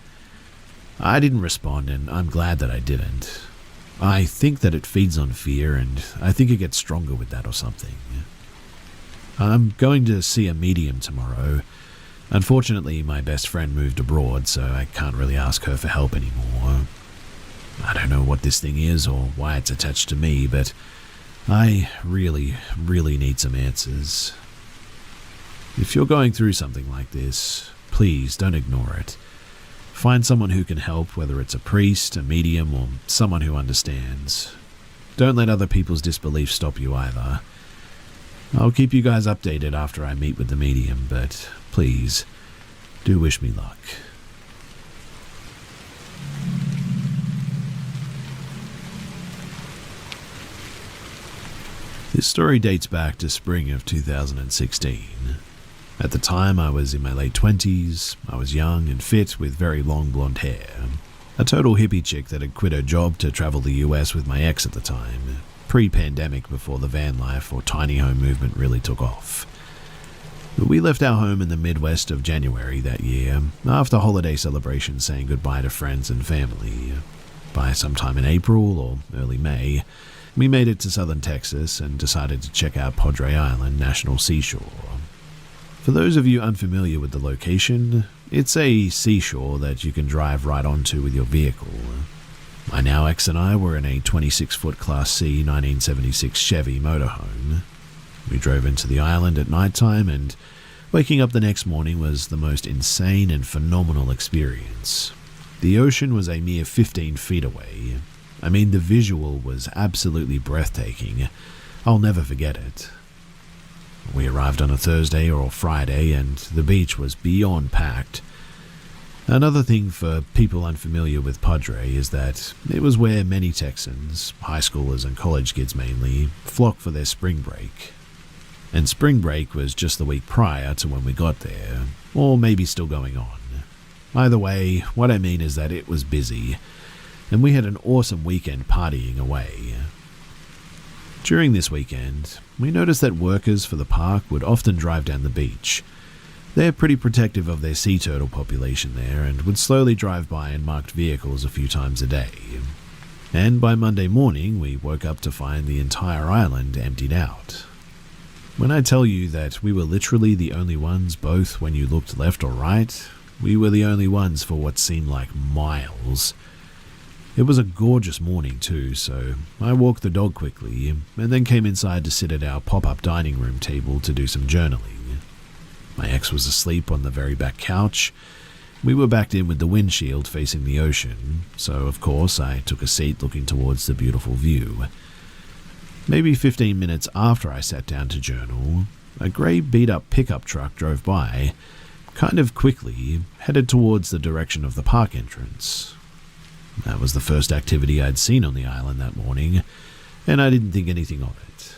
I didn't respond, and I'm glad that I didn't. I think that it feeds on fear, and I think it gets stronger with that or something. I'm going to see a medium tomorrow. Unfortunately, my best friend moved abroad, so I can't really ask her for help anymore. I don't know what this thing is or why it's attached to me, but I really, really need some answers. If you're going through something like this, please don't ignore it. Find someone who can help, whether it's a priest, a medium, or someone who understands. Don't let other people's disbelief stop you either. I'll keep you guys updated after I meet with the medium, but please, do wish me luck. This story dates back to spring of 2016. At the time, I was in my late 20s, I was young and fit with very long blonde hair. A total hippie chick that had quit her job to travel the US with my ex at the time, pre-pandemic before the van life or tiny home movement really took off. We left our home in the Midwest of January that year, after holiday celebrations saying goodbye to friends and family. By sometime in April or early May, we made it to southern Texas and decided to check out Padre Island National Seashore. For those of you unfamiliar with the location, it's a seashore that you can drive right onto with your vehicle. My now ex and I were in a 26-foot Class C 1976 Chevy motorhome. We drove into the island at nighttime, and waking up the next morning was the most insane and phenomenal experience. The ocean was a mere 15 feet away. I mean, the visual was absolutely breathtaking. I'll never forget it. We arrived on a Thursday or Friday, and the beach was beyond packed. Another thing for people unfamiliar with Padre is that it was where many Texans, high schoolers and college kids mainly, flock for their spring break. And spring break was just the week prior to when we got there, or maybe still going on. Either way, what I mean is that it was busy, and we had an awesome weekend partying away. During this weekend, we noticed that workers for the park would often drive down the beach. They're pretty protective of their sea turtle population there and would slowly drive by in marked vehicles a few times a day. And by Monday morning, we woke up to find the entire island emptied out. When I tell you that we were literally the only ones, both when you looked left or right, we were the only ones for what seemed like miles. It was a gorgeous morning too, so I walked the dog quickly and then came inside to sit at our pop-up dining room table to do some journaling. My ex was asleep on the very back couch. We were backed in with the windshield facing the ocean, so of course I took a seat looking towards the beautiful view. Maybe 15 minutes after I sat down to journal, a grey beat-up pickup truck drove by, kind of quickly, headed towards the direction of the park entrance. That was the first activity I'd seen on the island that morning, and I didn't think anything of it.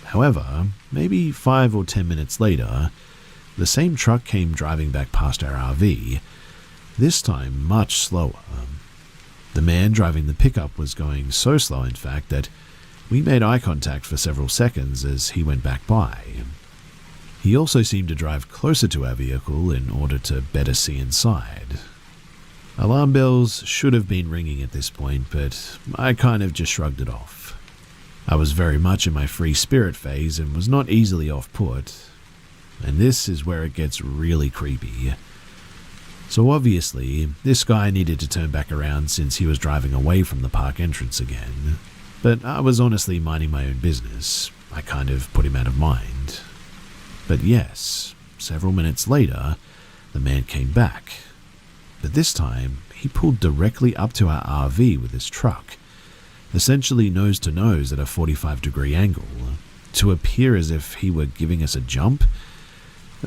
However, maybe 5 or 10 minutes later, the same truck came driving back past our RV, this time much slower. The man driving the pickup was going so slow, in fact, that we made eye contact for several seconds as he went back by. He also seemed to drive closer to our vehicle in order to better see inside. Alarm bells should have been ringing at this point, but I kind of just shrugged it off. I was very much in my free spirit phase and was not easily off-put. And this is where it gets really creepy. So obviously, this guy needed to turn back around since he was driving away from the park entrance again. But I was honestly minding my own business. I kind of put him out of mind. But yes, several minutes later, the man came back. But this time, he pulled directly up to our RV with his truck, essentially nose to nose at a 45-degree angle, to appear as if he were giving us a jump.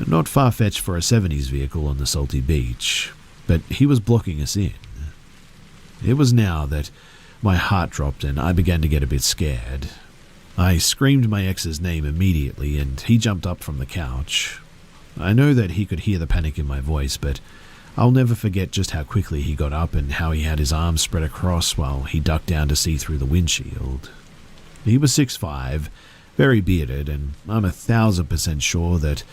Not far-fetched for a 70s vehicle on the salty beach, but he was blocking us in. It was now that my heart dropped and I began to get a bit scared. I screamed my ex's name immediately and he jumped up from the couch. I know that he could hear the panic in my voice, but I'll never forget just how quickly he got up and how he had his arms spread across while he ducked down to see through the windshield. He was 6'5", very bearded, and I'm 1,000% sure that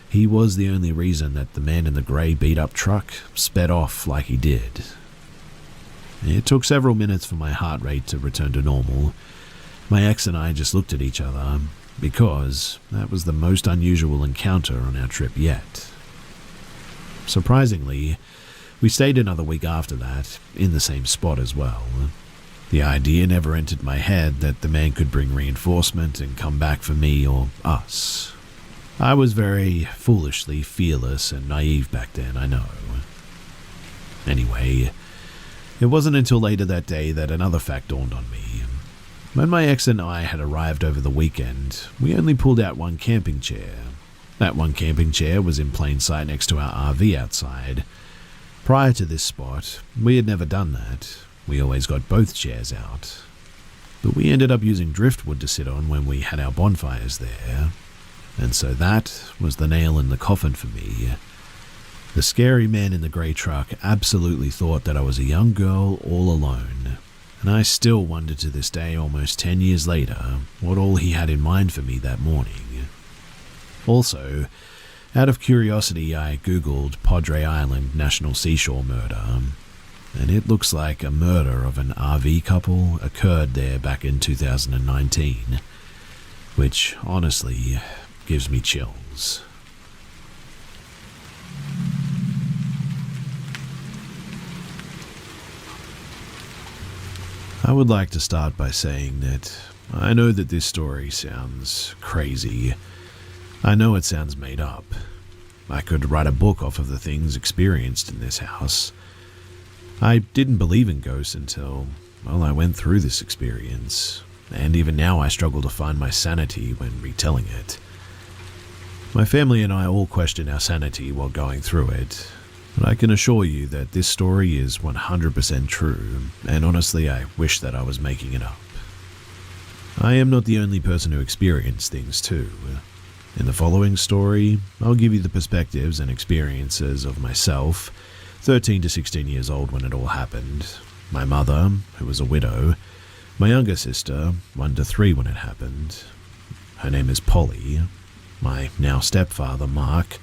he was the only reason that the man in the grey beat-up truck sped off like he did. It took several minutes for my heart rate to return to normal. My ex and I just looked at each other, because that was the most unusual encounter on our trip yet. Surprisingly, we stayed another week after that, in the same spot as well. The idea never entered my head that the man could bring reinforcement and come back for me or us. I was very foolishly fearless and naive back then, I know. Anyway, it wasn't until later that day that another fact dawned on me. When my ex and I had arrived over the weekend, we only pulled out one camping chair. That one camping chair was in plain sight next to our RV outside. Prior to this spot, we had never done that. We always got both chairs out. But we ended up using driftwood to sit on when we had our bonfires there. And so that was the nail in the coffin for me. The scary man in the grey truck absolutely thought that I was a young girl all alone. And I still wonder to this day, almost 10 years later, what all he had in mind for me that morning. Also, out of curiosity, I googled Padre Island National Seashore Murder, and it looks like a murder of an RV couple occurred there back in 2019, which honestly gives me chills. I would like to start by saying that I know that this story sounds crazy. I know it sounds made up. I could write a book off of the things experienced in this house. I didn't believe in ghosts until, well, I went through this experience, and even now I struggle to find my sanity when retelling it. My family and I all question our sanity while going through it, but I can assure you that this story is 100% true, and honestly I wish that I was making it up. I am not the only person who experienced things too. In the following story, I'll give you the perspectives and experiences of myself, 13 to 16 years old when it all happened, my mother, who was a widow, my younger sister, 1 to 3 when it happened. Her name is Polly, my now stepfather, Mark,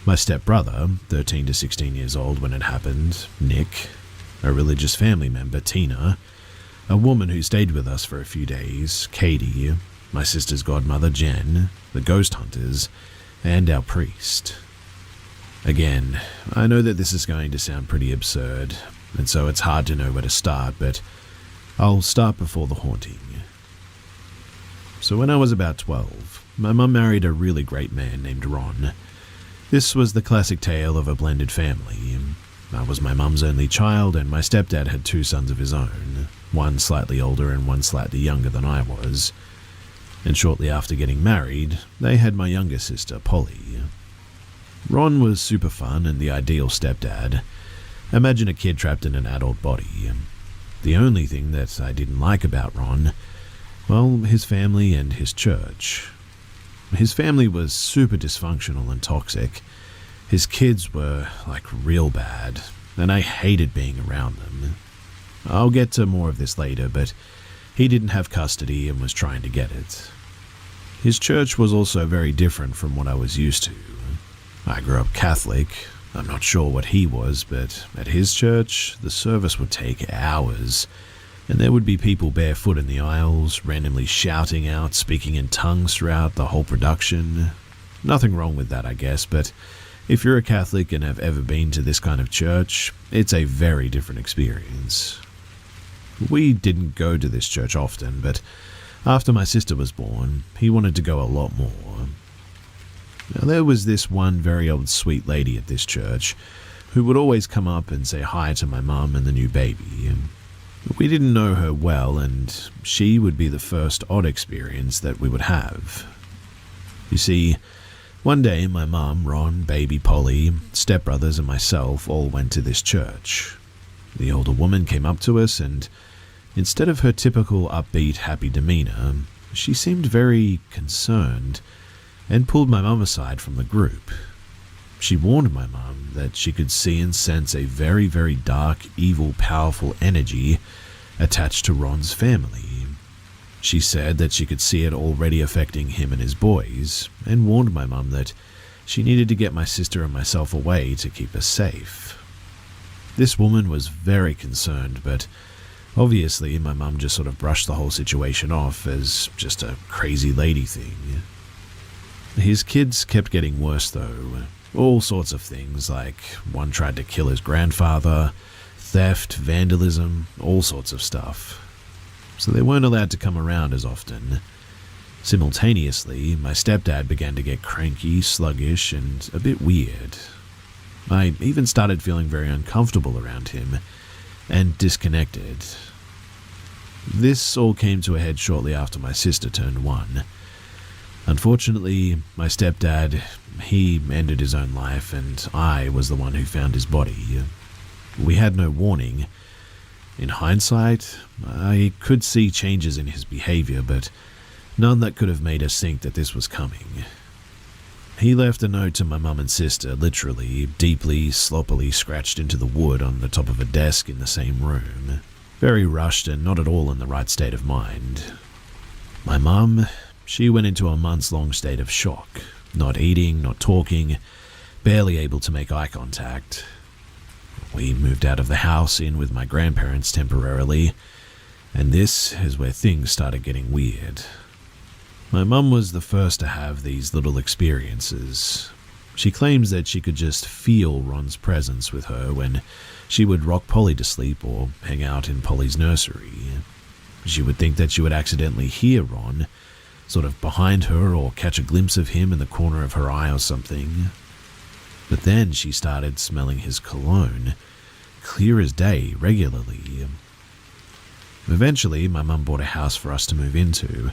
my stepbrother, 13 to 16 years old when it happened, Nick, a religious family member, Tina, a woman who stayed with us for a few days, Katie, my sister's godmother, Jen, the ghost hunters, and our priest. Again, I know that this is going to sound pretty absurd, and so it's hard to know where to start, but I'll start before the haunting. So when I was about 12, my mum married a really great man named Ron. This was the classic tale of a blended family. I was my mum's only child, and my stepdad had two sons of his own, one slightly older and one slightly younger than I was. And shortly after getting married, they had my younger sister, Polly. Ron was super fun and the ideal stepdad. Imagine a kid trapped in an adult body. The only thing that I didn't like about Ron, well, his family and his church. His family was super dysfunctional and toxic. His kids were, like, real bad, and I hated being around them. I'll get to more of this later, but he didn't have custody and was trying to get it. His church was also very different from what I was used to. I grew up Catholic. I'm not sure what he was, but at his church, the service would take hours, and there would be people barefoot in the aisles, randomly shouting out, speaking in tongues throughout the whole production. Nothing wrong with that, I guess, but if you're a Catholic and have ever been to this kind of church, it's a very different experience. We didn't go to this church often, but after my sister was born, he wanted to go a lot more. Now, there was this one very old sweet lady at this church who would always come up and say hi to my mum and the new baby. We didn't know her well, and she would be the first odd experience that we would have. You see, one day my mum, Ron, baby Polly, stepbrothers and myself all went to this church. The older woman came up to us and, instead of her typical upbeat, happy demeanor, she seemed very concerned and pulled my mum aside from the group. She warned my mum that she could see and sense a very, very dark, evil, powerful energy attached to Ron's family. She said that she could see it already affecting him and his boys, and warned my mum that she needed to get my sister and myself away to keep us safe. This woman was very concerned, but obviously my mum just sort of brushed the whole situation off as just a crazy lady thing. His kids kept getting worse though. All sorts of things, like one tried to kill his grandfather, theft, vandalism, all sorts of stuff. So they weren't allowed to come around as often. Simultaneously, my stepdad began to get cranky, sluggish, and a bit weird. I even started feeling very uncomfortable around him, and disconnected. This all came to a head shortly after my sister turned 1. Unfortunately, my stepdad, he ended his own life, and I was the one who found his body. We had no warning. In hindsight, I could see changes in his behavior, but none that could have made us think that this was coming. He left a note to my mum and sister, literally, deeply, sloppily scratched into the wood on the top of a desk in the same room. Very rushed and not at all in the right state of mind. My mum, she went into a months-long state of shock, not eating, not talking, barely able to make eye contact. We moved out of the house in with my grandparents temporarily, and this is where things started getting weird. My mum was the first to have these little experiences. She claims that she could just feel Ron's presence with her when she would rock Polly to sleep or hang out in Polly's nursery. She would think that she would accidentally hear Ron, sort of behind her, or catch a glimpse of him in the corner of her eye or something. But then she started smelling his cologne, clear as day, regularly. Eventually, my mum bought a house for us to move into.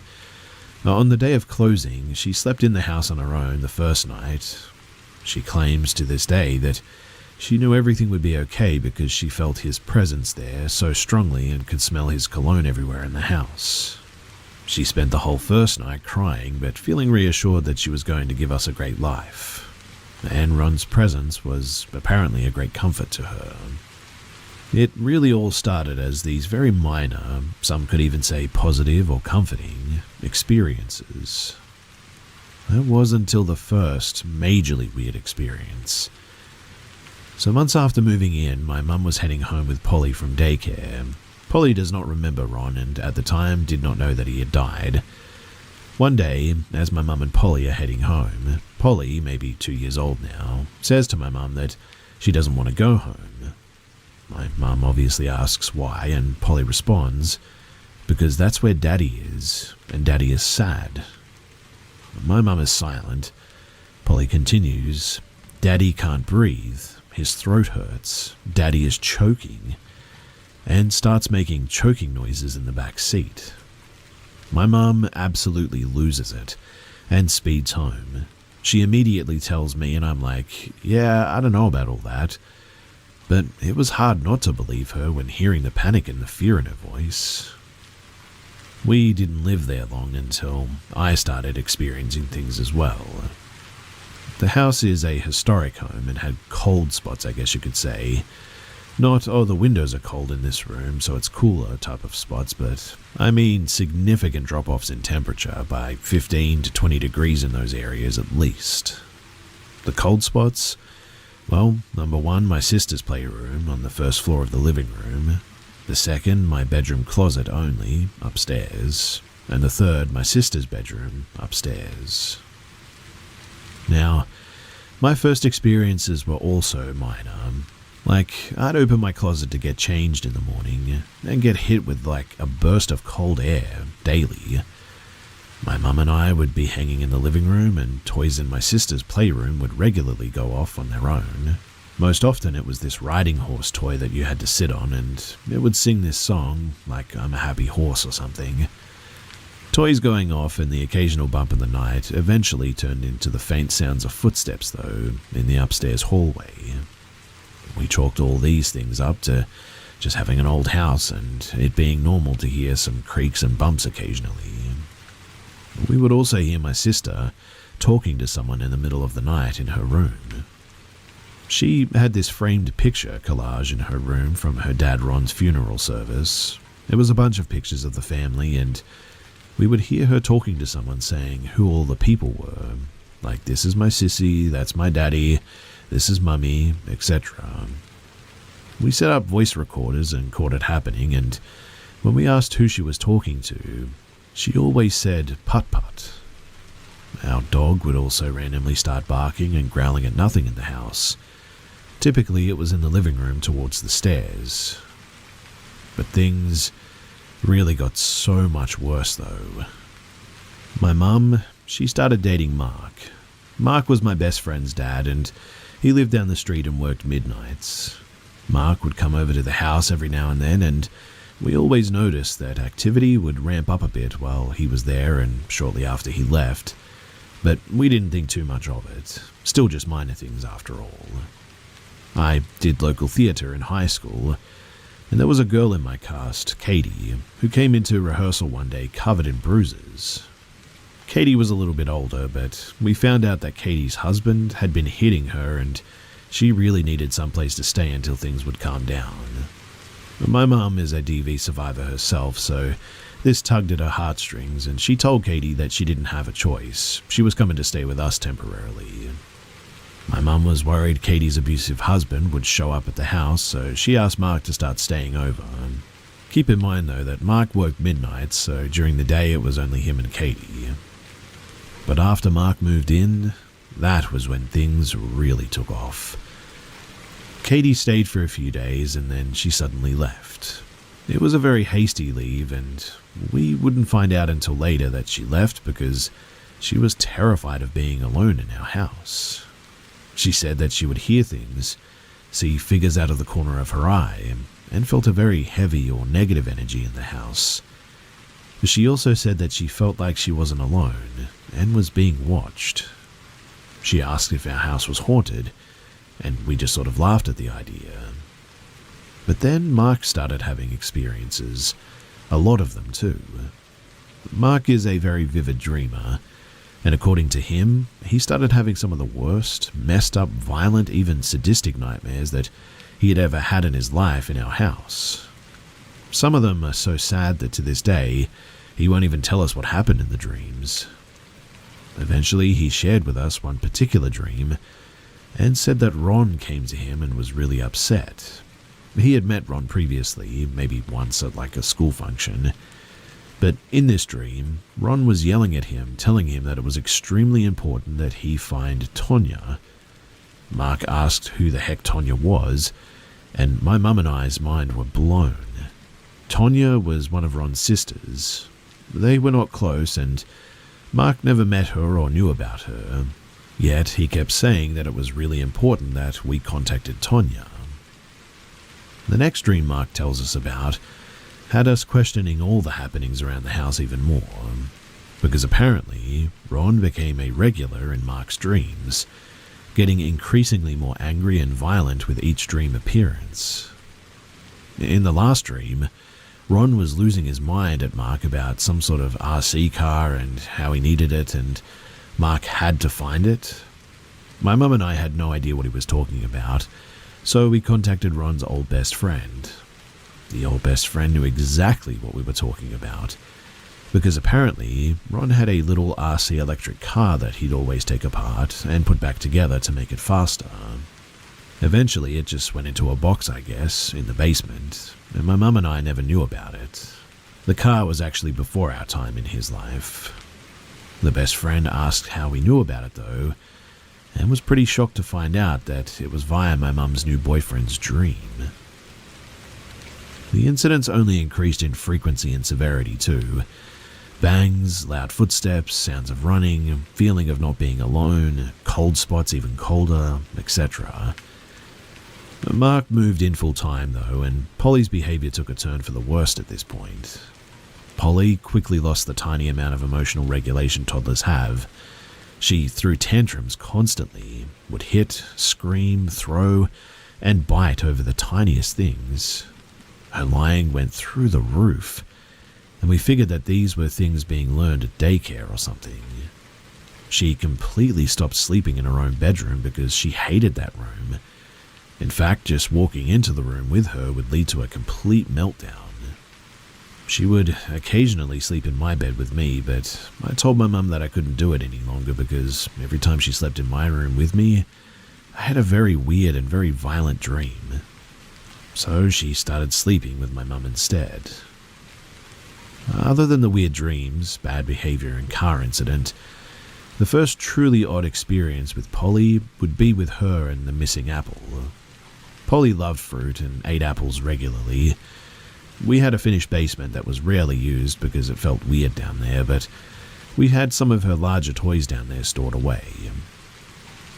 On the day of closing, she slept in the house on her own the first night. She claims to this day that she knew everything would be okay because she felt his presence there so strongly and could smell his cologne everywhere in the house. She spent the whole first night crying, but feeling reassured that she was going to give us a great life. And Ron's presence was apparently a great comfort to her. It really all started as these very minor, some could even say positive or comforting, experiences. It wasn't until the first majorly weird experience. So months after moving in, my mum was heading home with Polly from daycare. Polly does not remember Ron and at the time did not know that he had died. One day, as my mum and Polly are heading home, Polly, maybe 2 years old now, says to my mum that she doesn't want to go home. My mum obviously asks why, and Polly responds, because that's where Daddy is, and Daddy is sad. My mum is silent. Polly continues, Daddy can't breathe, his throat hurts, Daddy is choking, and starts making choking noises in the back seat. My mum absolutely loses it and speeds home. She immediately tells me, and I'm like, yeah, I don't know about all that. But it was hard not to believe her when hearing the panic and the fear in her voice. We didn't live there long until I started experiencing things as well. The house is a historic home and had cold spots, I guess you could say. Not, oh, the windows are cold in this room, so it's cooler type of spots, but I mean significant drop-offs in temperature by 15 to 20 degrees in those areas at least. The cold spots? Well, number one, my sister's playroom on the first floor of the living room. The second, my bedroom closet only, upstairs. And the third, my sister's bedroom, upstairs. Now, my first experiences were also minor. Like, I'd open my closet to get changed in the morning and get hit with like a burst of cold air daily. My mum and I would be hanging in the living room and toys in my sister's playroom would regularly go off on their own. Most often it was this riding horse toy that you had to sit on and it would sing this song, like I'm a happy horse or something. Toys going off and the occasional bump in the night eventually turned into the faint sounds of footsteps though, in the upstairs hallway. We chalked all these things up to just having an old house and it being normal to hear some creaks and bumps occasionally. We would also hear my sister talking to someone in the middle of the night in her room. She had this framed picture collage in her room from her dad Ron's funeral service. It was a bunch of pictures of the family and we would hear her talking to someone saying who all the people were. Like, this is my sissy, that's my daddy, this is mummy, etc. We set up voice recorders and caught it happening, and when we asked who she was talking to, she always said putt-putt. Our dog would also randomly start barking and growling at nothing in the house. Typically it was in the living room towards the stairs. But things really got so much worse though. My mum, she started dating Mark. Mark was my best friend's dad and he lived down the street and worked midnights. Mark would come over to the house every now and then and we always noticed that activity would ramp up a bit while he was there and shortly after he left. But we didn't think too much of it. Still just minor things after all. I did local theatre in high school, and there was a girl in my cast, Katie, who came into rehearsal one day covered in bruises. Katie was a little bit older, but we found out that Katie's husband had been hitting her and she really needed someplace to stay until things would calm down. My mum is a DV survivor herself, so this tugged at her heartstrings and she told Katie that she didn't have a choice. She was coming to stay with us temporarily. My mum was worried Katie's abusive husband would show up at the house, so she asked Mark to start staying over. Keep in mind though that Mark worked midnights, so during the day it was only him and Katie. But after Mark moved in, that was when things really took off. Katie stayed for a few days and then she suddenly left. It was a very hasty leave and we wouldn't find out until later that she left because she was terrified of being alone in our house. She said that she would hear things, see figures out of the corner of her eye, and felt a very heavy or negative energy in the house. She also said that she felt like she wasn't alone and was being watched. She asked if our house was haunted, and we just sort of laughed at the idea. But then Mark started having experiences, a lot of them too. Mark is a very vivid dreamer, and according to him, he started having some of the worst, messed up, violent, even sadistic nightmares that he had ever had in his life in our house. Some of them are so sad that to this day, he won't even tell us what happened in the dreams. Eventually, he shared with us one particular dream and said that Ron came to him and was really upset. He had met Ron previously, maybe once at like a school function, but in this dream, Ron was yelling at him, telling him that it was extremely important that he find Tonya. Mark asked who the heck Tonya was, and my mum and I's mind were blown. Tonya was one of Ron's sisters. They were not close, and Mark never met her or knew about her. Yet he kept saying that it was really important that we contacted Tonya. The next dream Mark tells us about had us questioning all the happenings around the house even more, because apparently Ron became a regular in Mark's dreams, getting increasingly more angry and violent with each dream appearance. In the last dream, Ron was losing his mind at Mark about some sort of RC car and how he needed it, and Mark had to find it. My mum and I had no idea what he was talking about, so we contacted Ron's old best friend. The old best friend knew exactly what we were talking about, because apparently Ron had a little RC electric car that he'd always take apart and put back together to make it faster. Eventually it just went into a box, I guess, in the basement, and my mum and I never knew about it. The car was actually before our time in his life. The best friend asked how we knew about it though, and was pretty shocked to find out that it was via my mum's new boyfriend's dream. The incidents only increased in frequency and severity too. Bangs, loud footsteps, sounds of running, feeling of not being alone, cold spots even colder, etc. Mark moved in full time though, and Polly's behavior took a turn for the worst at this point. Polly quickly lost the tiny amount of emotional regulation toddlers have. She threw tantrums constantly, would hit, scream, throw, and bite over the tiniest things. Her lying went through the roof, and we figured that these were things being learned at daycare or something. She completely stopped sleeping in her own bedroom because she hated that room. In fact, just walking into the room with her would lead to a complete meltdown. She would occasionally sleep in my bed with me, but I told my mum that I couldn't do it any longer because every time she slept in my room with me, I had a very weird and very violent dream. So she started sleeping with my mum instead. Other than the weird dreams, bad behavior, and car incident, the first truly odd experience with Polly would be with her and the missing apple. Polly loved fruit and ate apples regularly. We had a finished basement that was rarely used because it felt weird down there, but we had some of her larger toys down there stored away.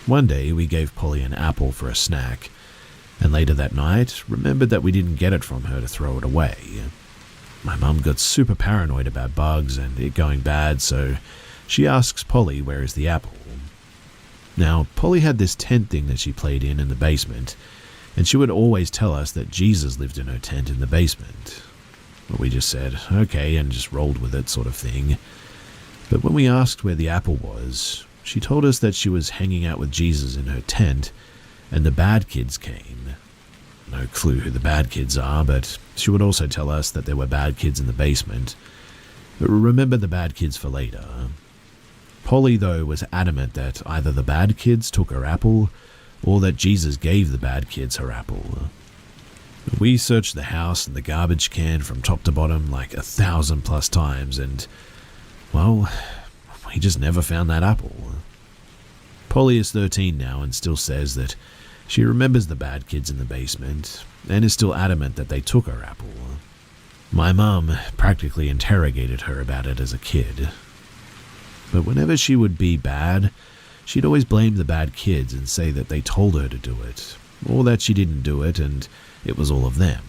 One day we gave Polly an apple for a snack, and later that night remembered that we didn't get it from her to throw it away. My mum got super paranoid about bugs and it going bad, so she asks Polly where is the apple. Now, Polly had this tent thing that she played in the basement, and she would always tell us that Jesus lived in her tent in the basement. Well, we just said, okay, and just rolled with it sort of thing. But when we asked where the apple was, she told us that she was hanging out with Jesus in her tent, and the bad kids came. No clue who the bad kids are, but she would also tell us that there were bad kids in the basement. Remember the bad kids for later. Polly, though, was adamant that either the bad kids took her apple, or that Jesus gave the bad kids her apple. We searched the house and the garbage can from top to bottom like 1,000+ times, and, well, we just never found that apple. Polly is 13 now and still says that she remembers the bad kids in the basement, and is still adamant that they took her apple. My mum practically interrogated her about it as a kid. But whenever she would be bad, she'd always blame the bad kids and say that they told her to do it, or that she didn't do it and it was all of them.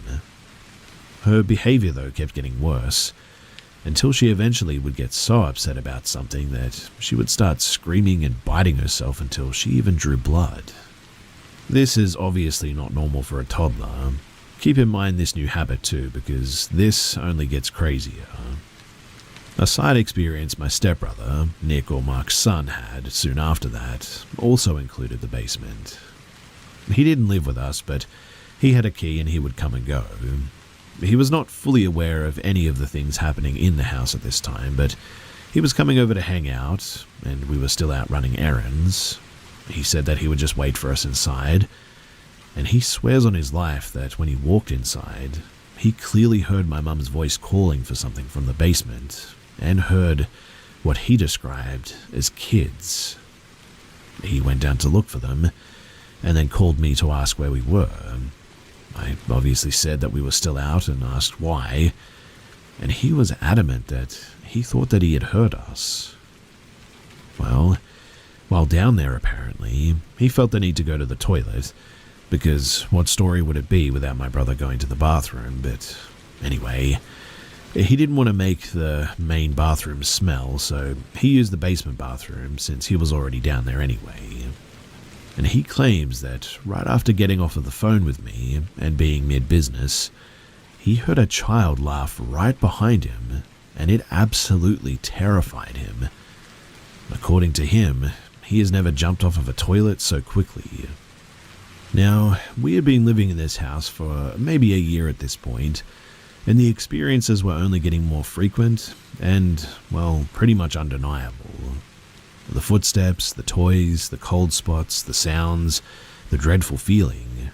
Her behavior, though, kept getting worse, until she eventually would get so upset about something that she would start screaming and biting herself until she even drew blood. This is obviously not normal for a toddler. Keep in mind this new habit too, because this only gets crazier. A side experience my stepbrother, Nick or Mark's son, had soon after that also included the basement. He didn't live with us, but he had a key and he would come and go. He was not fully aware of any of the things happening in the house at this time, but he was coming over to hang out, and we were still out running errands. He said that he would just wait for us inside, and he swears on his life that when he walked inside, he clearly heard my mum's voice calling for something from the basement, and heard what he described as kids. He went down to look for them, and then called me to ask where we were. I obviously said that we were still out and asked why, and he was adamant that he thought that he had heard us. Well, While down there, apparently, he felt the need to go to the toilet, because what story would it be without my brother going to the bathroom? But anyway, he didn't want to make the main bathroom smell, so he used the basement bathroom since he was already down there anyway. And he claims that right after getting off of the phone with me and being mid-business, he heard a child laugh right behind him, and it absolutely terrified him. According to him, he has never jumped off of a toilet so quickly. Now, we had been living in this house for maybe a year at this point, and the experiences were only getting more frequent and, well, pretty much undeniable. The footsteps, the toys, the cold spots, the sounds, the dreadful feeling.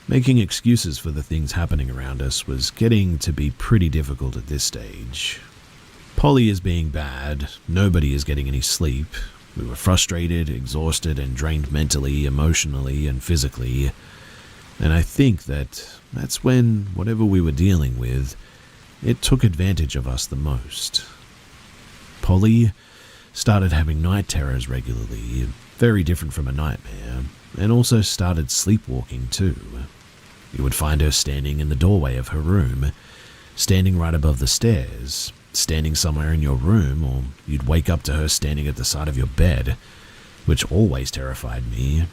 Making excuses for the things happening around us was getting to be pretty difficult at this stage. Polly is being bad, nobody is getting any sleep. We were frustrated, exhausted, and drained mentally, emotionally, and physically. And I think that's when whatever we were dealing with, it took advantage of us the most. Polly started having night terrors regularly, very different from a nightmare, and also started sleepwalking too. You would find her standing in the doorway of her room, standing right above the stairs, standing somewhere in your room, or you'd wake up to her standing at the side of your bed, which always terrified me.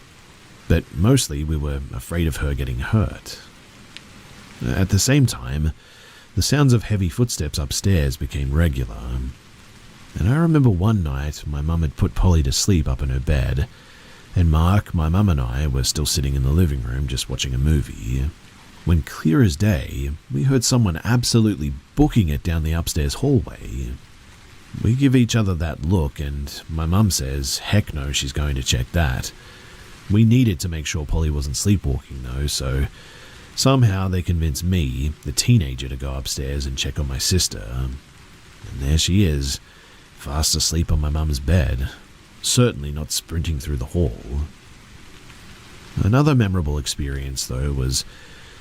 But mostly we were afraid of her getting hurt. At the same time, the sounds of heavy footsteps upstairs became regular. And I remember one night my mum had put Polly to sleep up in her bed, and Mark, my mum, and I were still sitting in the living room just watching a movie, when clear as day, we heard someone absolutely booking it down the upstairs hallway. We give each other that look, and my mum says, heck no, she's going to check that. We needed to make sure Polly wasn't sleepwalking though, so somehow they convinced me, the teenager, to go upstairs and check on my sister. And there she is, fast asleep on my mum's bed, certainly not sprinting through the hall. Another memorable experience, though, was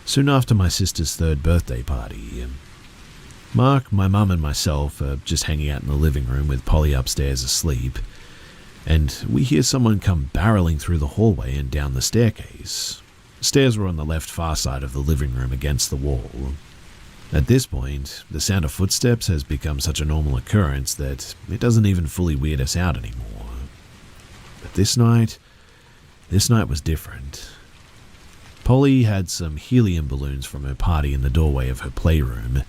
soon after my sister's 3rd birthday party. Mark, my mum, and myself are just hanging out in the living room with Polly upstairs asleep, and we hear someone come barreling through the hallway and down the staircase. The stairs were on the left far side of the living room against the wall. At this point, the sound of footsteps has become such a normal occurrence that it doesn't even fully weird us out anymore. But this night was different. Polly had some helium balloons from her party in the doorway of her playroom,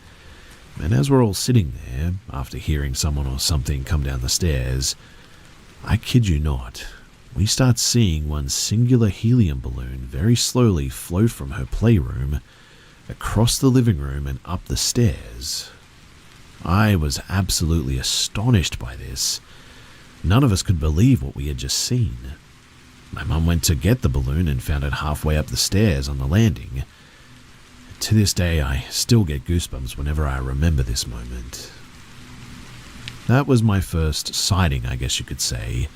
and as we're all sitting there, after hearing someone or something come down the stairs, I kid you not, we start seeing one singular helium balloon very slowly float from her playroom across the living room and up the stairs. I was absolutely astonished by this. None of us could believe what we had just seen. My mum went to get the balloon and found it halfway up the stairs on the landing. To this day, I still get goosebumps whenever I remember this moment. That was my first sighting, I guess you could say,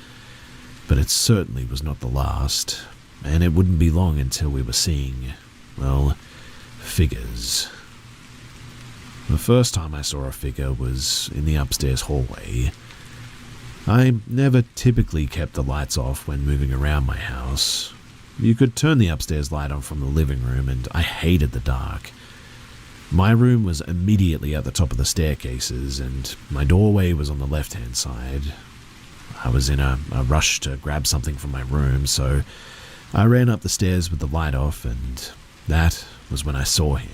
but it certainly was not the last, and it wouldn't be long until we were seeing, well, figures. The first time I saw a figure was in the upstairs hallway. I never typically kept the lights off when moving around my house. You could turn the upstairs light on from the living room, and I hated the dark. My room was immediately at the top of the staircases, and my doorway was on the left-hand side. I was in a rush to grab something from my room, so I ran up the stairs with the light off, and that was when I saw him.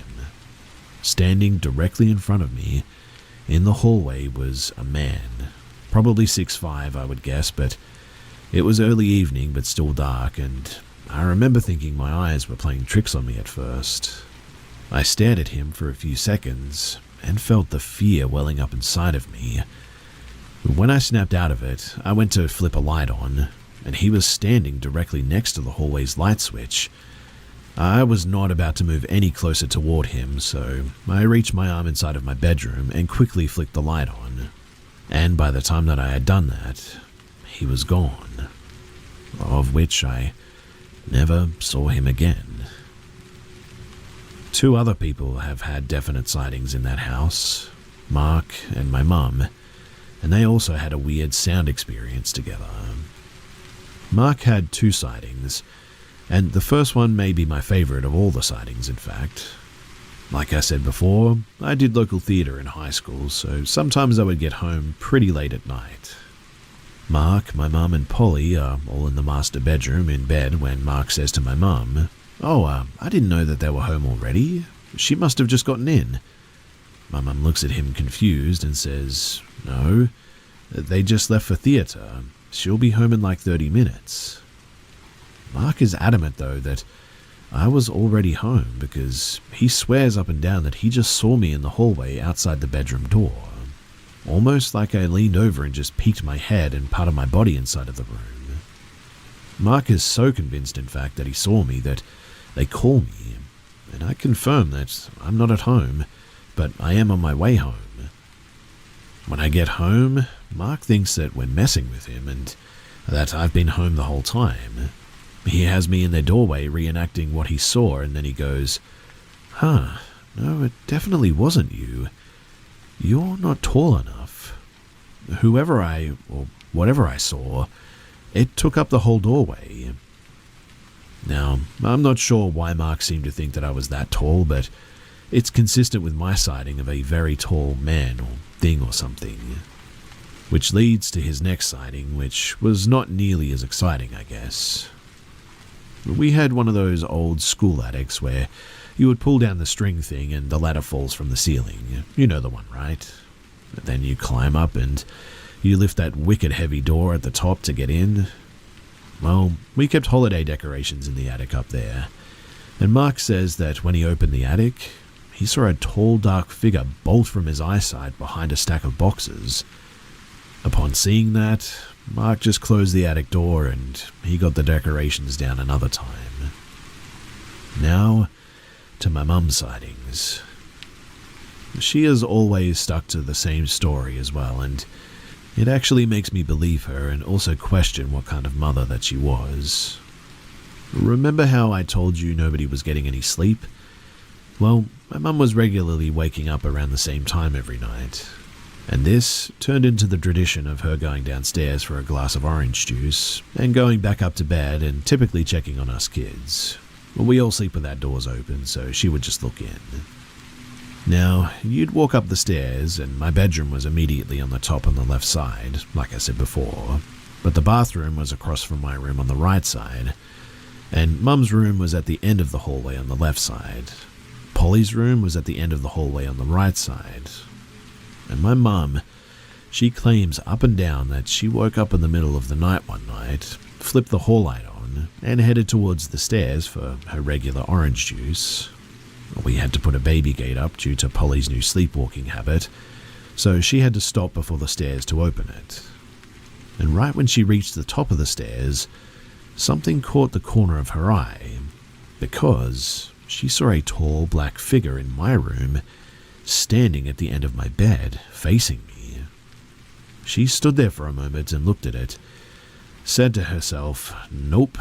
Standing directly in front of me in the hallway was a man, probably 6'5", I would guess, but it was early evening but still dark, and I remember thinking my eyes were playing tricks on me at first. I stared at him for a few seconds and felt the fear welling up inside of me. When I snapped out of it, I went to flip a light on, and he was standing directly next to the hallway's light switch. I was not about to move any closer toward him, so I reached my arm inside of my bedroom and quickly flicked the light on. And by the time that I had done that, he was gone, of which I never saw him again. 2 other people have had definite sightings in that house, Mark and my mum, and they also had a weird sound experience together. Mark had 2 sightings, and the first one may be my favorite of all the sightings, in fact. Like I said before, I did local theatre in high school, so sometimes I would get home pretty late at night. Mark, my mum, and Polly are all in the master bedroom in bed when Mark says to my mum, I didn't know that they were home already. She must have just gotten in." My mum looks at him confused and says, "No, they just left for theatre. She'll be home in like 30 minutes. Mark is adamant, though, that I was already home because he swears up and down that he just saw me in the hallway outside the bedroom door. Almost like I leaned over and just peeked my head and part of my body inside of the room. Mark is so convinced, in fact, that he saw me that they call me, and I confirm that I'm not at home, but I am on my way home. When I get home, Mark thinks that we're messing with him and that I've been home the whole time. He has me in their doorway reenacting what he saw, and then he goes, no, it definitely wasn't you. You're not tall enough. Whatever I saw, it took up the whole doorway." Now, I'm not sure why Mark seemed to think that I was that tall, but it's consistent with my sighting of a very tall man or thing or something. Which leads to his next sighting, which was not nearly as exciting, I guess. We had one of those old school attics where you would pull down the string thing and the ladder falls from the ceiling. You know the one, right? Then you climb up and you lift that wicked heavy door at the top to get in. Well, we kept holiday decorations in the attic up there, and Mark says that when he opened the attic, he saw a tall dark figure bolt from his eyesight behind a stack of boxes. Upon seeing that, Mark just closed the attic door and he got the decorations down another time. Now, to my mum's sightings. She has always stuck to the same story as well, and it actually makes me believe her and also question what kind of mother that she was. Remember how I told you nobody was getting any sleep? Well, my mum was regularly waking up around the same time every night, and this turned into the tradition of her going downstairs for a glass of orange juice and going back up to bed and typically checking on us kids. We all sleep with our doors open, so she would just look in. Now, you'd walk up the stairs, and my bedroom was immediately on the top on the left side, like I said before, but the bathroom was across from my room on the right side, and Mum's room was at the end of the hallway on the left side. Polly's room was at the end of the hallway on the right side. And my mum, she claims up and down that she woke up in the middle of the night one night, flipped the hall light on, and headed towards the stairs for her regular orange juice. We had to put a baby gate up due to Polly's new sleepwalking habit, so she had to stop before the stairs to open it. And right when she reached the top of the stairs, something caught the corner of her eye, because she saw a tall black figure in my room standing at the end of my bed, facing me. She stood there for a moment and looked at it, said to herself, "Nope,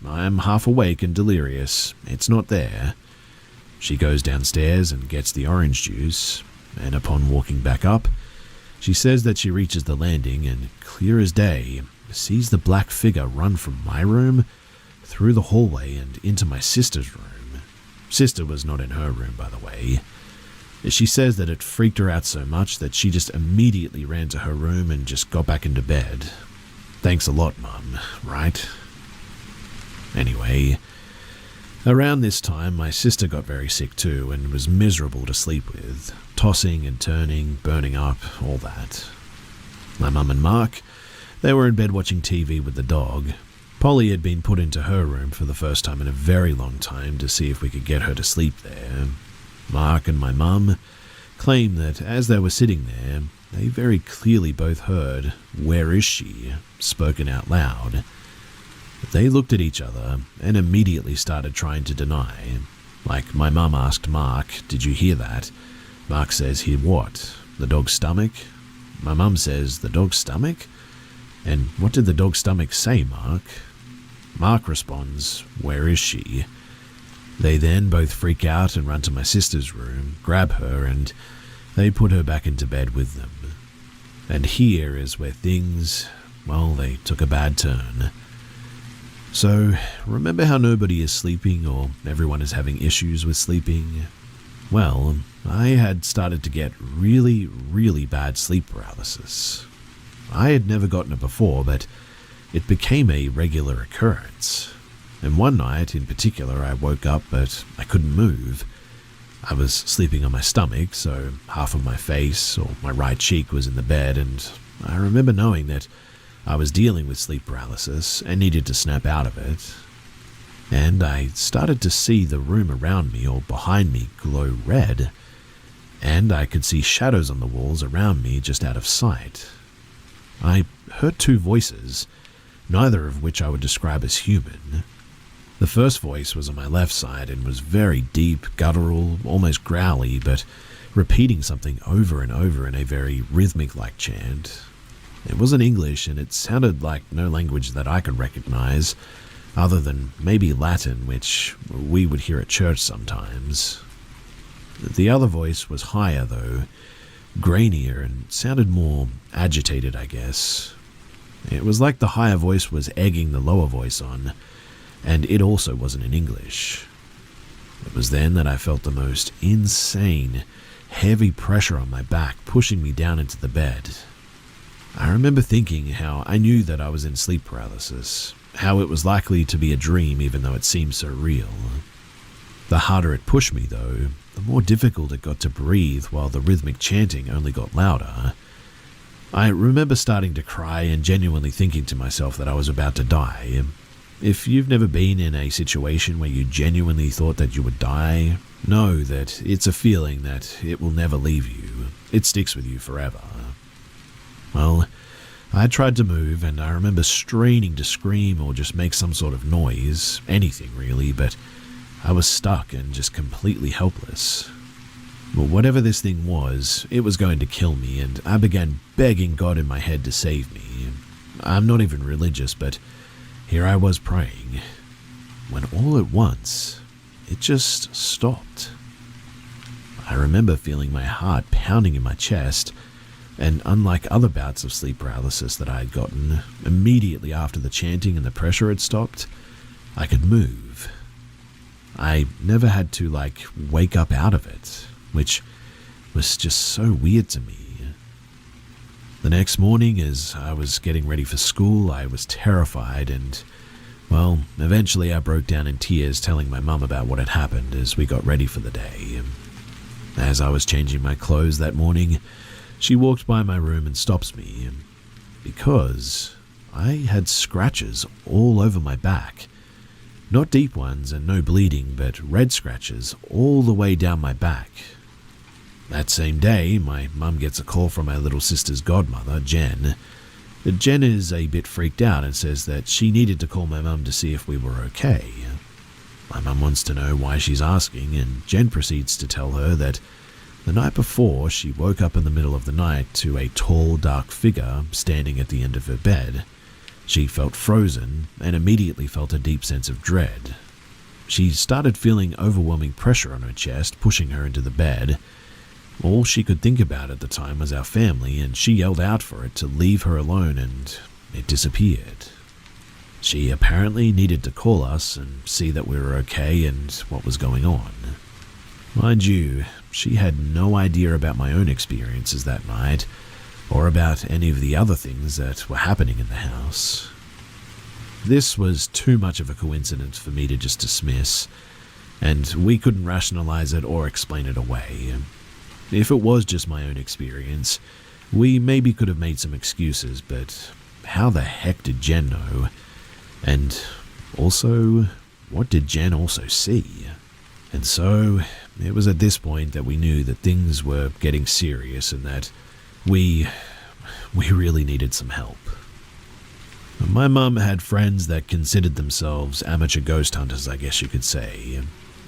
I'm half awake and delirious, it's not there." She goes downstairs and gets the orange juice, and upon walking back up, she says that she reaches the landing and, clear as day, sees the black figure run from my room, through the hallway and into my sister's room. Sister was not in her room, by the way. She says that it freaked her out so much that she just immediately ran to her room and just got back into bed. Thanks a lot, Mum, right? Anyway, around this time, my sister got very sick too and was miserable to sleep with, tossing and turning, burning up, all that. My mum and Mark, they were in bed watching TV with the dog. Polly had been put into her room for the first time in a very long time to see if we could get her to sleep there. Mark and my mum claim that as they were sitting there, they very clearly both heard, "Where is she?" spoken out loud. They looked at each other and immediately started trying to deny. Like, my mum asked Mark, "Did you hear that?" Mark says, "Hear what? The dog's stomach?" My mum says, "The dog's stomach? And what did the dog's stomach say, Mark?" Mark responds, "Where is she?" They then both freak out and run to my sister's room, grab her, and they put her back into bed with them. And here is where things, well, they took a bad turn. So, remember how nobody is sleeping or everyone is having issues with sleeping? Well, I had started to get really, really bad sleep paralysis. I had never gotten it before, but it became a regular occurrence. And one night in particular, I woke up, but I couldn't move. I was sleeping on my stomach, so half of my face or my right cheek was in the bed, and I remember knowing that I was dealing with sleep paralysis and needed to snap out of it. And I started to see the room around me or behind me glow red, and I could see shadows on the walls around me just out of sight. I heard two voices, neither of which I would describe as human. The first voice was on my left side and was very deep, guttural, almost growly, but repeating something over and over in a very rhythmic-like chant. It wasn't English, and it sounded like no language that I could recognize, other than maybe Latin, which we would hear at church sometimes. The other voice was higher, though, grainier, and sounded more agitated, I guess. It was like the higher voice was egging the lower voice on, and it also wasn't in English. It was then that I felt the most insane, heavy pressure on my back pushing me down into the bed. I remember thinking how I knew that I was in sleep paralysis, how it was likely to be a dream even though it seemed so real. The harder it pushed me, though, the more difficult it got to breathe while the rhythmic chanting only got louder. I remember starting to cry and genuinely thinking to myself that I was about to die. If you've never been in a situation where you genuinely thought that you would die, know that it's a feeling that it will never leave you. It sticks with you forever. Well, I tried to move, and I remember straining to scream or just make some sort of noise, anything really, but I was stuck and just completely helpless. But whatever this thing was, it was going to kill me, and I began begging God in my head to save me. I'm not even religious, but here I was praying, when all at once, it just stopped. I remember feeling my heart pounding in my chest, and unlike other bouts of sleep paralysis that I had gotten, immediately after the chanting and the pressure had stopped, I could move. I never had to, wake up out of it, which was just so weird to me. The next morning, as I was getting ready for school, I was terrified and, well, eventually I broke down in tears telling my mum about what had happened as we got ready for the day. As I was changing my clothes that morning, she walked by my room and stops me, because I had scratches all over my back. Not deep ones and no bleeding, but red scratches all the way down my back. That same day, my mum gets a call from my little sister's godmother, Jen. Jen is a bit freaked out and says that she needed to call my mum to see if we were okay. My mum wants to know why she's asking, and Jen proceeds to tell her that the night before, she woke up in the middle of the night to a tall, dark figure standing at the end of her bed. She felt frozen and immediately felt a deep sense of dread. She started feeling overwhelming pressure on her chest, pushing her into the bed. All she could think about at the time was our family, and she yelled out for it to leave her alone, and it disappeared. She apparently needed to call us and see that we were okay and what was going on. Mind you, she had no idea about my own experiences that night, or about any of the other things that were happening in the house. This was too much of a coincidence for me to just dismiss, and we couldn't rationalize it or explain it away. If it was just my own experience, we maybe could have made some excuses, but how the heck did Jen know? And also, what did Jen also see? And so, it was at this point that we knew that things were getting serious and that we really needed some help. My mum had friends that considered themselves amateur ghost hunters, I guess you could say.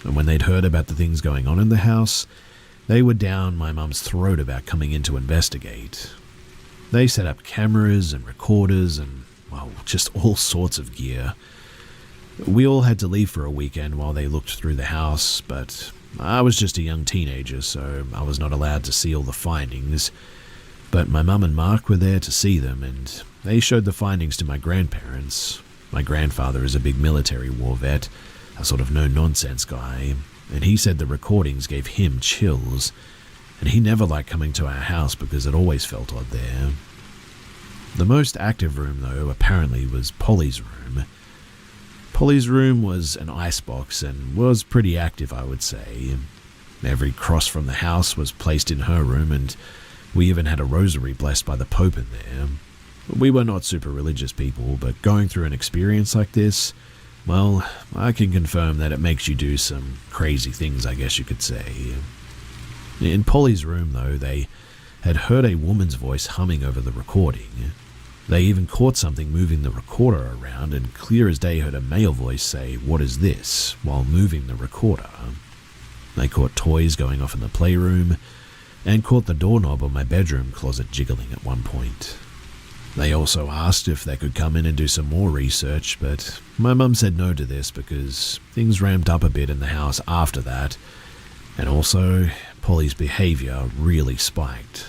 And when they'd heard about the things going on in the house, they were down my mum's throat about coming in to investigate. They set up cameras and recorders and, well, just all sorts of gear. We all had to leave for a weekend while they looked through the house, but I was just a young teenager, so I was not allowed to see all the findings. But my mum and Mark were there to see them, and they showed the findings to my grandparents. My grandfather is a big military war vet, a sort of no-nonsense guy, and he said the recordings gave him chills, and he never liked coming to our house because it always felt odd there. The most active room, though, apparently was Polly's room. Polly's room was an icebox and was pretty active, I would say. Every cross from the house was placed in her room, and we even had a rosary blessed by the Pope in there. We were not super religious people, but going through an experience like this, well, I can confirm that it makes you do some crazy things, I guess you could say. In Polly's room, though, they had heard a woman's voice humming over the recording. They even caught something moving the recorder around, and clear as day heard a male voice say, "What is this?" while moving the recorder. They caught toys going off in the playroom, and caught the doorknob on my bedroom closet jiggling at one point. They also asked if they could come in and do some more research, but my mum said no to this because things ramped up a bit in the house after that, and also Polly's behaviour really spiked.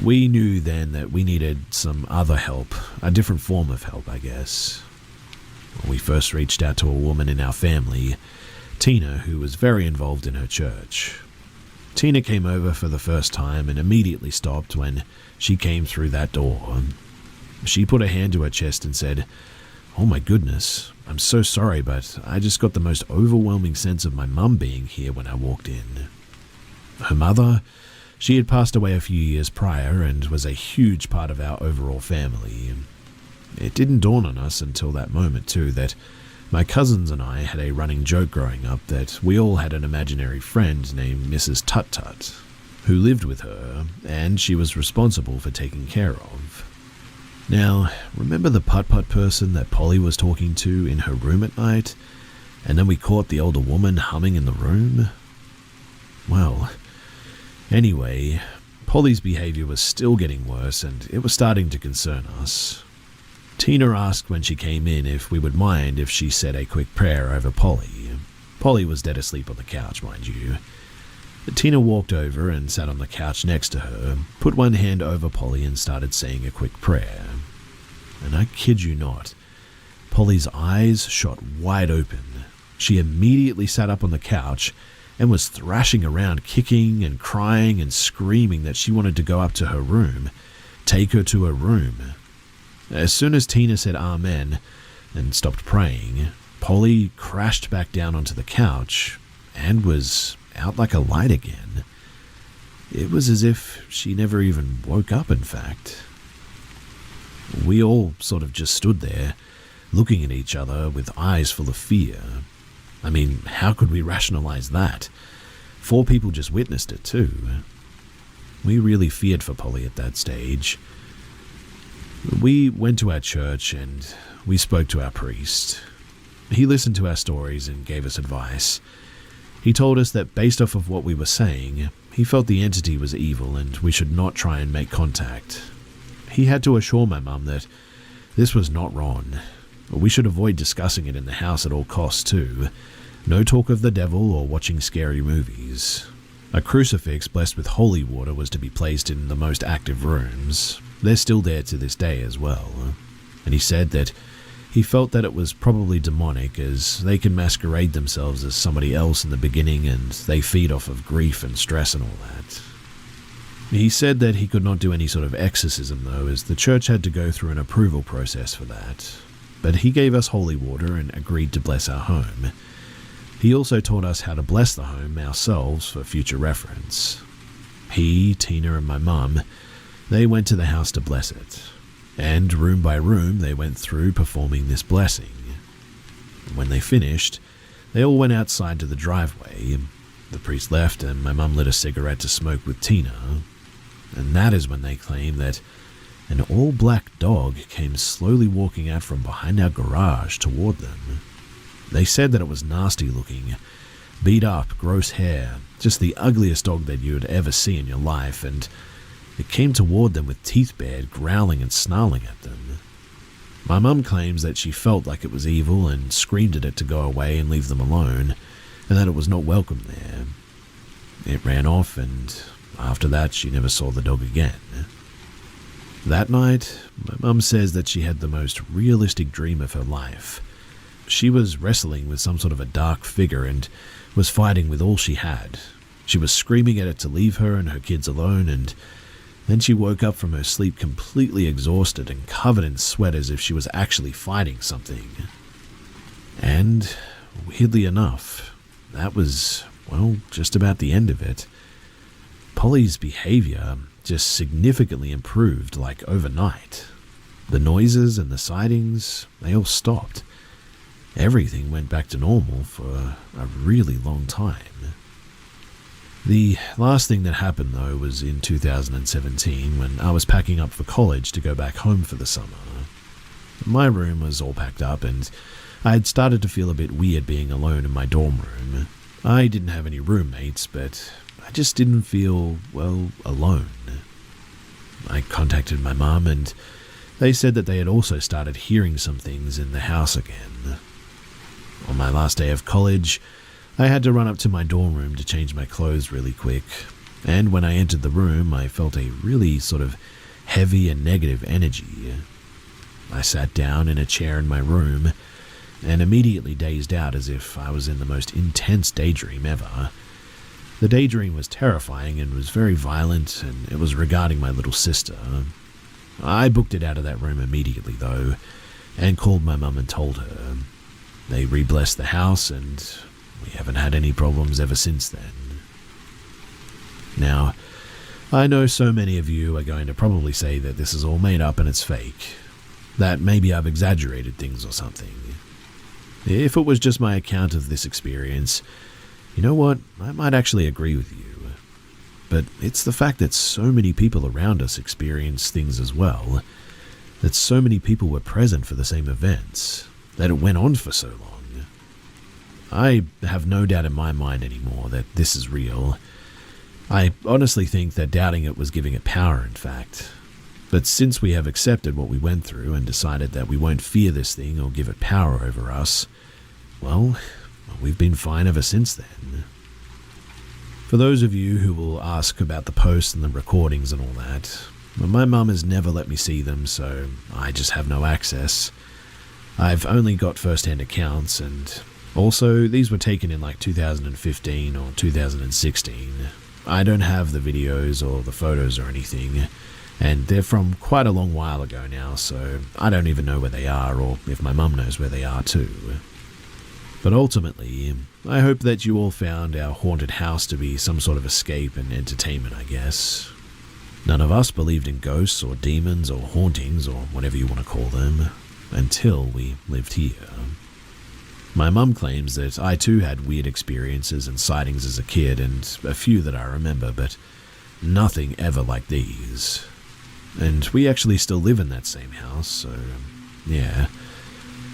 We knew then that we needed some other help, a different form of help, I guess. We first reached out to a woman in our family, Tina, who was very involved in her church. Tina came over for the first time and immediately stopped when she came through that door. She put a hand to her chest and said, "Oh my goodness, I'm so sorry, but I just got the most overwhelming sense of my mum being here when I walked in." Her mother, she had passed away a few years prior and was a huge part of our overall family. It didn't dawn on us until that moment too that my cousins and I had a running joke growing up that we all had an imaginary friend named Mrs. Tut-Tut, who lived with her, and she was responsible for taking care of. Now, remember the putt-putt person that Polly was talking to in her room at night, and then we caught the older woman humming in the room? Well, anyway, Polly's behavior was still getting worse, and it was starting to concern us. Tina asked when she came in if we would mind if she said a quick prayer over Polly. Polly was dead asleep on the couch, mind you. Tina walked over and sat on the couch next to her, put one hand over Polly and started saying a quick prayer. And I kid you not, Polly's eyes shot wide open. She immediately sat up on the couch and was thrashing around, kicking and crying and screaming that she wanted to go up to her room, take her to her room. As soon as Tina said Amen and stopped praying, Polly crashed back down onto the couch and was out like a light again. It was as if she never even woke up, in fact. We all sort of just stood there, looking at each other with eyes full of fear. I mean, how could we rationalize that? 4 people just witnessed it too. We really feared for Polly at that stage. We went to our church and we spoke to our priest. He listened to our stories and gave us advice. He told us that based off of what we were saying, he felt the entity was evil and we should not try and make contact. He had to assure my mum that this was not wrong. We should avoid discussing it in the house at all costs too. No talk of the devil or watching scary movies. A crucifix blessed with holy water was to be placed in the most active rooms. They're still there to this day as well. And he said that he felt that it was probably demonic, as they can masquerade themselves as somebody else in the beginning and they feed off of grief and stress and all that. He said that he could not do any sort of exorcism though, as the church had to go through an approval process for that. But he gave us holy water and agreed to bless our home. He also taught us how to bless the home ourselves for future reference. He, Tina and my mum, they went to the house to bless it, and room by room they went through performing this blessing. When they finished, they all went outside to the driveway. The priest left and my mum lit a cigarette to smoke with Tina, and that is when they claimed that an all-black dog came slowly walking out from behind our garage toward them. They said that it was nasty looking, beat up, gross hair, just the ugliest dog that you would ever see in your life, and it came toward them with teeth bared, growling and snarling at them. My mum claims that she felt like it was evil and screamed at it to go away and leave them alone, and that it was not welcome there. It ran off, and after that she never saw the dog again. That night, my mum says that she had the most realistic dream of her life. She was wrestling with some sort of a dark figure and was fighting with all she had. She was screaming at it to leave her and her kids alone, and then she woke up from her sleep completely exhausted and covered in sweat as if she was actually fighting something. And, weirdly enough, that was, well, just about the end of it. Polly's behavior just significantly improved, like overnight. The noises and the sightings, they all stopped. Everything went back to normal for a really long time. The last thing that happened, though, was in 2017 when I was packing up for college to go back home for the summer. My room was all packed up and I had started to feel a bit weird being alone in my dorm room. I didn't have any roommates, but I just didn't feel, well, alone. I contacted my mum and they said that they had also started hearing some things in the house again. On my last day of college, I had to run up to my dorm room to change my clothes really quick, and when I entered the room, I felt a really sort of heavy and negative energy. I sat down in a chair in my room and immediately dazed out as if I was in the most intense daydream ever. The daydream was terrifying and was very violent, and it was regarding my little sister. I booked it out of that room immediately, though, and called my mum and told her. They re-blessed the house, and we haven't had any problems ever since then. Now, I know so many of you are going to probably say that this is all made up and it's fake, that maybe I've exaggerated things or something. If it was just my account of this experience, you know what, I might actually agree with you. But it's the fact that so many people around us experience things as well, that so many people were present for the same events, that it went on for so long. I have no doubt in my mind anymore that this is real. I honestly think that doubting it was giving it power, in fact. But since we have accepted what we went through and decided that we won't fear this thing or give it power over us, well, we've been fine ever since then. For those of you who will ask about the posts and the recordings and all that, my mum has never let me see them, so I just have no access. I've only got first-hand accounts, and also these were taken in like 2015 or 2016. I don't have the videos or the photos or anything, and they're from quite a long while ago now, so I don't even know where they are or if my mum knows where they are too. But ultimately, I hope that you all found our haunted house to be some sort of escape and entertainment, I guess. None of us believed in ghosts or demons or hauntings or whatever you want to call them, until we lived here. My mum claims that I too had weird experiences and sightings as a kid, and a few that I remember, but nothing ever like these. And we actually still live in that same house, so yeah,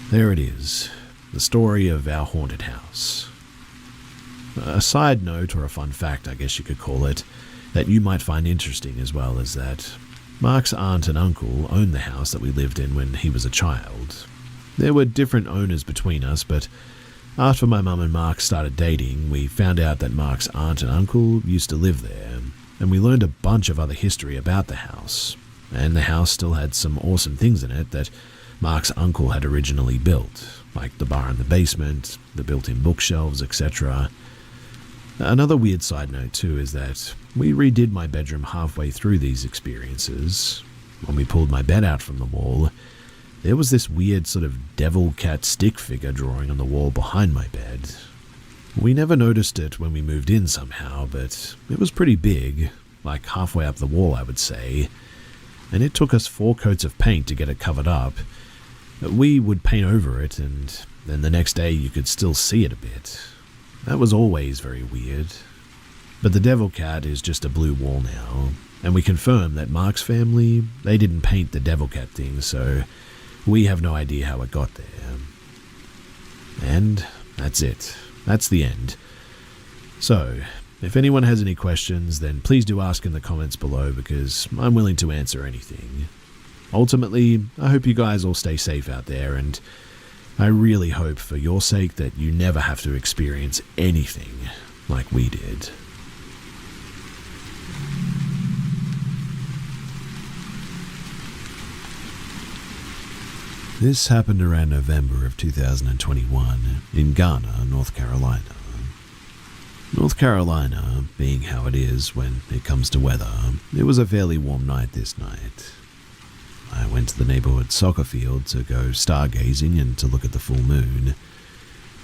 there it is. The story of our haunted house. A side note, or a fun fact I guess you could call it, that you might find interesting as well, is that Mark's aunt and uncle owned the house that we lived in when he was a child. There were different owners between us, but after my mum and Mark started dating, we found out that Mark's aunt and uncle used to live there, and we learned a bunch of other history about the house, and the house still had some awesome things in it that Mark's uncle had originally built, like the bar in the basement, the built-in bookshelves, etc. Another weird side note too is that we redid my bedroom halfway through these experiences. When we pulled my bed out from the wall, there was this weird sort of devil cat stick figure drawing on the wall behind my bed. We never noticed it when we moved in somehow, but it was pretty big, like halfway up the wall I would say, and it took us 4 coats of paint to get it covered up. We would paint over it, and then the next day you could still see it a bit. That was always very weird. But the devil cat is just a blue wall now, and we confirmed that Mark's family, they didn't paint the devil cat thing, so we have no idea how it got there. And that's it. That's the end. So, if anyone has any questions, then please do ask in the comments below, because I'm willing to answer anything. Ultimately, I hope you guys all stay safe out there, and I really hope for your sake that you never have to experience anything like we did. This happened around November of 2021 in Garner, North Carolina. North Carolina, being how it is when it comes to weather, it was a fairly warm night this night. I went to the neighborhood soccer field to go stargazing and to look at the full moon.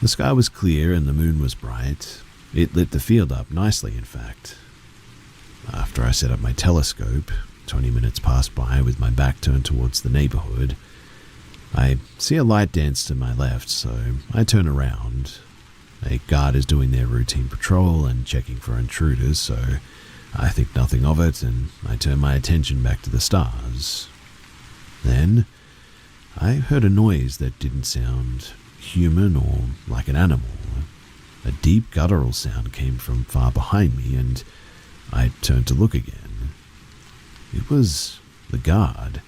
The sky was clear and the moon was bright. It lit the field up nicely, in fact. After I set up my telescope, 20 minutes passed by with my back turned towards the neighborhood. I see a light dance to my left, so I turn around. A guard is doing their routine patrol and checking for intruders, so I think nothing of it and I turn my attention back to the stars. Then, I heard a noise that didn't sound human or like an animal. A deep guttural sound came from far behind me and I turned to look again. It was the guard.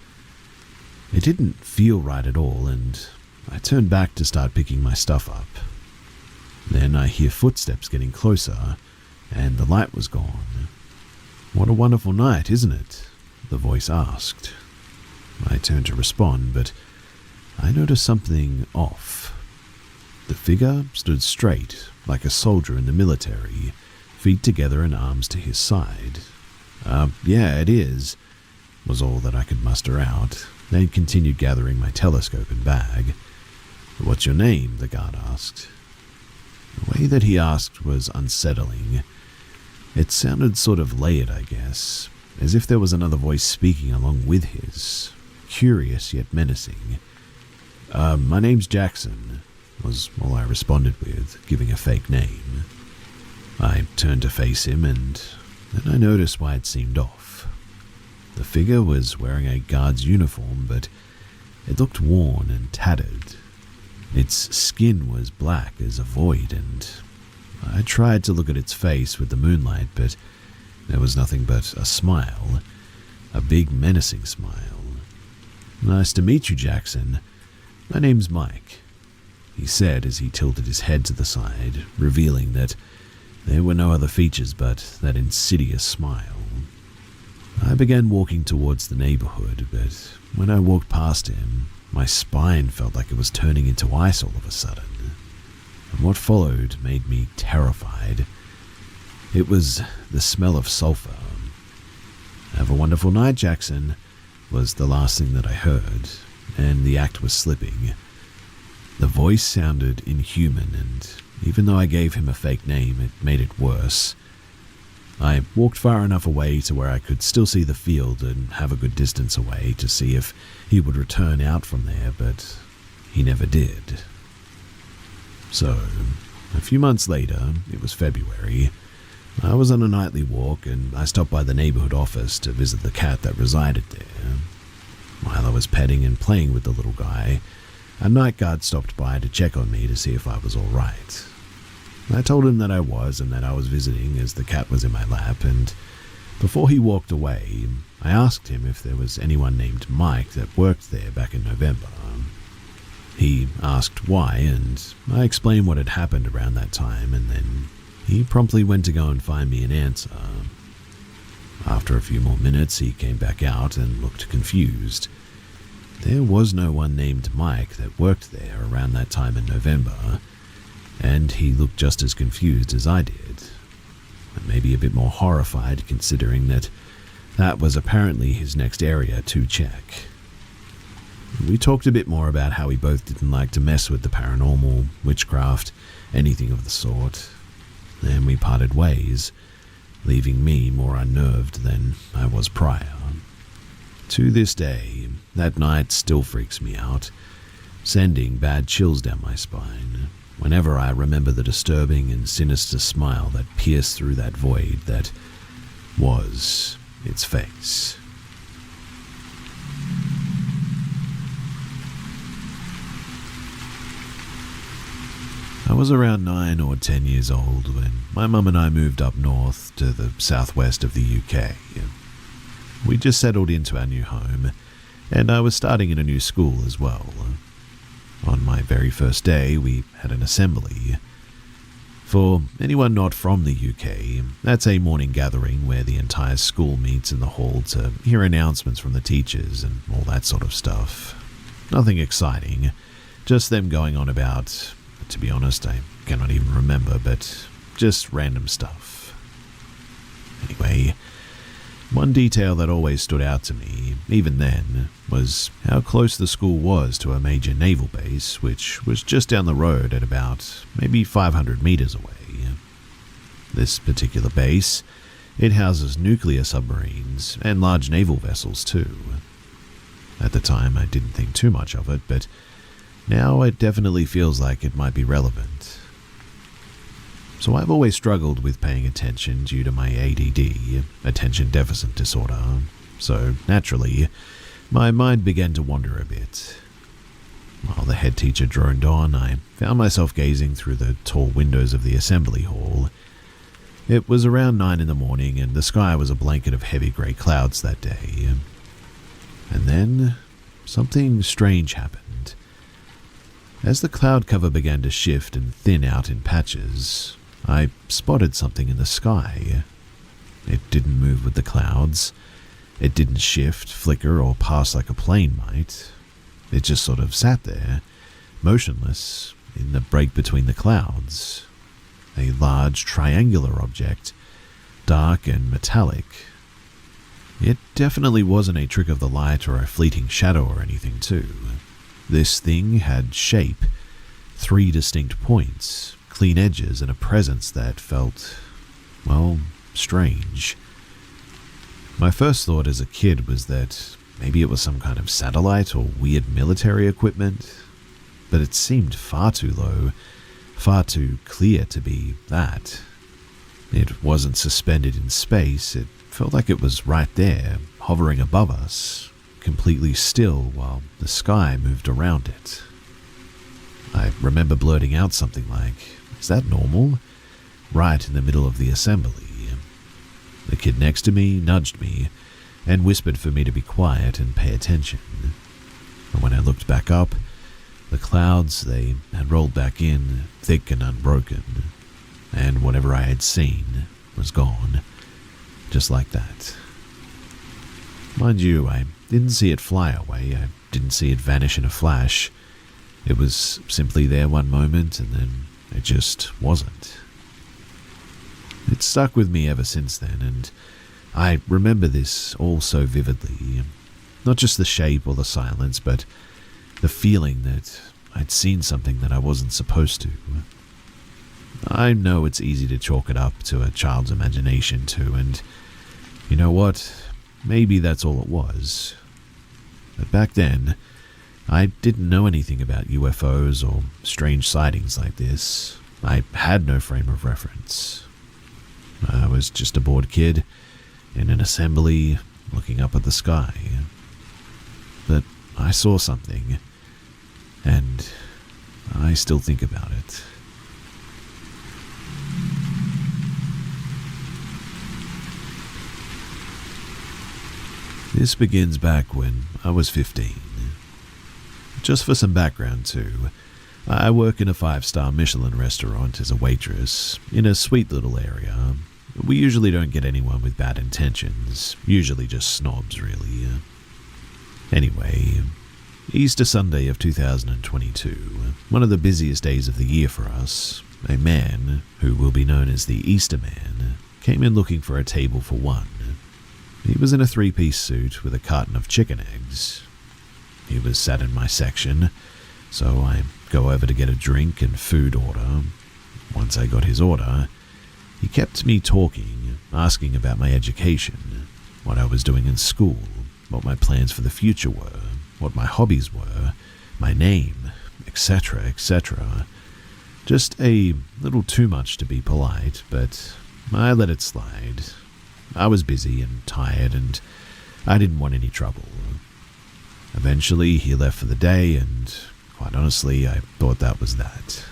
It didn't feel right at all and I turned back to start picking my stuff up. Then I hear footsteps getting closer and the light was gone. "What a wonderful night, isn't it?" the voice asked. I turned to respond, but I noticed something off. The figure stood straight, like a soldier in the military, feet together and arms to his side. Yeah, it is," was all that I could muster out, then continued gathering my telescope and bag. "What's your name?" the guard asked. The way that he asked was unsettling. It sounded sort of layered, I guess, as if there was another voice speaking along with his. Curious yet menacing. My name's Jackson," was all I responded with, giving a fake name. I turned to face him and then I noticed why it seemed off. The figure was wearing a guard's uniform, but it looked worn and tattered. Its skin was black as a void, and I tried to look at its face with the moonlight, but there was nothing but a smile, a big menacing smile. "Nice to meet you, Jackson. My name's Mike," he said as he tilted his head to the side, revealing that there were no other features but that insidious smile. I began walking towards the neighborhood, but when I walked past him, my spine felt like it was turning into ice all of a sudden. And what followed made me terrified. It was the smell of sulfur. "Have a wonderful night, Jackson," was the last thing that I heard, and the act was slipping. The voice sounded inhuman, and even though I gave him a fake name, it made it worse. I walked far enough away to where I could still see the field and have a good distance away to see if he would return out from there, but he never did. So, a few months later, it was February, I was on a nightly walk and I stopped by the neighborhood office to visit the cat that resided there. While I was petting and playing with the little guy, a night guard stopped by to check on me to see if I was all right. I told him that I was and that I was visiting as the cat was in my lap, and before he walked away, I asked him if there was anyone named Mike that worked there back in November. He asked why, and I explained what had happened around that time, and then he promptly went to go and find me an answer. After a few more minutes, he came back out and looked confused. There was no one named Mike that worked there around that time in November, and he looked just as confused as I did, and maybe a bit more horrified considering that was apparently his next area to check. We talked a bit more about how we both didn't like to mess with the paranormal, witchcraft, anything of the sort. Then we parted ways, leaving me more unnerved than I was prior. To this day, that night still freaks me out, sending bad chills down my spine whenever I remember the disturbing and sinister smile that pierced through that void that was its face. I was around 9 or 10 years old when my mum and I moved up north to the southwest of the UK. We just settled into our new home, and I was starting in a new school as well. On my very first day, we had an assembly. For anyone not from the UK, that's a morning gathering where the entire school meets in the hall to hear announcements from the teachers and all that sort of stuff. Nothing exciting, just them going on about, to be honest, I cannot even remember, but just random stuff. Anyway, one detail that always stood out to me, even then, was how close the school was to a major naval base, which was just down the road at about maybe 500 meters away. This particular base, it houses nuclear submarines and large naval vessels too. At the time, I didn't think too much of it, but now it definitely feels like it might be relevant. So I've always struggled with paying attention due to my ADD, attention deficit disorder, so naturally, my mind began to wander a bit. While the head teacher droned on, I found myself gazing through the tall windows of the assembly hall. It was around 9 in the morning, and the sky was a blanket of heavy grey clouds that day. And then, something strange happened. As the cloud cover began to shift and thin out in patches, I spotted something in the sky. It didn't move with the clouds. It didn't shift, flicker, or pass like a plane might. It just sort of sat there, motionless, in the break between the clouds. A large triangular object, dark and metallic. It definitely wasn't a trick of the light or a fleeting shadow or anything too. This thing had shape, 3 distinct points, clean edges, and a presence that felt, well, strange. My first thought as a kid was that maybe it was some kind of satellite or weird military equipment, but it seemed far too low, far too clear to be that. It wasn't suspended in space, it felt like it was right there, hovering above us, completely still while the sky moved around it. I remember blurting out something like, "Is that normal?" right in the middle of the assembly. The kid next to me nudged me and whispered for me to be quiet and pay attention. And when I looked back up, the clouds, they had rolled back in, thick and unbroken, and whatever I had seen was gone, just like that. Mind you, I didn't see it fly away, I didn't see it vanish in a flash. It was simply there one moment, and then it just wasn't. It stuck with me ever since then, and I remember this all so vividly. Not just the shape or the silence, but the feeling that I'd seen something that I wasn't supposed to. I know it's easy to chalk it up to a child's imagination too, and you know what? Maybe that's all it was. But back then, I didn't know anything about UFOs or strange sightings like this. I had no frame of reference. I was just a bored kid in an assembly looking up at the sky. But I saw something, and I still think about it. This begins back when I was 15. Just for some background too, I work in a 5-star Michelin restaurant as a waitress in a sweet little area. We usually don't get anyone with bad intentions, usually just snobs really. Anyway, Easter Sunday of 2022, one of the busiest days of the year for us, a man, who will be known as the Easter Man, came in looking for a table for one. He was in a 3-piece suit with a carton of chicken eggs. He was sat in my section, so I go over to get a drink and food order. Once I got his order, he kept me talking, asking about my education, what I was doing in school, what my plans for the future were, what my hobbies were, my name, etc., etc. Just a little too much to be polite, but I let it slide. I was busy and tired, and I didn't want any trouble. Eventually, he left for the day, and quite honestly, I thought that was that.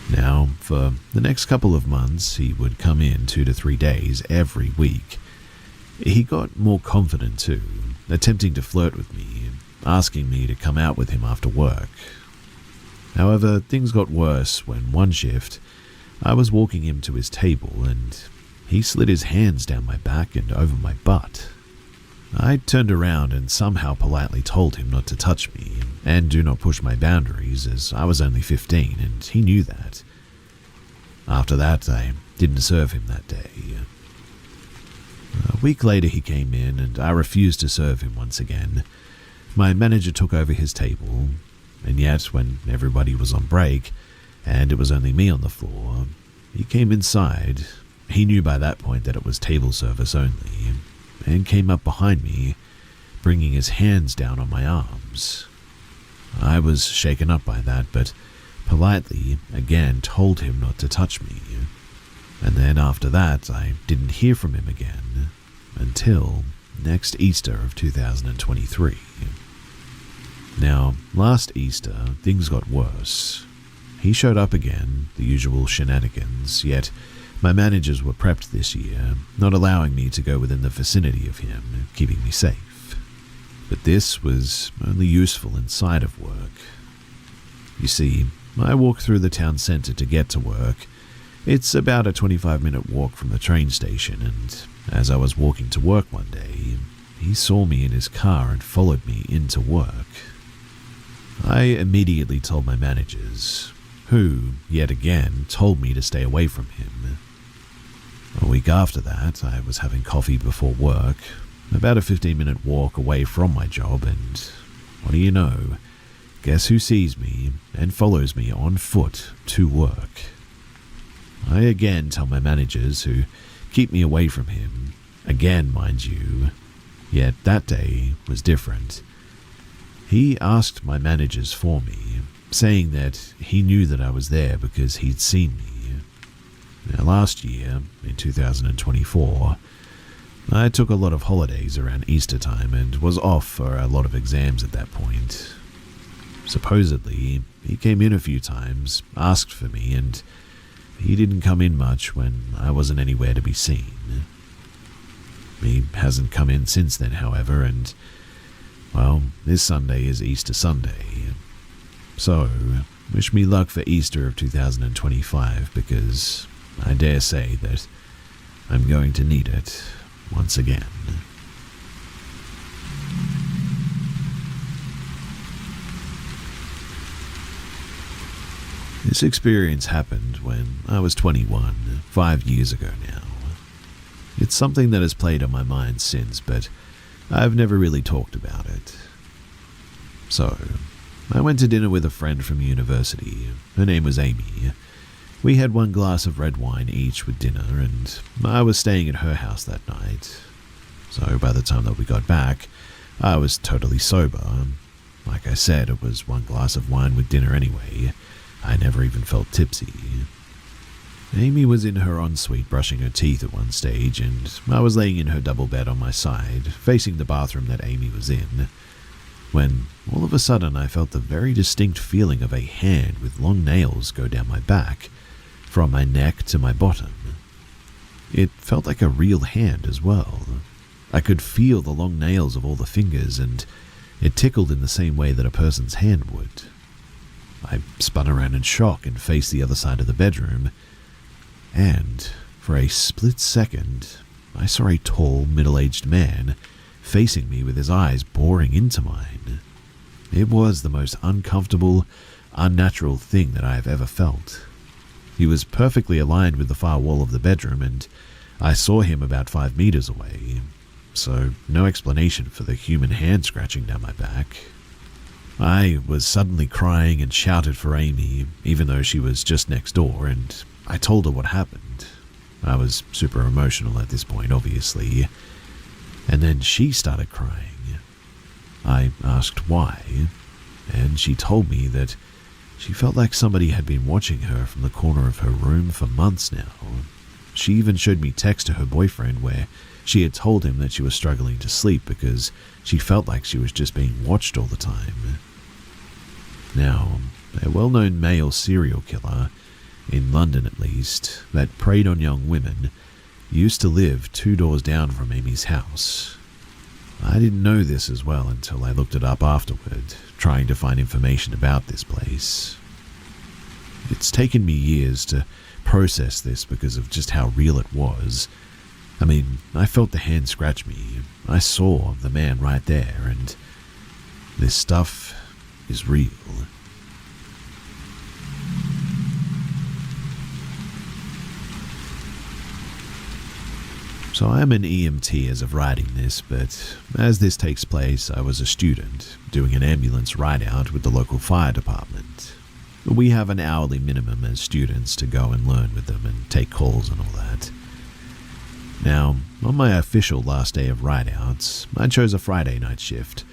Now, for the next couple of months, he would come in 2 to 3 days every week. He got more confident too, attempting to flirt with me, asking me to come out with him after work. However, things got worse when one shift, I was walking him to his table and he slid his hands down my back and over my butt. I turned around and somehow politely told him not to touch me and do not push my boundaries, as I was only 15 and he knew that. After that, I didn't serve him that day. A week later he came in and I refused to serve him once again. My manager took over his table, and yet when everybody was on break and it was only me on the floor, he came inside. He knew by that point that it was table service only, and came up behind me, bringing his hands down on my arms. I was shaken up by that, but politely again told him not to touch me. And then after that, I didn't hear from him again until next Easter of 2023. Now, last Easter, things got worse. He showed up again, the usual shenanigans, yet my managers were prepped this year, not allowing me to go within the vicinity of him, keeping me safe. But this was only useful inside of work. You see, I walk through the town centre to get to work. It's about a 25-minute walk from the train station, and as I was walking to work one day, he saw me in his car and followed me into work. I immediately told my managers, who, yet again, told me to stay away from him. A week after that, I was having coffee before work, about a 15-minute walk away from my job, and what do you know? Guess who sees me and follows me on foot to work? I again tell my managers, who keep me away from him, again mind you, yet that day was different. He asked my managers for me, saying that he knew that I was there because he'd seen me. Now last year, in 2024, I took a lot of holidays around Easter time and was off for a lot of exams at that point. Supposedly, he came in a few times, asked for me, and he didn't come in much when I wasn't anywhere to be seen. He hasn't come in since then, however, and, well, this Sunday is Easter Sunday. So, wish me luck for Easter of 2025, because I dare say that I'm going to need it once again. This experience happened when I was 21, 5 years ago now. It's something that has played on my mind since, but I've never really talked about it. So, I went to dinner with a friend from university. Her name was Amy. We had 1 glass of red wine each with dinner, and I was staying at her house that night. So by the time that we got back, I was totally sober. Like I said, it was 1 glass of wine with dinner anyway. I never even felt tipsy. Amy was in her ensuite brushing her teeth at one stage, and I was laying in her double bed on my side, facing the bathroom that Amy was in, when all of a sudden I felt the very distinct feeling of a hand with long nails go down my back, from my neck to my bottom. It felt like a real hand as well. I could feel the long nails of all the fingers, and it tickled in the same way that a person's hand would. I spun around in shock and faced the other side of the bedroom, and for a split second, I saw a tall, middle-aged man facing me with his eyes boring into mine. It was the most uncomfortable, unnatural thing that I have ever felt. He was perfectly aligned with the far wall of the bedroom, and I saw him about 5 meters away, so no explanation for the human hand scratching down my back. I was suddenly crying and shouted for Amy, even though she was just next door, and I told her what happened. I was super emotional at this point, obviously, and then she started crying. I asked why, and she told me that she felt like somebody had been watching her from the corner of her room for months now. She even showed me text to her boyfriend where she had told him that she was struggling to sleep because she felt like she was just being watched all the time. Now, a well-known male serial killer, in London at least, that preyed on young women, used to live 2 doors down from Amy's house. I didn't know this as well until I looked it up afterward, trying to find information about this place. It's taken me years to process this because of just how real it was, I felt the hand scratch me. I saw the man right there, and this stuff is real. So I am an EMT as of writing this, but as this takes place, I was a student doing an ambulance ride-out with the local fire department. We have an hourly minimum as students to go and learn with them and take calls and all that. Now, on my official last day of ride-outs, I chose a Friday night shift,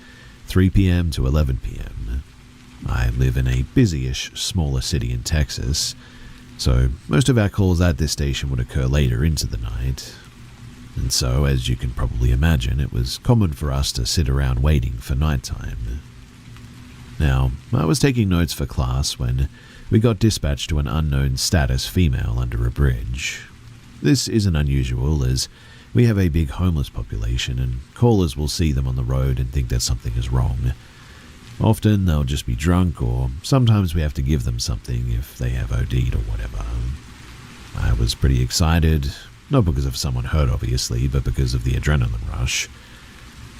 3 p.m. to 11 p.m. I live in a busy-ish, smaller city in Texas, so most of our calls at this station would occur later into the night. And so, as you can probably imagine, it was common for us to sit around waiting for nighttime. Now, I was taking notes for class when we got dispatched to an unknown status female under a bridge. This isn't unusual, as we have a big homeless population and callers will see them on the road and think that something is wrong. Often they'll just be drunk, or sometimes we have to give them something if they have OD'd or whatever. I was pretty excited. Not because of someone hurt, obviously, but because of the adrenaline rush.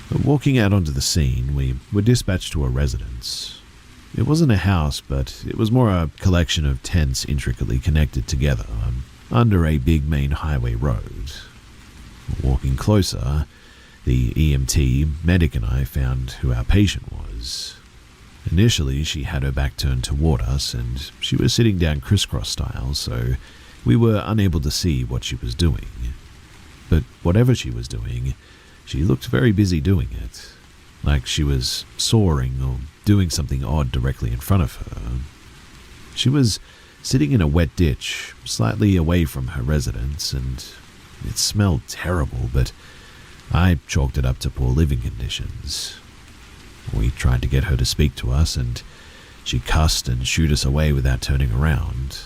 But walking out onto the scene, we were dispatched to a residence. It wasn't a house, but it was more a collection of tents intricately connected together under a big main highway road. Walking closer, the EMT, medic, and I found who our patient was. Initially, she had her back turned toward us, and she was sitting down crisscross style, so we were unable to see what she was doing. But whatever she was doing, she looked very busy doing it, like she was soaring or doing something odd directly in front of her. She was sitting in a wet ditch, slightly away from her residence, and it smelled terrible, but I chalked it up to poor living conditions. We tried to get her to speak to us, and she cussed and shooed us away without turning around.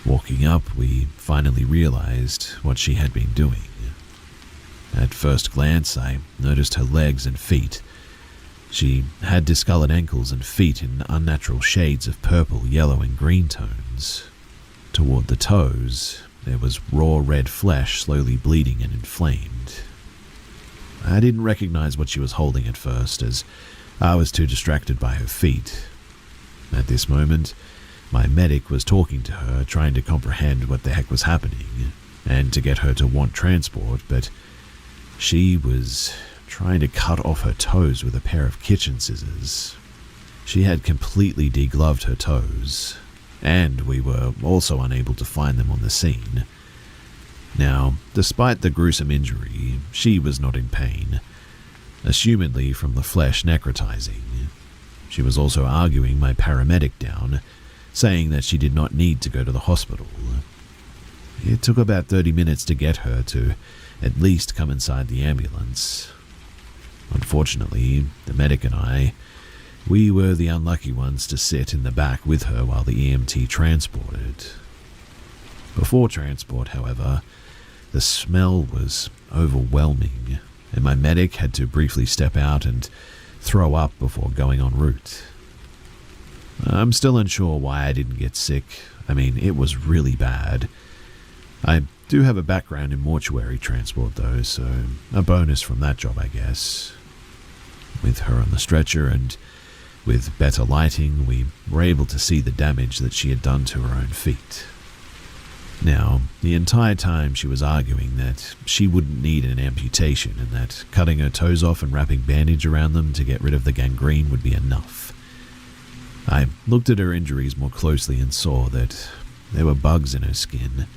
Walking up, we finally realized what she had been doing. At first glance, I noticed her legs and feet. She had discolored ankles and feet in unnatural shades of purple, yellow, and green tones. Toward the toes, there was raw red flesh slowly bleeding and inflamed. I didn't recognize what she was holding at first, as I was too distracted by her feet. At this moment, my medic was talking to her, trying to comprehend what the heck was happening, and to get her to want transport, but she was trying to cut off her toes with a pair of kitchen scissors. She had completely degloved her toes, and we were also unable to find them on the scene. Now, despite the gruesome injury, she was not in pain, assumedly from the flesh necrotizing. She was also arguing my paramedic down, saying that she did not need to go to the hospital. It took about 30 minutes to get her to at least come inside the ambulance. Unfortunately, the medic and I, we were the unlucky ones to sit in the back with her while the EMT transported. Before transport, however, the smell was overwhelming, and my medic had to briefly step out and throw up before going en route. I'm still unsure why I didn't get sick. It was really bad. I do have a background in mortuary transport though, so a bonus from that job, I guess. With her on the stretcher and with better lighting, we were able to see the damage that she had done to her own feet. Now, the entire time she was arguing that she wouldn't need an amputation and that cutting her toes off and wrapping bandage around them to get rid of the gangrene would be enough. I looked at her injuries more closely and saw that there were bugs in her skin.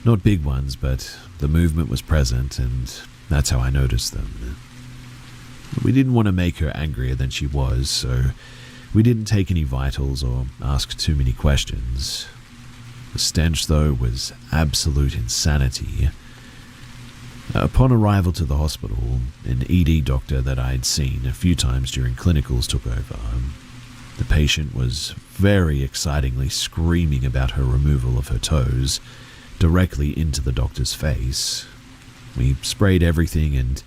Not big ones, but the movement was present, and that's how I noticed them. We didn't want to make her angrier than she was, so we didn't take any vitals or ask too many questions. The stench, though, was absolute insanity. Upon arrival to the hospital, an ED doctor that I'd seen a few times during clinicals took over. The patient was very excitingly screaming about her removal of her toes directly into the doctor's face. We sprayed everything and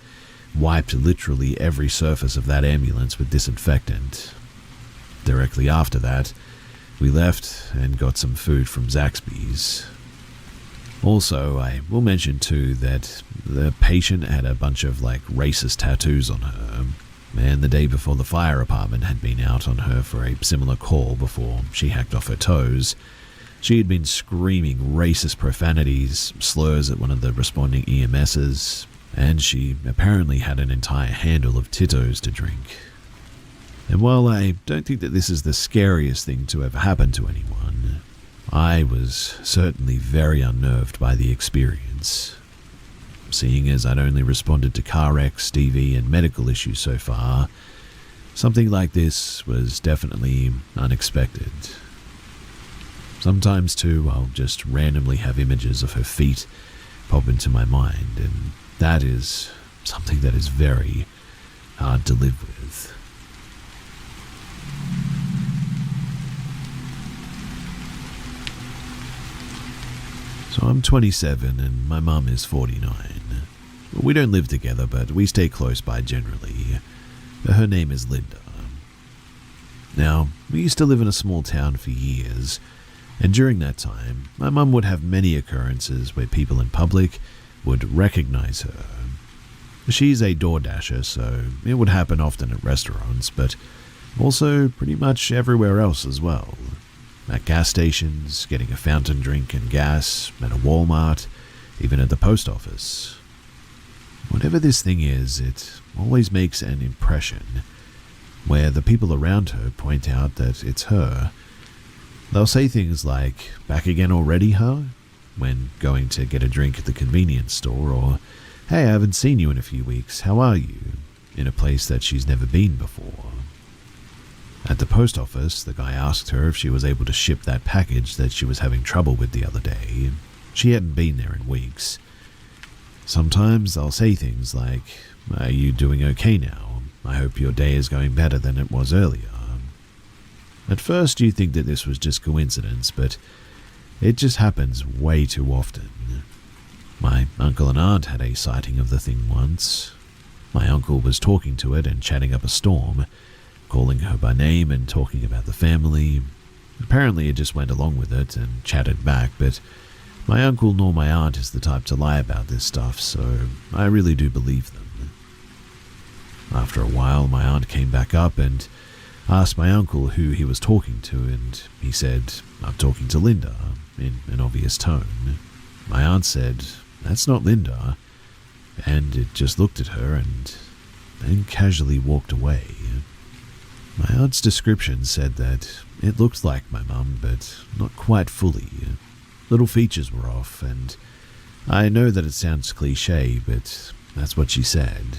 wiped literally every surface of that ambulance with disinfectant. Directly after that, we left and got some food from Zaxby's. Also, I will mention too that the patient had a bunch of racist tattoos on her, and the day before the fire department had been out on her for a similar call before she hacked off her toes. She had been screaming racist profanities, slurs at one of the responding EMSs, and she apparently had an entire handle of Tito's to drink. And while I don't think that this is the scariest thing to ever happen to anyone, I was certainly very unnerved by the experience. Seeing as I'd only responded to car wrecks, DV, and medical issues so far, something like this was definitely unexpected. Sometimes too, I'll just randomly have images of her feet pop into my mind, and that is something that is very hard to live with. So I'm 27 and my mum is 49. We don't live together, but we stay close by generally. Her name is Linda. Now, we used to live in a small town for years, and during that time, my mum would have many occurrences where people in public would recognize her. She's a DoorDasher, so it would happen often at restaurants, but also pretty much everywhere else as well. At gas stations, getting a fountain drink and gas, at a Walmart, even at the post office. Whatever this thing is, it always makes an impression, where the people around her point out that it's her. They'll say things like, "Back again already, huh?" when going to get a drink at the convenience store, or, "Hey, I haven't seen you in a few weeks, how are you?" in a place that she's never been before. At the post office, the guy asked her if she was able to ship that package that she was having trouble with the other day. She hadn't been there in weeks. Sometimes they'll say things like, "Are you doing okay now? I hope your day is going better than it was earlier." At first you think that this was just coincidence, but it just happens way too often. My uncle and aunt had a sighting of the thing once. My uncle was talking to it and chatting up a storm, calling her by name and talking about the family. Apparently it just went along with it and chatted back, but my uncle nor my aunt is the type to lie about this stuff, so I really do believe them. After a while, my aunt came back up and asked my uncle who he was talking to, and he said, "I'm talking to Linda," in an obvious tone. My aunt said, "That's not Linda," and it just looked at her and then casually walked away. My aunt's description said that it looked like my mum, but not quite fully. Little features were off, and I know that it sounds cliche, but that's what she said.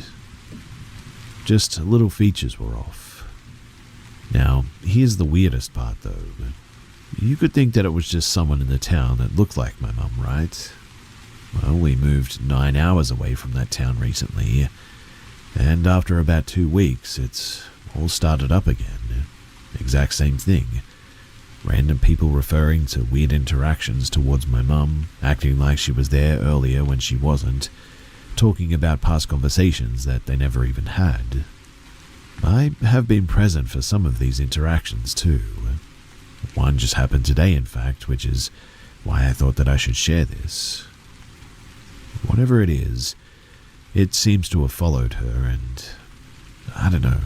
Just little features were off. Now, here's the weirdest part though. You could think that it was just someone in the town that looked like my mum, right? Well, we moved 9 hours away from that town recently, and after about 2 weeks, it's all started up again. Exact same thing. Random people referring to weird interactions towards my mum, acting like she was there earlier when she wasn't, talking about past conversations that they never even had. I have been present for some of these interactions too. One just happened today, in fact, which is why I thought that I should share this. Whatever it is, it seems to have followed her, and I don't know.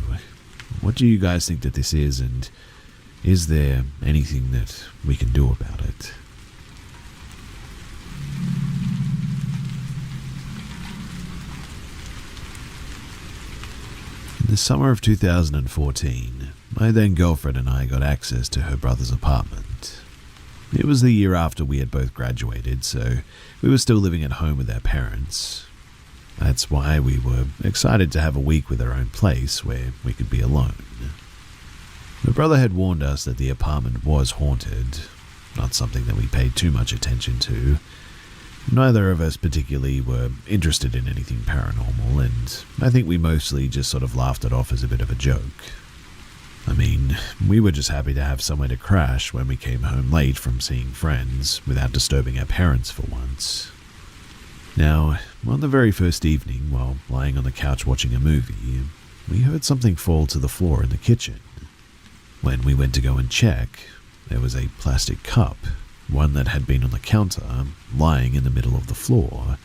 What do you guys think that this is, and is there anything that we can do about it? In the summer of 2014, my then girlfriend and I got access to her brother's apartment. It was the year after we had both graduated, so we were still living at home with our parents. That's why we were excited to have a week with our own place where we could be alone. My brother had warned us that the apartment was haunted, not something that we paid too much attention to. Neither of us particularly were interested in anything paranormal, and I think we mostly just sort of laughed it off as a bit of a joke. I mean, we were just happy to have somewhere to crash when we came home late from seeing friends without disturbing our parents for once. Now, on the very first evening, while lying on the couch watching a movie, we heard something fall to the floor in the kitchen. When we went to go and check, there was a plastic cup one that had been on the counter, lying in the middle of the floor,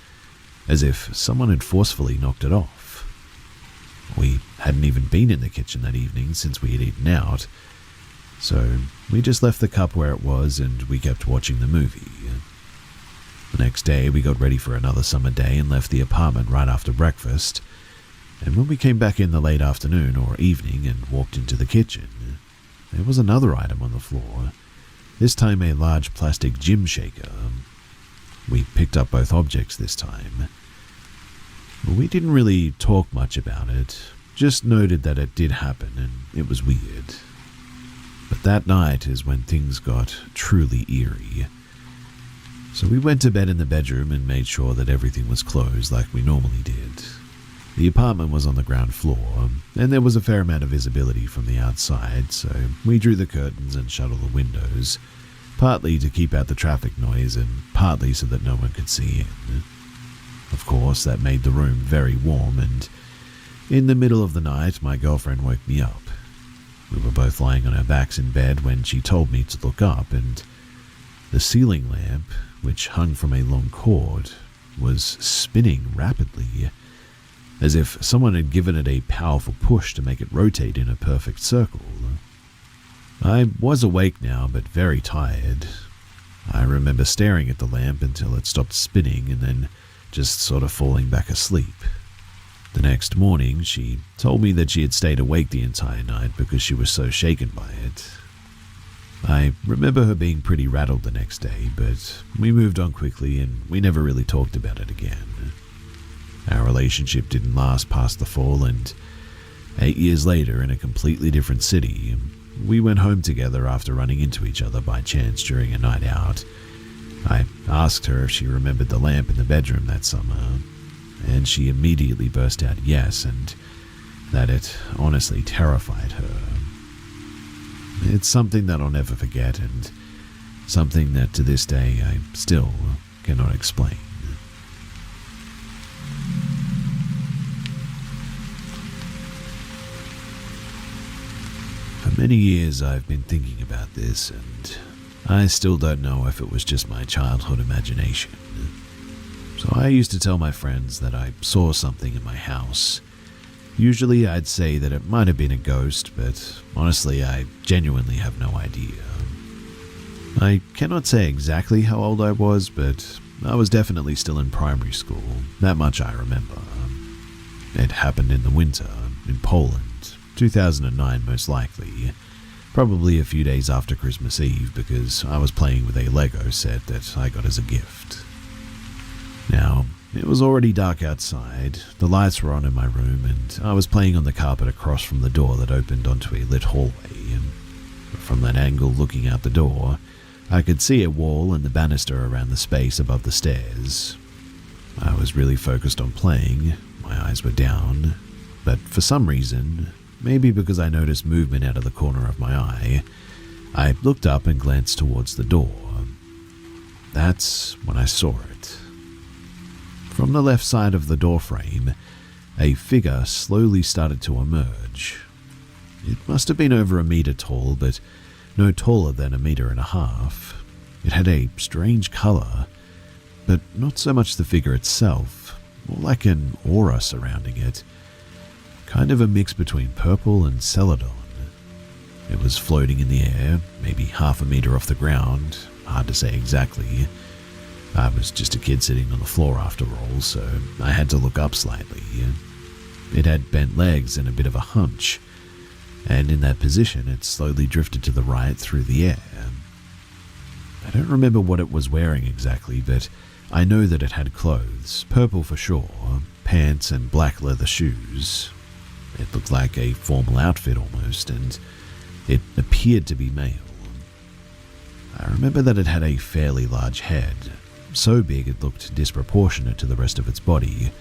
as if someone had forcefully knocked it off. We hadn't even been in the kitchen that evening since we had eaten out, so we just left the cup where it was and we kept watching the movie. The next day we got ready for another summer day and left the apartment right after breakfast, and when we came back in the late afternoon or evening and walked into the kitchen, there was another item on the floor, this time a large plastic gym shaker. We picked up both objects this time. We didn't really talk much about it, just noted that it did happen and it was weird. But that night is when things got truly eerie. So we went to bed in the bedroom and made sure that everything was closed like we normally did. The apartment was on the ground floor, and there was a fair amount of visibility from the outside, so we drew the curtains and shut all the windows, partly to keep out the traffic noise and partly so that no one could see in. Of course, that made the room very warm, and in the middle of the night, my girlfriend woke me up. We were both lying on our backs in bed when she told me to look up, and the ceiling lamp, which hung from a long cord, was spinning rapidly, as if someone had given it a powerful push to make it rotate in a perfect circle. I was awake now, but very tired. I remember staring at the lamp until it stopped spinning and then just sort of falling back asleep. The next morning, she told me that she had stayed awake the entire night because she was so shaken by it. I remember her being pretty rattled the next day, but we moved on quickly and we never really talked about it again. Our relationship didn't last past the fall, and 8 years later, in a completely different city, we went home together after running into each other by chance during a night out. I asked her if she remembered the lamp in the bedroom that summer, and she immediately burst out yes, and that it honestly terrified her. It's something that I'll never forget, and something that to this day I still cannot explain. For many years I've been thinking about this, and I still don't know if it was just my childhood imagination. So I used to tell my friends that I saw something in my house. Usually I'd say that it might have been a ghost, but honestly I genuinely have no idea. I cannot say exactly how old I was, but I was definitely still in primary school. That much I remember. It happened in the winter, in Poland, 2009 most likely. Probably a few days after Christmas Eve, because I was playing with a Lego set that I got as a gift. Now, it was already dark outside, the lights were on in my room, and I was playing on the carpet across from the door that opened onto a lit hallway, and from that angle looking out the door, I could see a wall and the banister around the space above the stairs. I was really focused on playing, my eyes were down, but for some reason, maybe because I noticed movement out of the corner of my eye, I looked up and glanced towards the door. That's when I saw it. From the left side of the doorframe, a figure slowly started to emerge. It must have been over 1 meter tall, but no taller than 1.5 meters. It had a strange color, but not so much the figure itself, more like an aura surrounding it. Kind of a mix between purple and celadon. It was floating in the air, maybe 0.5 meter off the ground, hard to say exactly. I was just a kid sitting on the floor after all, so I had to look up slightly. It had bent legs and a bit of a hunch, and in that position it slowly drifted to the right through the air. I don't remember what it was wearing exactly, but I know that it had clothes, purple for sure, pants and black leather shoes. It looked like a formal outfit almost, and it appeared to be male. I remember that it had a fairly large head, so big it looked disproportionate to the rest of its body,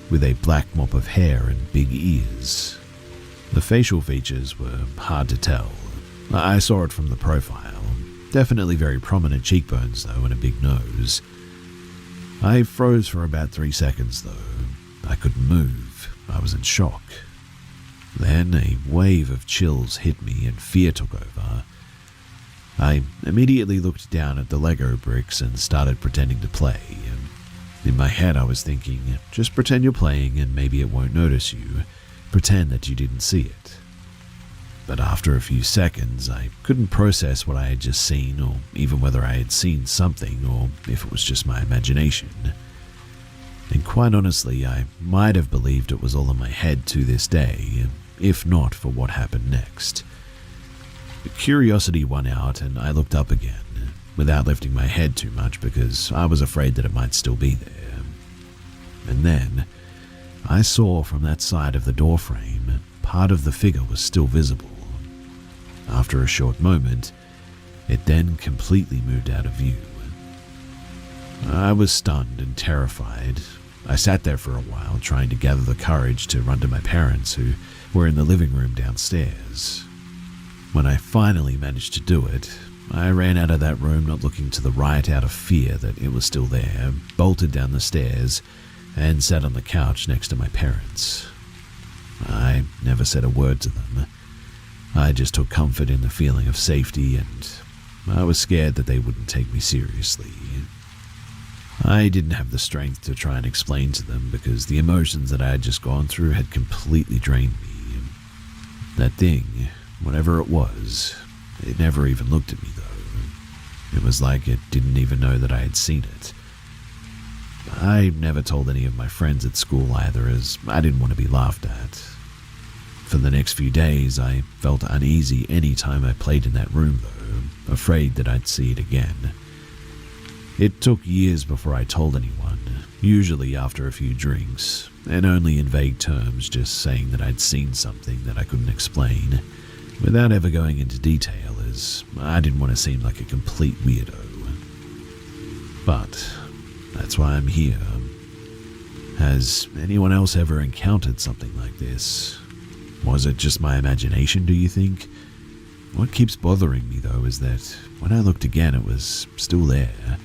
with a black mop of hair and big ears. The facial features were hard to tell. I saw it from the profile. Definitely very prominent cheekbones though, and a big nose. I froze for about 3 seconds though. I couldn't move. I was in shock. Then a wave of chills hit me and fear took over. I immediately looked down at the Lego bricks and started pretending to play. In my head, I was thinking, just pretend you're playing and maybe it won't notice you. Pretend that you didn't see it. But after a few seconds, I couldn't process what I had just seen, or even whether I had seen something, or if it was just my imagination. And quite honestly, I might have believed it was all in my head to this day, if not for what happened next. Curiosity won out, and I looked up again, without lifting my head too much because I was afraid that it might still be there. And then, I saw from that side of the doorframe, part of the figure was still visible. After a short moment, it then completely moved out of view. I was stunned and terrified. I sat there for a while, trying to gather the courage to run to my parents, who were in the living room downstairs. When I finally managed to do it, I ran out of that room not looking to the right out of fear that it was still there, bolted down the stairs, and sat on the couch next to my parents. I never said a word to them. I just took comfort in the feeling of safety, and I was scared that they wouldn't take me seriously. I didn't have the strength to try and explain to them because the emotions that I had just gone through had completely drained me. That thing, whatever it was, it never even looked at me though. It was like it didn't even know that I had seen it. I never told any of my friends at school either, as I didn't want to be laughed at. For the next few days, I felt uneasy any time I played in that room though, afraid that I'd see it again. It took years before I told anyone, usually after a few drinks, and only in vague terms, just saying that I'd seen something that I couldn't explain, without ever going into detail, as I didn't want to seem like a complete weirdo. But that's why I'm here. Has anyone else ever encountered something like this? Was it just my imagination, do you think? What keeps bothering me though is that when I looked again it was still there.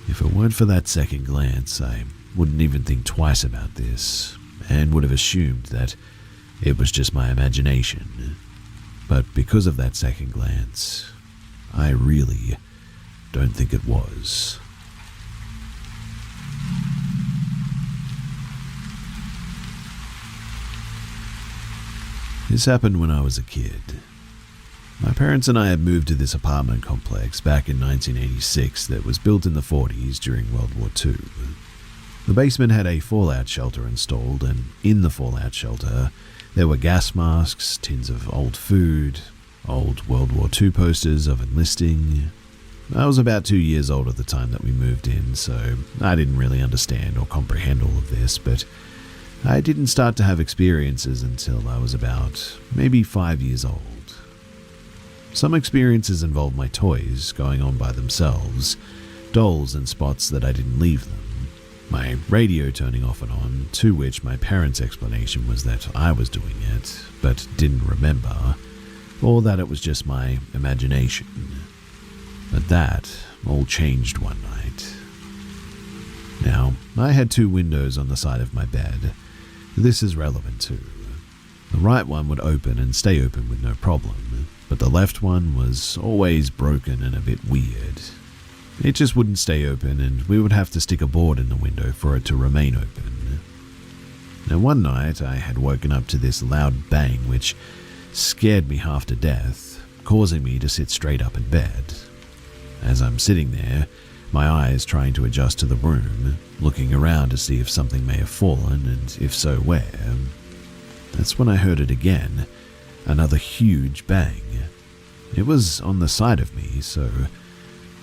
If it weren't for that second glance, I wouldn't even think twice about this, and would have assumed that it was just my imagination. But because of that second glance, I really don't think it was. This happened when I was a kid. My parents and I had moved to this apartment complex back in 1986 that was built in the 40s during World War II. The basement had a fallout shelter installed, and in the fallout shelter there were gas masks, tins of old food, old World War II posters of enlisting. I was about 2 years old at the time that we moved in, so I didn't really understand or comprehend all of this, but I didn't start to have experiences until I was about maybe 5 years old. Some experiences involved my toys going on by themselves, dolls in spots that I didn't leave them, my radio turning off and on, to which my parents' explanation was that I was doing it, but didn't remember, or that it was just my imagination. But that all changed one night. Now, I had 2 windows on the side of my bed. This is relevant too. The right one would open and stay open with no problem, but the left one was always broken and a bit weird. It just wouldn't stay open, and we would have to stick a board in the window for it to remain open. Now one night I had woken up to this loud bang which scared me half to death, causing me to sit straight up in bed. As I'm sitting there, my eyes trying to adjust to the room, looking around to see if something may have fallen, and if so, where. That's when I heard it again, another huge bang. It was on the side of me, so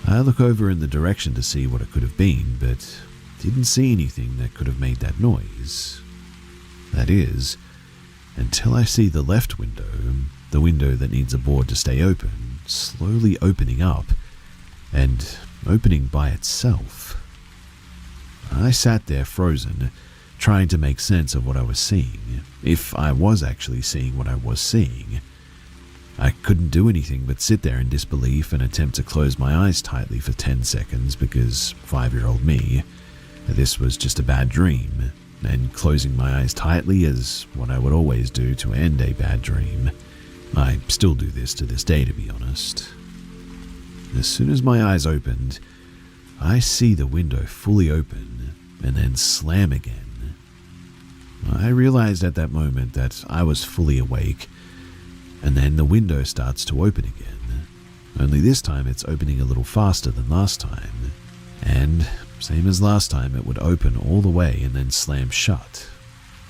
I look over in the direction to see what it could have been, but didn't see anything that could have made that noise. That is, until I see the left window, the window that needs a board to stay open, slowly opening up, and opening by itself. I sat there frozen, trying to make sense of what I was seeing, if I was actually seeing what I was seeing. I couldn't do anything but sit there in disbelief and attempt to close my eyes tightly for 10 seconds because 5-year-old me, this was just a bad dream, and closing my eyes tightly is what I would always do to end a bad dream. I still do this to this day, to be honest. As soon as my eyes opened, I see the window fully open and then slam again. I realized at that moment that I was fully awake, and then the window starts to open again. Only this time it's opening a little faster than last time. And same as last time, it would open all the way and then slam shut.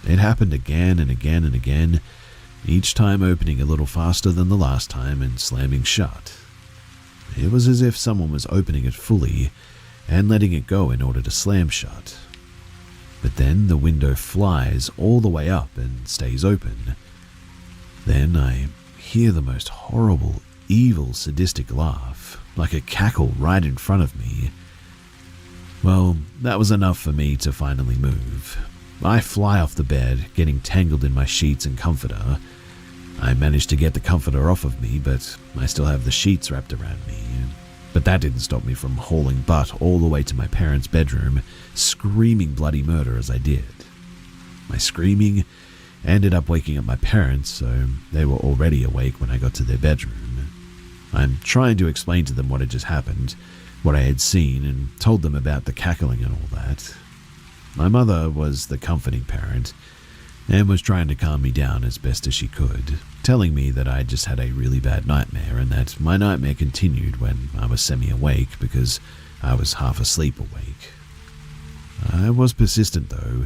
It happened again and again and again, each time opening a little faster than the last time and slamming shut. It was as if someone was opening it fully and letting it go in order to slam shut. But then the window flies all the way up and stays open. Then I hear the most horrible, evil, sadistic laugh, like a cackle right in front of me. Well, that was enough for me to finally move. I fly off the bed, getting tangled in my sheets and comforter. I managed to get the comforter off of me, but I still have the sheets wrapped around me. But that didn't stop me from hauling butt all the way to my parents' bedroom, screaming bloody murder as I did. My screaming ended up waking up my parents, so they were already awake when I got to their bedroom. I'm trying to explain to them what had just happened, what I had seen, and told them about the cackling and all that. My mother was the comforting parent and was trying to calm me down as best as she could, telling me that I just had a really bad nightmare and that my nightmare continued when I was semi-awake because I was half asleep awake. I was persistent though,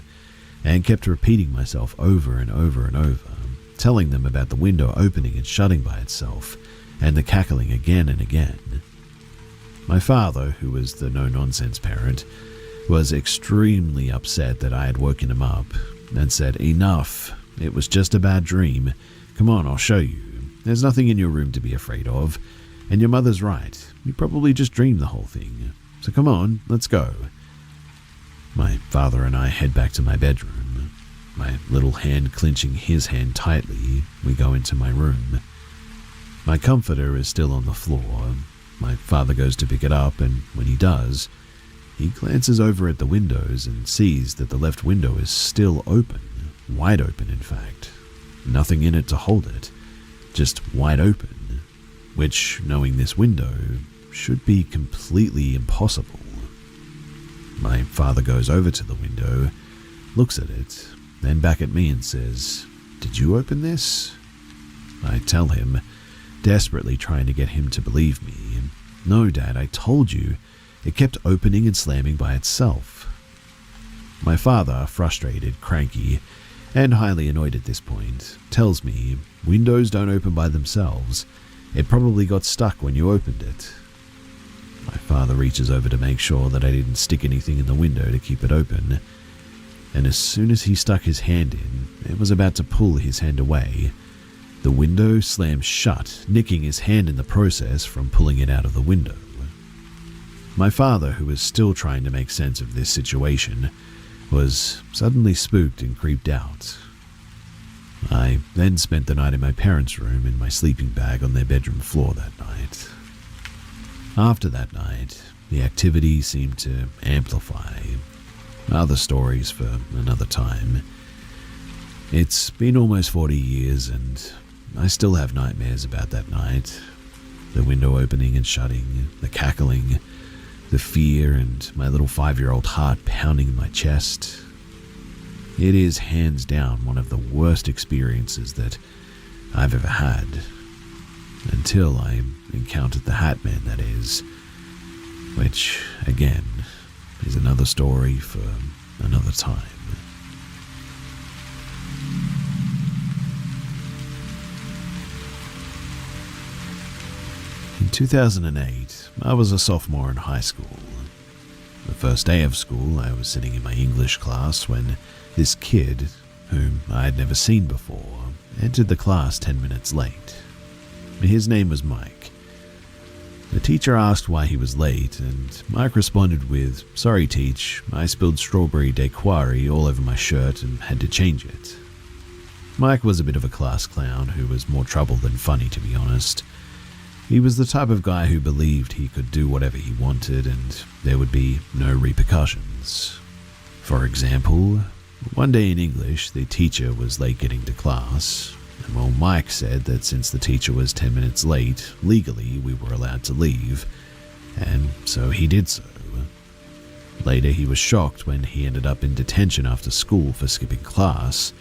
and kept repeating myself over and over and over, telling them about the window opening and shutting by itself, and the cackling again and again. My father, who was the no-nonsense parent, was extremely upset that I had woken him up, and said, "Enough, it was just a bad dream. Come on, I'll show you. There's nothing in your room to be afraid of, and your mother's right. You probably just dreamed the whole thing. So come on, let's go." My father and I head back to my bedroom. My little hand clenching his hand tightly, we go into my room. My comforter is still on the floor. My father goes to pick it up, and when he does, he glances over at the windows and sees that the left window is still open, wide open in fact. Nothing in it to hold it, just wide open, which, knowing this window, should be completely impossible. My father goes over to the window, looks at it, then back at me and says, "Did you open this?" I tell him, desperately trying to get him to believe me, "No, Dad, I told you. It kept opening and slamming by itself." My father, frustrated, cranky, and highly annoyed at this point, tells me windows don't open by themselves. It probably got stuck when you opened it. My father reaches over to make sure that I didn't stick anything in the window to keep it open, and as soon as he stuck his hand in and was about to pull his hand away, the window slammed shut, nicking his hand in the process from pulling it out of the window. My father, who was still trying to make sense of this situation, was suddenly spooked and creeped out. I then spent the night in my parents' room in my sleeping bag on their bedroom floor that night. After that night, the activity seemed to amplify. Other stories for another time. It's been almost 40 years and I still have nightmares about that night. The window opening and shutting, the cackling, the fear, and my little 5-year-old heart pounding in my chest. It is hands down one of the worst experiences that I've ever had. Until I encountered the Hat Man, that is. Which, again, is another story for another time. In 2008, I was a sophomore in high school. The first day of school, I was sitting in my English class when this kid, whom I had never seen before, entered the class 10 minutes late. His name was Mike. The teacher asked why he was late, and Mike responded with, "Sorry, Teach, I spilled strawberry daiquiri all over my shirt and had to change it." Mike was a bit of a class clown who was more trouble than funny, to be honest. He was the type of guy who believed he could do whatever he wanted and there would be no repercussions. For example, one day in English, the teacher was late getting to class. And while Mike said that since the teacher was 10 minutes late, legally we were allowed to leave, and so he did so. Later, he was shocked when he ended up in detention after school for skipping class.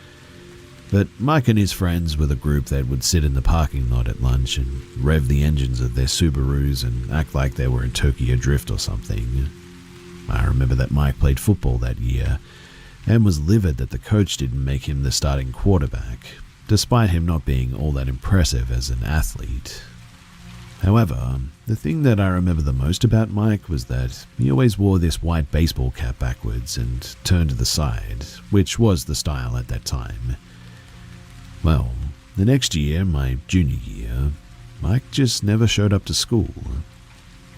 But Mike and his friends were the group that would sit in the parking lot at lunch and rev the engines of their Subarus and act like they were in Tokyo Drift or something. I remember that Mike played football that year and was livid that the coach didn't make him the starting quarterback, despite him not being all that impressive as an athlete. However, the thing that I remember the most about Mike was that he always wore this white baseball cap backwards and turned to the side, which was the style at that time. Well, the next year, my junior year, Mike just never showed up to school.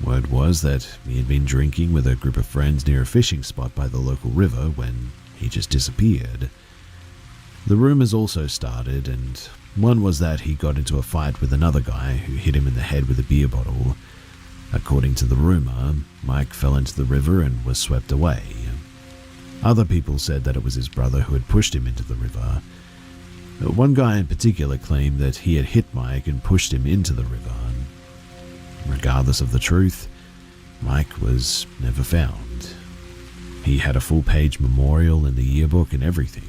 Word was that he had been drinking with a group of friends near a fishing spot by the local river when he just disappeared. The rumors also started, and one was that he got into a fight with another guy who hit him in the head with a beer bottle. According to the rumor, Mike fell into the river and was swept away. Other people said that it was his brother who had pushed him into the river. One guy in particular claimed that he had hit Mike and pushed him into the river. Regardless of the truth, Mike was never found. He had a full-page memorial in the yearbook and everything.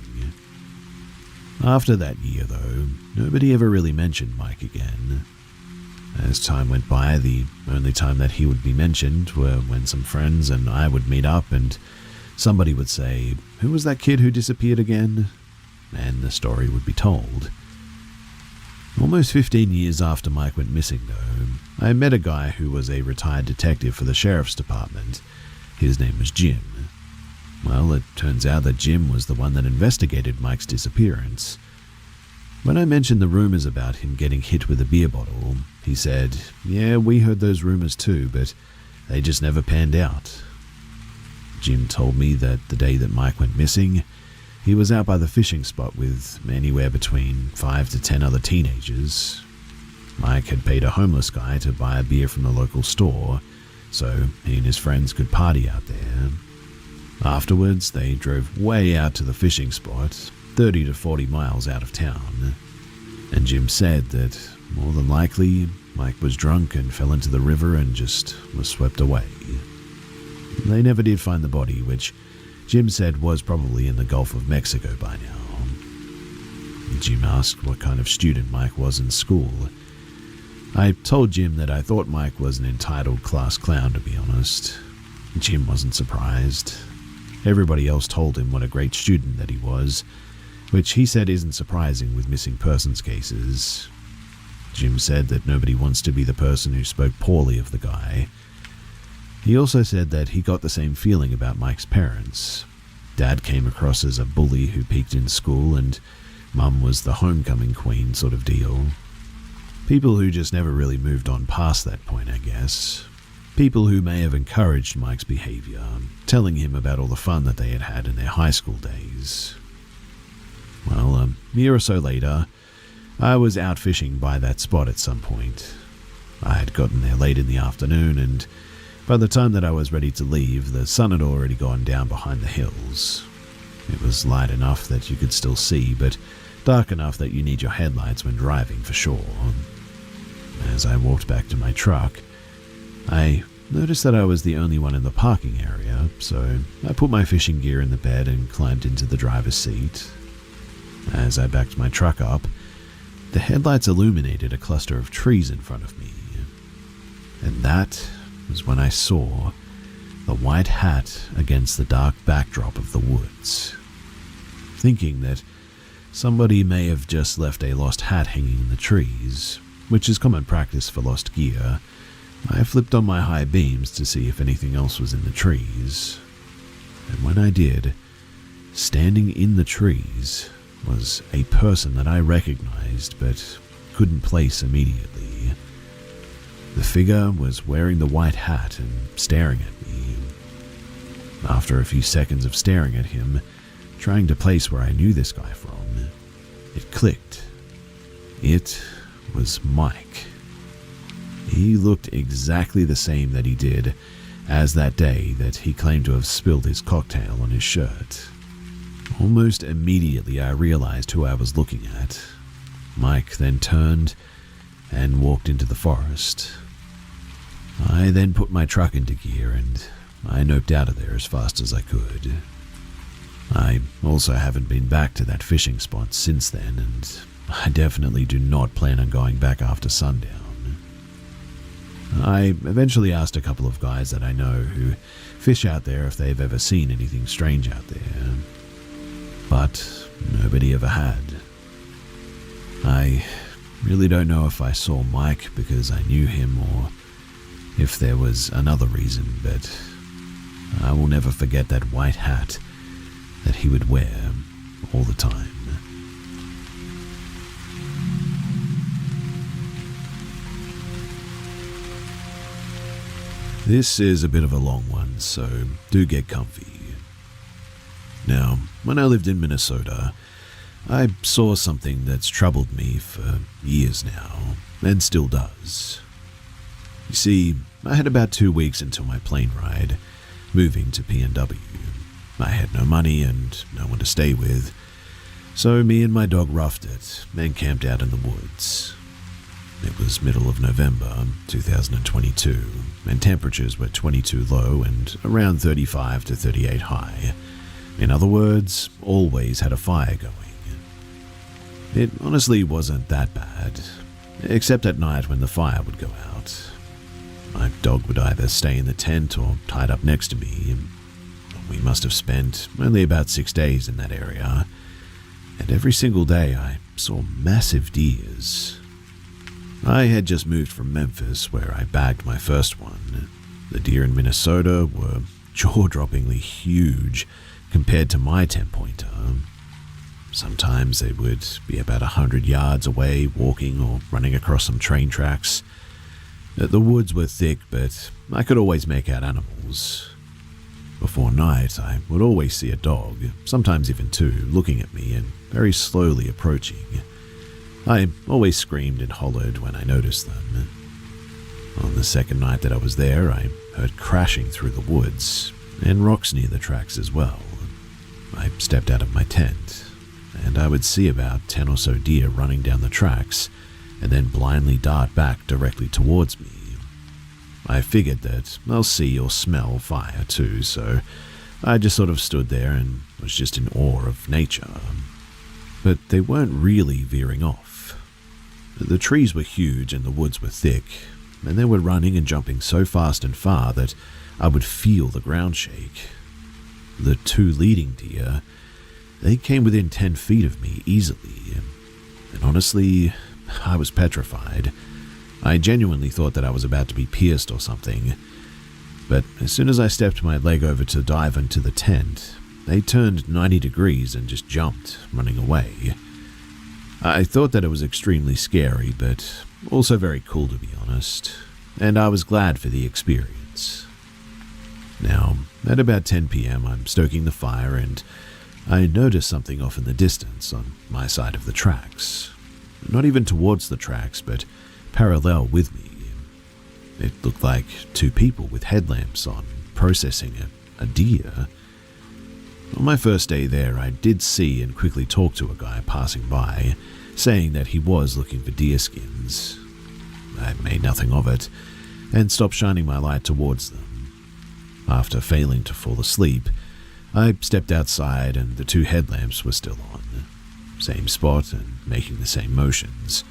After that year, though, nobody ever really mentioned Mike again. As time went by, the only time that he would be mentioned were when some friends and I would meet up and somebody would say, "Who was that kid who disappeared again?" And the story would be told. Almost 15 years after Mike went missing, though, I met a guy who was a retired detective for the sheriff's department. His name was Jim. Well, it turns out that Jim was the one that investigated Mike's disappearance. When I mentioned the rumors about him getting hit with a beer bottle, he said, "Yeah, we heard those rumors too, but they just never panned out." Jim told me that the day that Mike went missing, he was out by the fishing spot with anywhere between 5 to 10 other teenagers. Mike had paid a homeless guy to buy a beer from the local store, so he and his friends could party out there. Afterwards, they drove way out to the fishing spot, 30 to 40 miles out of town. And Jim said that, more than likely, Mike was drunk and fell into the river and just was swept away. They never did find the body, which Jim said was probably in the Gulf of Mexico by now. Jim asked what kind of student Mike was in school. I told Jim that I thought Mike was an entitled class clown, to be honest. Jim wasn't surprised. Everybody else told him what a great student that he was, which he said isn't surprising with missing persons cases. Jim said that nobody wants to be the person who spoke poorly of the guy. He also said that he got the same feeling about Mike's parents. Dad came across as a bully who peaked in school, and Mum was the homecoming queen sort of deal. People who just never really moved on past that point, I guess. People who may have encouraged Mike's behavior, telling him about all the fun that they had had in their high school days. Well, a year or so later, I was out fishing by that spot at some point. I had gotten there late in the afternoon, and by the time that I was ready to leave, the sun had already gone down behind the hills. It was light enough that you could still see, but dark enough that you need your headlights when driving for sure. As I walked back to my truck, I noticed that I was the only one in the parking area, so I put my fishing gear in the bed and climbed into the driver's seat. As I backed my truck up, the headlights illuminated a cluster of trees in front of me. And that was when I saw the white hat against the dark backdrop of the woods. Thinking that somebody may have just left a lost hat hanging in the trees, which is common practice for lost gear, I flipped on my high beams to see if anything else was in the trees. And when I did, standing in the trees was a person that I recognized but couldn't place immediately. The figure was wearing the white hat and staring at me. After a few seconds of staring at him, trying to place where I knew this guy from, it clicked. It was Mike. He looked exactly the same that he did as that day that he claimed to have spilled his cocktail on his shirt. Almost immediately I realized who I was looking at. Mike then turned and walked into the forest. I then put my truck into gear and I noped out of there as fast as I could. I also haven't been back to that fishing spot since then, and I definitely do not plan on going back after sundown. I eventually asked a couple of guys that I know who fish out there if they've ever seen anything strange out there, but nobody ever had. I really don't know if I saw Mike because I knew him or if there was another reason, but I will never forget that white hat that he would wear all the time. This is a bit of a long one, so do get comfy. Now, when I lived in Minnesota, I saw something that's troubled me for years now, and still does. You see, I had about 2 weeks until my plane ride, moving to PNW. I had no money and no one to stay with, so me and my dog roughed it and camped out in the woods. It was middle of November 2022, and temperatures were 22 low and around 35 to 38 high. In other words, always had a fire going. It honestly wasn't that bad, except at night when the fire would go out. My dog would either stay in the tent or tied up next to me. We must have spent only about 6 days in that area, and every single day I saw massive deers. I had just moved from Memphis, where I bagged my first one. The deer in Minnesota were jaw-droppingly huge compared to my 10-pointer. Sometimes they would be about 100 yards away, walking or running across some train tracks. The woods were thick, but I could always make out animals. Before night, I would always see a dog, sometimes even two, looking at me and very slowly approaching. I always screamed and hollered when I noticed them. On the second night that I was there, I heard crashing through the woods, and rocks near the tracks as well. I stepped out of my tent, and I would see about 10 or so deer running down the tracks, and then blindly dart back directly towards me. I figured that I'll see or smell fire too, so I just sort of stood there and was just in awe of nature. But they weren't really veering off. The trees were huge and the woods were thick, and they were running and jumping so fast and far that I would feel the ground shake. The two leading deer, they came within 10 feet of me easily, and honestly, I was petrified. I genuinely thought that I was about to be pierced or something, but as soon as I stepped my leg over to dive into the tent, they turned 90 degrees and just jumped, running away. I thought that it was extremely scary, but also very cool to be honest, and I was glad for the experience. Now, at about 10 p.m., I'm stoking the fire and I noticed something off in the distance on my side of the tracks. Not even towards the tracks, but parallel with me. It looked like two people with headlamps on, processing a deer. On my first day there, I did see and quickly talk to a guy passing by, saying that he was looking for deer skins. I made nothing of it, and stopped shining my light towards them. After failing to fall asleep, I stepped outside and the two headlamps were still on. Same spot and making the same motions.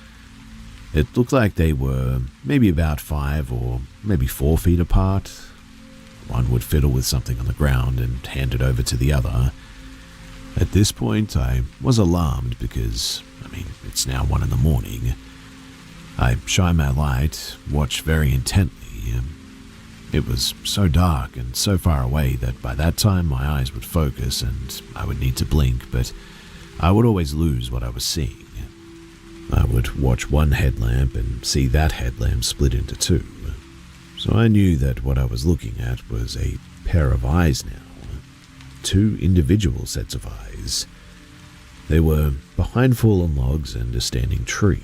It looked like they were maybe about 5 or maybe 4 feet apart. One would fiddle with something on the ground and hand it over to the other. At this point, I was alarmed because, it's now 1 a.m. I shine my light, watch very intently. It was so dark and so far away that by that time my eyes would focus and I would need to blink, but I would always lose what I was seeing. I would watch one headlamp and see that headlamp split into 2. So I knew that what I was looking at was a pair of eyes now. 2 individual sets of eyes. They were behind fallen logs and a standing tree.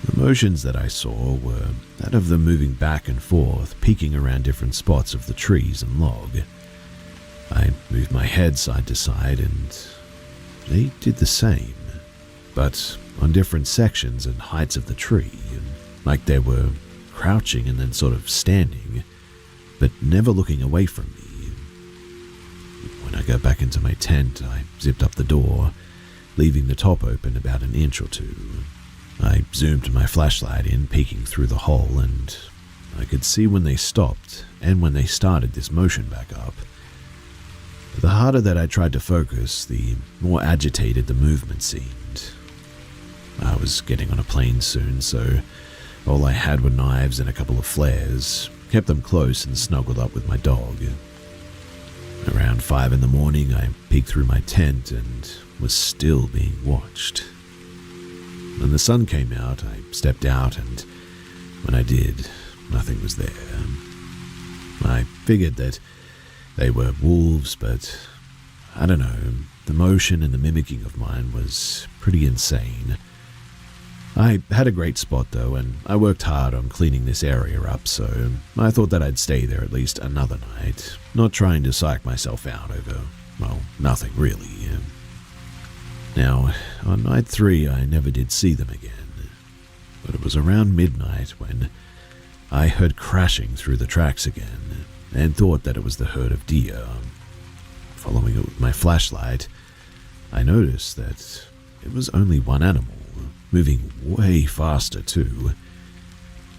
The motions that I saw were that of them moving back and forth, peeking around different spots of the trees and log. I moved my head side to side and they did the same, but on different sections and heights of the tree, like they were crouching and then sort of standing, but never looking away from me. When I got back into my tent, I zipped up the door, leaving the top open about an inch or two. I zoomed my flashlight in, peeking through the hole, and I could see when they stopped and when they started this motion back up. The harder that I tried to focus, the more agitated the movement seemed. I was getting on a plane soon, so all I had were knives and a couple of flares, kept them close and snuggled up with my dog. Around 5 in the morning, I peeked through my tent and was still being watched. When the sun came out, I stepped out, and when I did, nothing was there. I figured that they were wolves, but I don't know, the motion and the mimicking of mine was pretty insane. I had a great spot though, and I worked hard on cleaning this area up, so I thought that I'd stay there at least another night, not trying to psych myself out over, well, nothing really. Now, on night 3 I never did see them again, but it was around midnight when I heard crashing through the tracks again, and thought that it was the herd of deer. Following it with my flashlight, I noticed that it was only one animal, moving way faster too.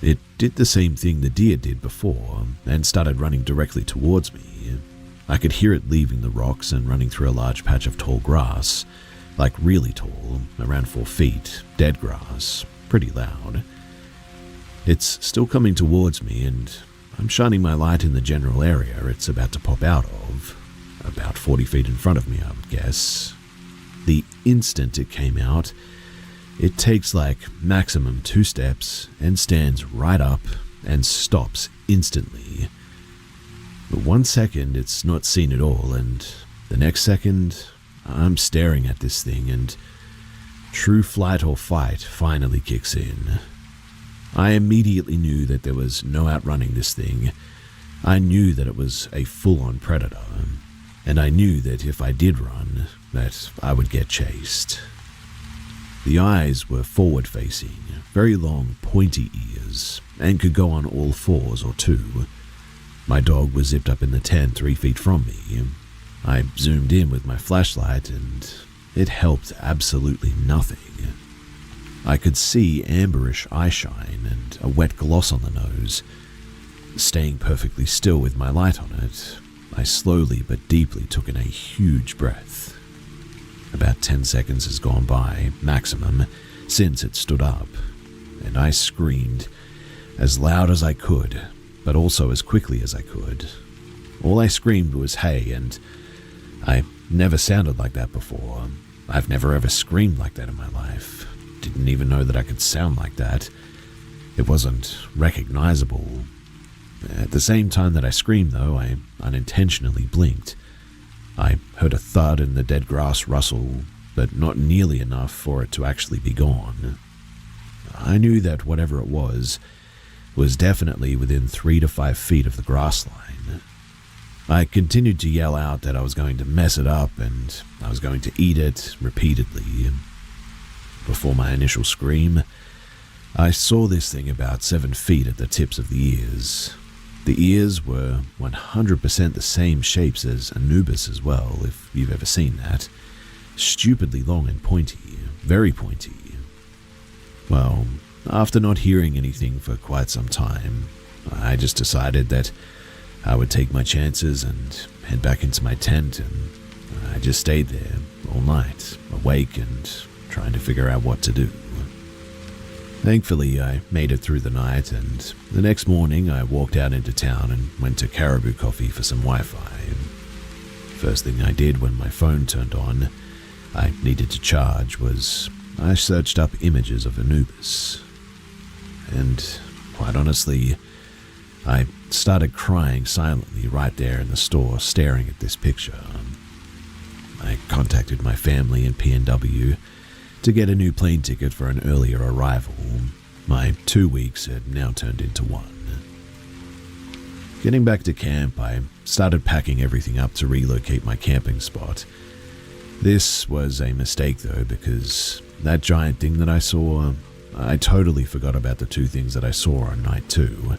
It did the same thing the deer did before, and started running directly towards me. I could hear it leaving the rocks and running through a large patch of tall grass, like really tall, around 4 feet, dead grass, pretty loud. It's still coming towards me, and I'm shining my light in the general area it's about to pop out of, about 40 feet in front of me, I would guess. The instant it came out, it takes like maximum 2 steps and stands right up and stops instantly. But 1 second it's not seen at all, and the next second I'm staring at this thing, and true flight or fight finally kicks in. I immediately knew that there was no outrunning this thing. I knew that it was a full-on predator, and I knew that if I did run, that I would get chased. The eyes were forward-facing, very long, pointy ears, and could go on all 4s or 2. My dog was zipped up in the tent 3 feet from me. I zoomed in with my flashlight, and it helped absolutely nothing. I could see amberish eyeshine and a wet gloss on the nose. Staying perfectly still with my light on it, I slowly but deeply took in a huge breath. About 10 seconds has gone by, maximum, since it stood up, and I screamed as loud as I could, but also as quickly as I could. All I screamed was "hey," and I never sounded like that before. I've never ever screamed like that in my life. Didn't even know that I could sound like that. It wasn't recognizable. At the same time that I screamed, though, I unintentionally blinked. I heard a thud and the dead grass rustle, but not nearly enough for it to actually be gone. I knew that whatever it was definitely within 3 to 5 feet of the grass line. I continued to yell out that I was going to mess it up and I was going to eat it repeatedly. Before my initial scream, I saw this thing about 7 feet at the tips of the ears. The ears were 100% the same shapes as Anubis as well, if you've ever seen that. Stupidly long and pointy, very pointy. Well, after not hearing anything for quite some time, I just decided that I would take my chances and head back into my tent, and I just stayed there all night, awake and trying to figure out what to do. Thankfully, I made it through the night, and the next morning I walked out into town and went to Caribou Coffee for some Wi-Fi. First thing I did when my phone turned on, I needed to charge, was I searched up images of Anubis. And quite honestly, I started crying silently right there in the store, staring at this picture. I contacted my family in PNW to get a new plane ticket for an earlier arrival. My 2 weeks had now turned into 1. Getting back to camp, I started packing everything up to relocate my camping spot. This was a mistake though, because that giant thing that I saw, I totally forgot about the two things that I saw on night 2.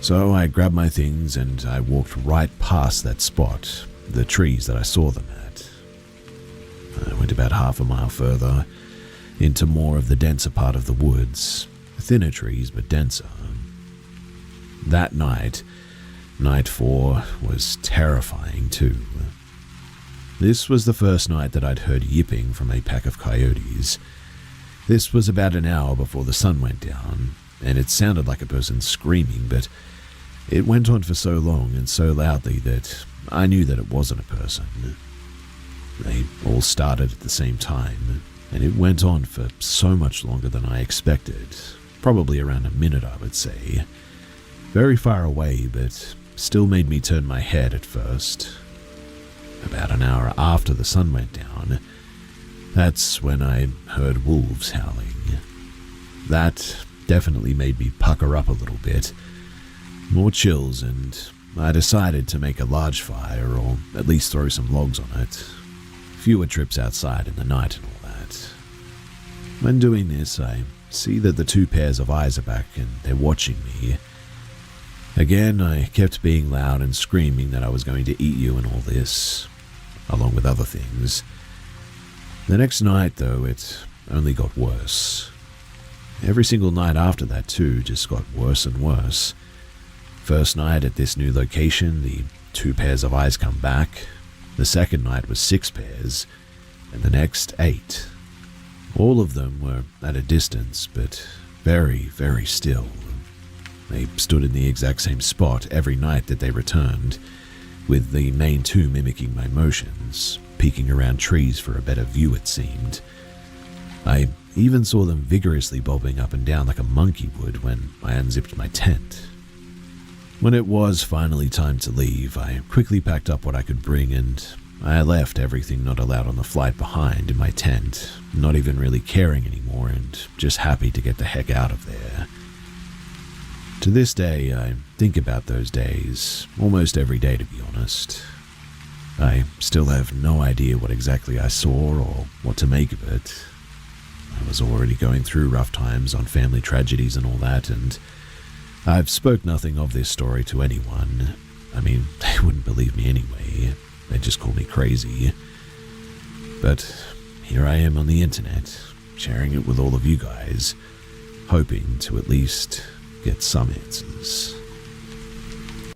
So I grabbed my things and I walked right past that spot, the trees that I saw them at. I went about half a mile further, into more of the denser part of the woods, thinner trees but denser. That night, night 4, was terrifying too. This was the first night that I'd heard yipping from a pack of coyotes. This was about an hour before the sun went down, and it sounded like a person screaming, but it went on for so long and so loudly that I knew that it wasn't a person. They all started at the same time, and it went on for so much longer than I expected, probably around a minute, I would say. Very far away, but still made me turn my head at first. About an hour after the sun went down, that's when I heard wolves howling. That definitely made me pucker up a little bit. More chills, and I decided to make a large fire, or at least throw some logs on it. Fewer trips outside in the night and all that. When doing this, I see that the 2 pairs of eyes are back and they're watching me. Again, I kept being loud and screaming that I was going to eat you and all this, along with other things. The next night, though, it only got worse. Every single night after that, too, just got worse and worse. First night at this new location, the 2 pairs of eyes come back. The second night was 6 pairs, and the next 8. All of them were at a distance, but very, very still. They stood in the exact same spot every night that they returned, with the main 2 mimicking my motions, peeking around trees for a better view, it seemed. I even saw them vigorously bobbing up and down like a monkey would when I unzipped my tent. When it was finally time to leave, I quickly packed up what I could bring and I left everything not allowed on the flight behind in my tent, not even really caring anymore and just happy to get the heck out of there. To this day, I think about those days, almost every day to be honest. I still have no idea what exactly I saw or what to make of it. I was already going through rough times on family tragedies and all that, and I've spoke nothing of this story to anyone. I mean, they wouldn't believe me anyway. They'd just call me crazy. But here I am on the internet, sharing it with all of you guys, hoping to at least get some answers.